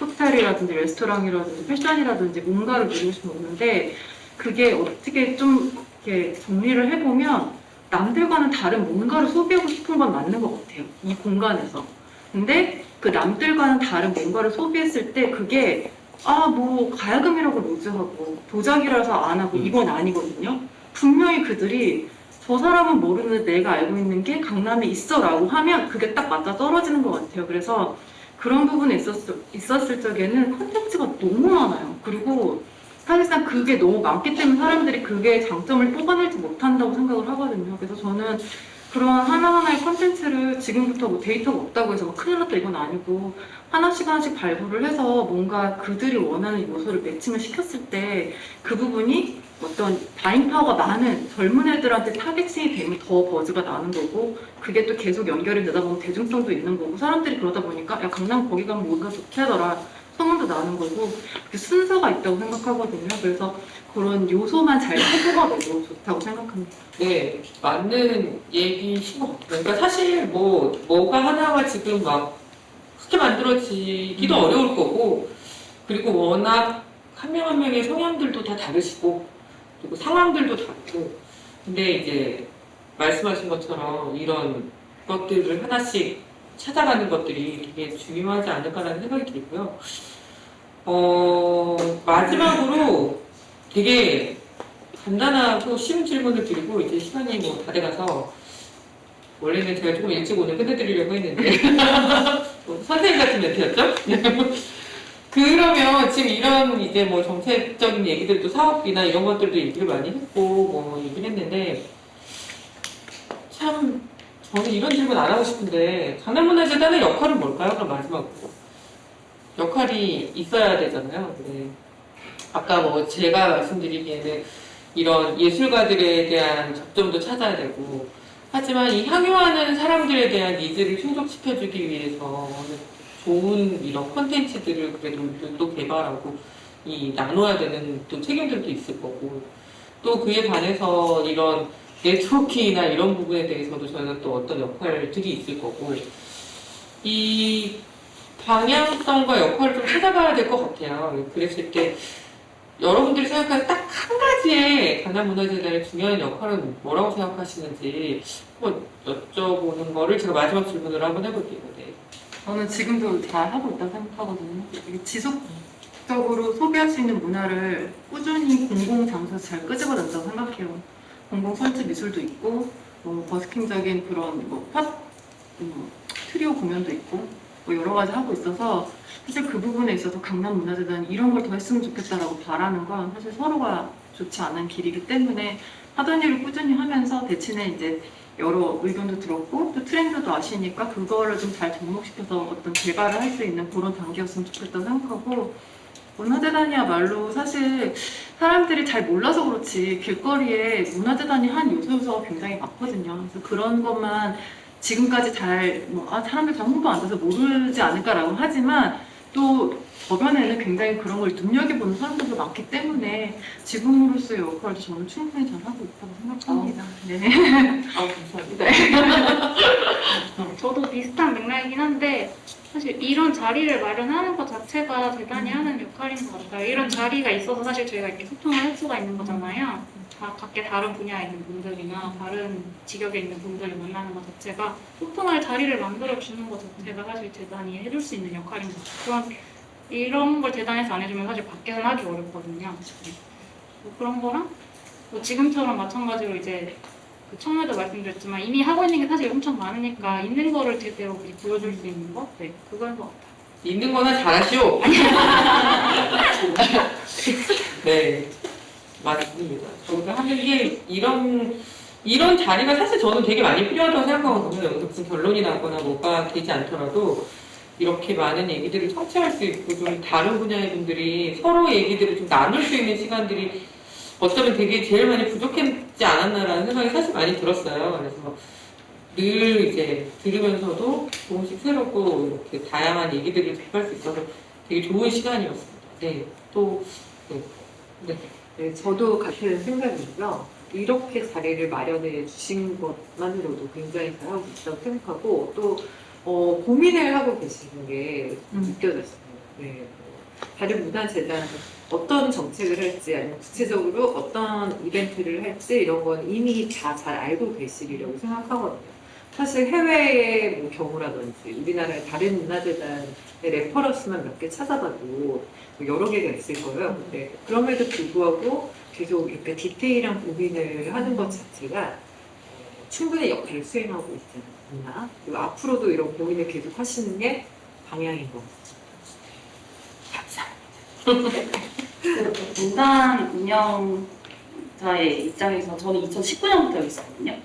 [SPEAKER 3] 호텔이라든지 레스토랑이라든지 패션이라든지 뭔가를 누리고 싶으면 오는데, 그게 어떻게 좀 이렇게 정리를 해보면 남들과는 다른 뭔가를 소비하고 싶은 건 맞는 것 같아요. 이 공간에서. 근데 그 남들과는 다른 뭔가를 소비했을 때 그게 뭐 가야금이라고 로즈하고 도자기라서 안 하고 이건 아니거든요. 분명히 그들이 저 사람은 모르는데 내가 알고 있는 게 강남에 있어 라고 하면 그게 딱 맞아 떨어지는 것 같아요. 그래서 그런 부분에 있었을 적에는 콘텐츠가 너무 많아요. 그리고 사실상 그게 너무 많기 때문에 사람들이 그게 장점을 뽑아내지 못한다고 생각을 하거든요. 그래서 저는 그런 하나하나의 콘텐츠를 지금부터 뭐 데이터가 없다고 해서 막 큰일 났다 이건 아니고, 하나씩 발굴을 해서 뭔가 그들이 원하는 요소를 매칭을 시켰을 때 그 부분이 어떤 바잉 파워가 많은 젊은 애들한테 타겟팅이 되면 더 버즈가 나는 거고, 그게 또 계속 연결이 되다 보면 대중성도 있는 거고, 사람들이 그러다 보니까 야 강남 거기 가면 뭔가 좋다더라 소문도 나는 거고, 그 순서가 있다고 생각하거든요. 그래서 그런 요소만 잘 해보가 너무 좋다고 생각합니다.
[SPEAKER 1] 네, 맞는 얘기신 것 같아요. 그러니까 사실 뭐가 하나가 지금 막 크게 만들어지기도 어려울 거고, 그리고 워낙 한 명 한 명의 성향들도 다 다르시고, 그리고 상황들도 다르고, 근데 이제 말씀하신 것처럼 이런 것들을 하나씩 찾아가는 것들이 되게 중요하지 않을까라는 생각이 들고요. 마지막으로 되게 간단하고 쉬운 질문을 드리고 이제 시간이 뭐 다 돼가서, 원래는 제가 조금 일찍 오늘 끝내드리려고 했는데 선생님 같은 멘트였죠? 그러면 지금 이런 이제 뭐 정책적인 얘기들도 사업비나 이런 것들도 얘기를 많이 했고 뭐 얘기를 했는데, 참 저는 이런 질문 안 하고 싶은데 강남문화재단의 역할은 뭘까요? 그럼 마지막으로 역할이 있어야 되잖아요. 네. 아까 뭐 제가 말씀드리기에는 이런 예술가들에 대한 접점도 찾아야 되고 하지만 이 향유하는 사람들에 대한 니즈를 충족시켜주기 위해서 좋은 이런 콘텐츠들을 그래도 또 개발하고 이 나눠야 되는 또 책임들도 있을 거고 또 그에 반해서 이런 네트워킹이나 이런 부분에 대해서도 저희가 또 어떤 역할들이 있을 거고 이 방향성과 역할을 좀 찾아가야 될 것 같아요. 그랬을 때 여러분들이 생각하는 딱 한 가지의 강남문화재단의 중요한 역할은 뭐라고 생각하시는지 한번 여쭤보는 거를 제가 마지막 질문으로 한번 해볼게요. 네.
[SPEAKER 3] 저는 지금도 잘 하고 있다고 생각하거든요. 이게 지속적으로 소비할 수 있는 문화를 꾸준히 공공장소에서 잘 끄집어낸다고 생각해요. 공공선지 미술도 있고, 뭐 버스킹적인 그런 트리오 공연도 있고, 뭐 여러 가지 하고 있어서 사실 그 부분에 있어서 강남문화재단이 이런 걸 더 했으면 좋겠다라고 바라는 건 사실 서로가 좋지 않은 길이기 때문에 하던 일을 꾸준히 하면서 대신에 이제 여러 의견도 들었고 또 트렌드도 아시니까 그거를 좀 잘 접목시켜서 어떤 개발을 할 수 있는 그런 단계였으면 좋겠다고 생각하고 문화재단이야말로 사실 사람들이 잘 몰라서 그렇지 길거리에 문화재단이 한 요소가 굉장히 많거든요. 그래서 그런 것만 지금까지 사람들 잘 홍보 안 돼서 모르지 않을까라고 하지만 또 저변에는 굉장히 그런 걸 눈여겨보는 사람들도 많기 때문에 지금으로서의 역할도 저는 충분히 잘하고 있다고 생각합니다. 네.
[SPEAKER 1] 감사합니다.
[SPEAKER 6] 저도 비슷한 맥락이긴 한데 사실 이런 자리를 마련하는 것 자체가 재단이 하는 역할인 것 같아요. 이런 자리가 있어서 사실 저희가 이렇게 소통을 할 수가 있는 거잖아요. 각계 다른 분야에 있는 분들이나 다른 직역에 있는 분들을 만나는 것 자체가 소통할 자리를 만들어주는 것 자체가 사실 재단이 해줄 수 있는 역할인 것 같아요. 이런 걸 재단에서 안 해주면 사실 밖에서는 하기 어렵거든요. 뭐 그런 거랑 뭐 지금처럼 마찬가지로 이제 그 처음에도 말씀드렸지만 이미 하고 있는 게 사실 엄청 많으니까 있는 거를 제대로 보여줄 수 있는 거? 네, 그건 것 같아요.
[SPEAKER 1] 있는 거나 잘하시오. 네, 맞습니다. 저희가 하는 게 이런 자리가 사실 저는 되게 많이 필요하다고 생각하거든요. 여기서 무슨 결론이 나거나 뭐가 되지 않더라도 이렇게 많은 얘기들을 청취할 수 있고 좀 다른 분야의 분들이 서로 얘기들을 좀 나눌 수 있는 시간들이 어쩌면 되게 제일 많이 부족했지 않았나라는 생각이 사실 많이 들었어요. 그래서 늘 이제 들으면서도 조금씩 새롭고 이렇게 다양한 얘기들을 접할 수 있어서 되게 좋은 시간이었습니다. 네, 또
[SPEAKER 5] 네, 저도 같은 생각이고요. 이렇게 자리를 마련해 주신 것만으로도 굉장히 잘하고 있다고 생각하고 또 고민을 하고 계시는 게 느껴졌어요. 네, 다른 문화재단 어떤 정책을 할지 아니면 구체적으로 어떤 이벤트를 할지 이런 건 이미 다 잘 알고 계시리라고 생각하거든요. 사실 해외의 뭐 경우라든지 우리나라의 다른 문화재단의 레퍼런스만 몇 개 찾아봐도 뭐 여러 개가 있을 거예요. 근데 그럼에도 불구하고 계속 이렇게 디테일한 고민을 하는 것 자체가 충분히 역할을 수행하고 있지 않나. 그리고 앞으로도 이런 고민을 계속 하시는 게 방향인 것 같아요.
[SPEAKER 4] 문단 운영자의 입장에서 저는 2019년부터 여기 있었거든요.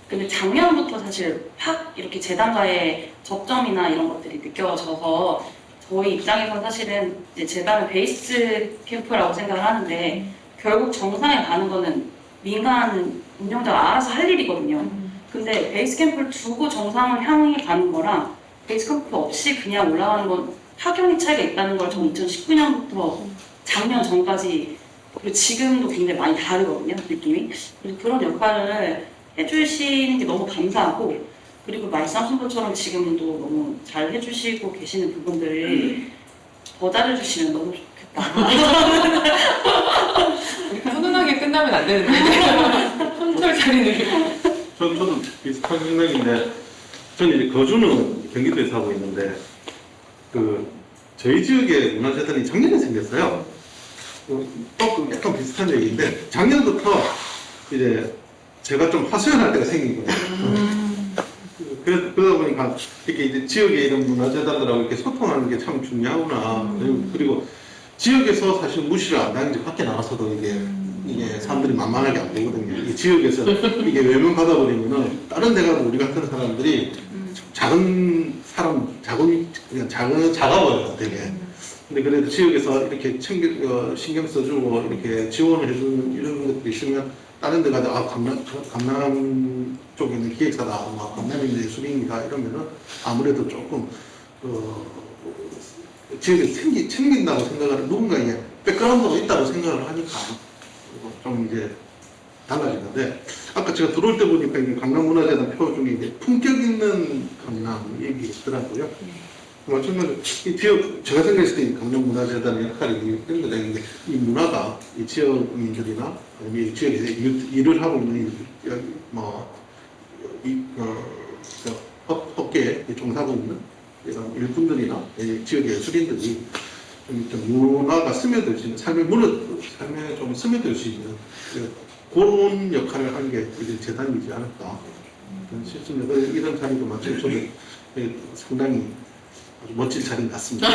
[SPEAKER 4] 근데 작년부터 사실 확 이렇게 재단과의 접점이나 이런 것들이 느껴져서 저희 입장에서 사실은 이제 재단은 베이스 캠프라고 생각을 하는데 결국 정상에 가는 거는 민간 운영자가 알아서 할 일이거든요. 근데 베이스 캠프를 두고 정상을 향해 가는 거랑 베이스 캠프 없이 그냥 올라가는 건 확연히 차이가 있다는 걸 저는 2019년부터 작년 전까지 그리고 지금도 굉장히 많이 다르거든요, 느낌이. 그래서 그런 역할을 해주시는 게 너무 감사하고 그리고 말씀하신 것처럼 지금도 너무 잘 해주시고 계시는 부분들을 더 잘해주시면 너무 좋겠다.
[SPEAKER 1] 훈훈하게 끝나면 안 되는데 손절 차리는
[SPEAKER 2] 저도 비슷한 생각인데 저는 이제 거주는 경기도에서 하고 있는데 저희 지역에 문화재단이 작년에 생겼어요. 또 약간 비슷한 얘기인데 작년부터 이제 제가 좀 하소연할 때가 생기거든요. 그러다 보니까 이렇게 이제 지역에 있는 문화재단들하고 이렇게 소통하는 게 참 중요하구나. 그리고 지역에서 사실 무시를 안 당하지 밖에 나가서도 이게 사람들이 만만하게 안 되거든요. 이 지역에서 이게 외면받아 버리면은 다른 데 가도 우리 같은 사람들이 작은 사람, 작아 보여요, 되게. 근데 그래도 지역에서 이렇게 신경 써주고 이렇게 지원을 해주는 이런 것들이 있으면 다른 데 가서 강남 쪽에 있는 기획사다, 강남에 있는 예술인이다 이러면은 아무래도 조금 지역에 챙긴다고 생각하는 누군가의 백그라운드가 있다고 생각을 하니까 좀 이제 달라지는데, 아까 제가 들어올 때 보니까 이게 강남문화재단 표 중에 이제 품격 있는 강남 얘기 있더라고요. 마찬가지로 이 지역, 제가 생각했을 때 강남문화재단의 역할이 이런 거죠. 이 문화가 이 지역민들이나 아니면 이 지역에서 일을 하고 있는 업계에 종사하고 있는 이런 일꾼들이나 이 지역의 예술인들이 좀 문화가 스며들 수 있는 삶에 좀 스며들 수 있는 그런 역할을 하는 게 이제 재단이지 않을까 싶습니다. 이런 자리도 마찬가지로 저는 상당히 아주 멋진 자리 같습니다.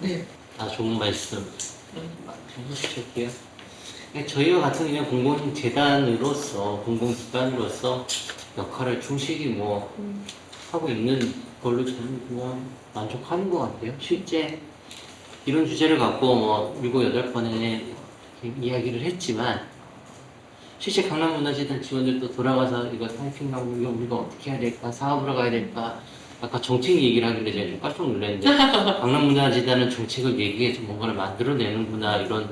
[SPEAKER 1] 네.
[SPEAKER 7] 아, 좋은 말씀. 해주실게요. 저희와 같은 그냥 공공재단으로서, 공공기관으로서 역할을 충실히 하고 있는 걸로 저는 그냥 만족하는 것 같아요. 실제 이런 주제를 갖고 7, 8번에 이야기를 했지만, 실제 강남문화재단 직원들도 돌아가서 이거 타이핑하고 이거 우리가 어떻게 해야 될까, 사업으로 가야 될까, 아까 정책 얘기를 하길래 제가 좀 깜짝 놀랐는데 강남문화재단은 정책을 얘기해서 뭔가를 만들어내는구나 이런.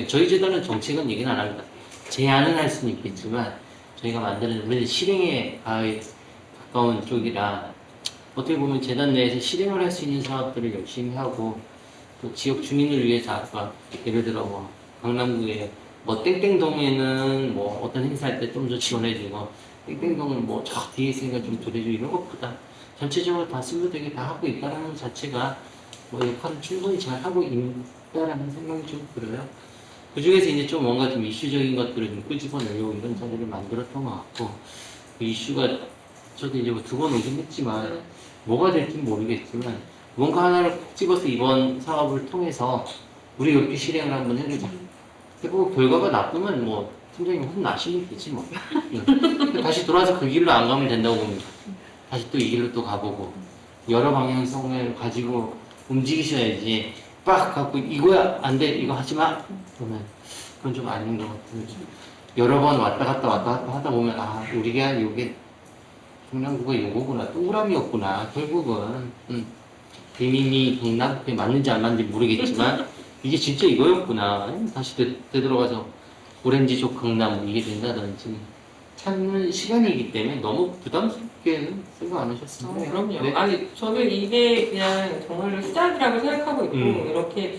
[SPEAKER 7] 저희 재단은 정책은 얘기는 안 합니다. 제안은 할 수는 있겠지만 저희가 만드는 우리는 실행에 가까운 쪽이라 어떻게 보면 재단 내에서 실행을 할 수 있는 사업들을 열심히 하고 또 지역 주민을 위해서 아까 예를 들어 강남구에 땡땡동에는 어떤 행사할 때 좀 더 지원해주고 땡땡동은 저 뒤에 있으니까 좀 도와주고 이런 것보다 전체적으로 다 스무드하게 다 하고 있다는 것 자체가 역할을 충분히 잘 하고 있다라는 생각이 좀 들어요. 그 중에서 이제 좀 뭔가 좀 이슈적인 것들을 좀 끄집어내려고 이런 자리를 만들었던 것 같고, 그 이슈가 저도 이제 2번 오긴 했지만 뭐가 될지는 모르겠지만 뭔가 하나를 꼭 집어서 이번 사업을 통해서 우리 이렇게 실행을 한번 해보자. 그리고 결과가 나쁘면 팀장님 혼나시면 되지 뭐. 다시 돌아서 그 길로 안 가면 된다고 봅니다. 다시 또 이 길로 또 가보고 여러 방향성을 가지고 움직이셔야지 빡 갖고 이거야 안 돼 이거 하지 마 그러면 그건 좀 아닌 것 같아요. 여러 번 왔다 갔다 하다 보면 우리가 이게 중랑구가 요거구나 동그라미였구나 결국은 비미미 강남 그게 맞는지 안 맞는지 모르겠지만 이게 진짜 이거였구나 다시 되돌아가서 오렌지족 강남 이게 된다든지 찾는 시간이기 때문에 너무 부담스럽게는 생각 안 하셨습니다.
[SPEAKER 1] 그럼요.
[SPEAKER 7] 네.
[SPEAKER 1] 아니, 저는 이게 그냥 정말로 시작이라고 생각하고 있고, 이렇게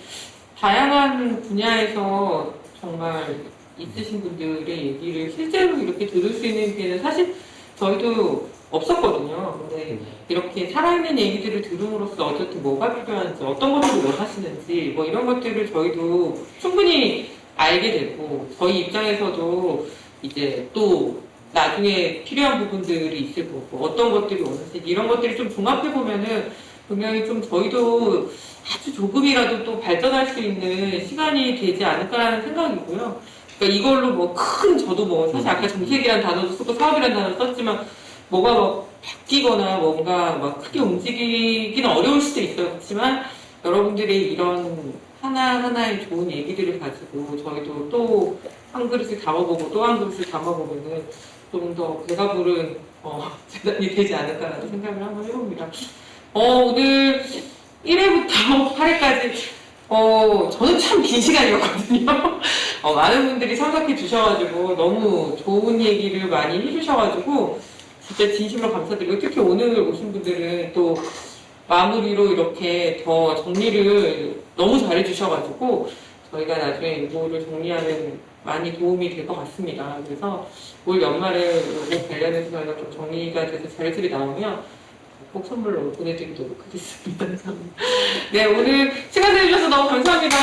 [SPEAKER 1] 다양한 분야에서 정말 있으신 분들의 얘기를 실제로 이렇게 들을 수 있는 기회는 사실 저희도 없었거든요. 근데 이렇게 살아있는 얘기들을 들음으로써 어쨌든 뭐가 필요한지, 어떤 것들을 원하시는지, 이런 것들을 저희도 충분히 알게 되고, 저희 입장에서도 이제 또 나중에 필요한 부분들이 있을 거고 어떤 것들이 원하시는지 이런 것들을 좀 종합해보면은 분명히 좀 저희도 아주 조금이라도 또 발전할 수 있는 시간이 되지 않을까라는 생각이고요. 그러니까 이걸로 큰 저도 사실 아까 정책이라는 단어도 쓰고 사업이라는 단어도 썼지만 뭐가 바뀌거나 뭔가 크게 움직이기는 어려울 수도 있어요. 그렇지만 여러분들이 이런 하나하나의 좋은 얘기들을 가지고 저희도 또 한 그릇을 담아보고 또 한 그릇을 담아보면은 좀 더 배가 부른 재단이 되지 않을까라는 생각을 한번 해봅니다. 오늘 1회부터 8회까지 저는 참 긴 시간이었거든요. 많은 분들이 참석해 주셔가지고 너무 좋은 얘기를 많이 해주셔가지고 진짜 진심으로 감사드리고 특히 오늘 오신 분들은 또 마무리로 이렇게 더 정리를 너무 잘해주셔가지고 저희가 나중에 이거를 정리하는 많이 도움이 될 것 같습니다. 그래서 올 연말에 이거 관련해서 저희가 좀 정리가 돼서 자료들이 나오면 꼭 선물로 보내드리도록 하겠습니다. 네, 오늘 시간 내주셔서 너무 감사합니다.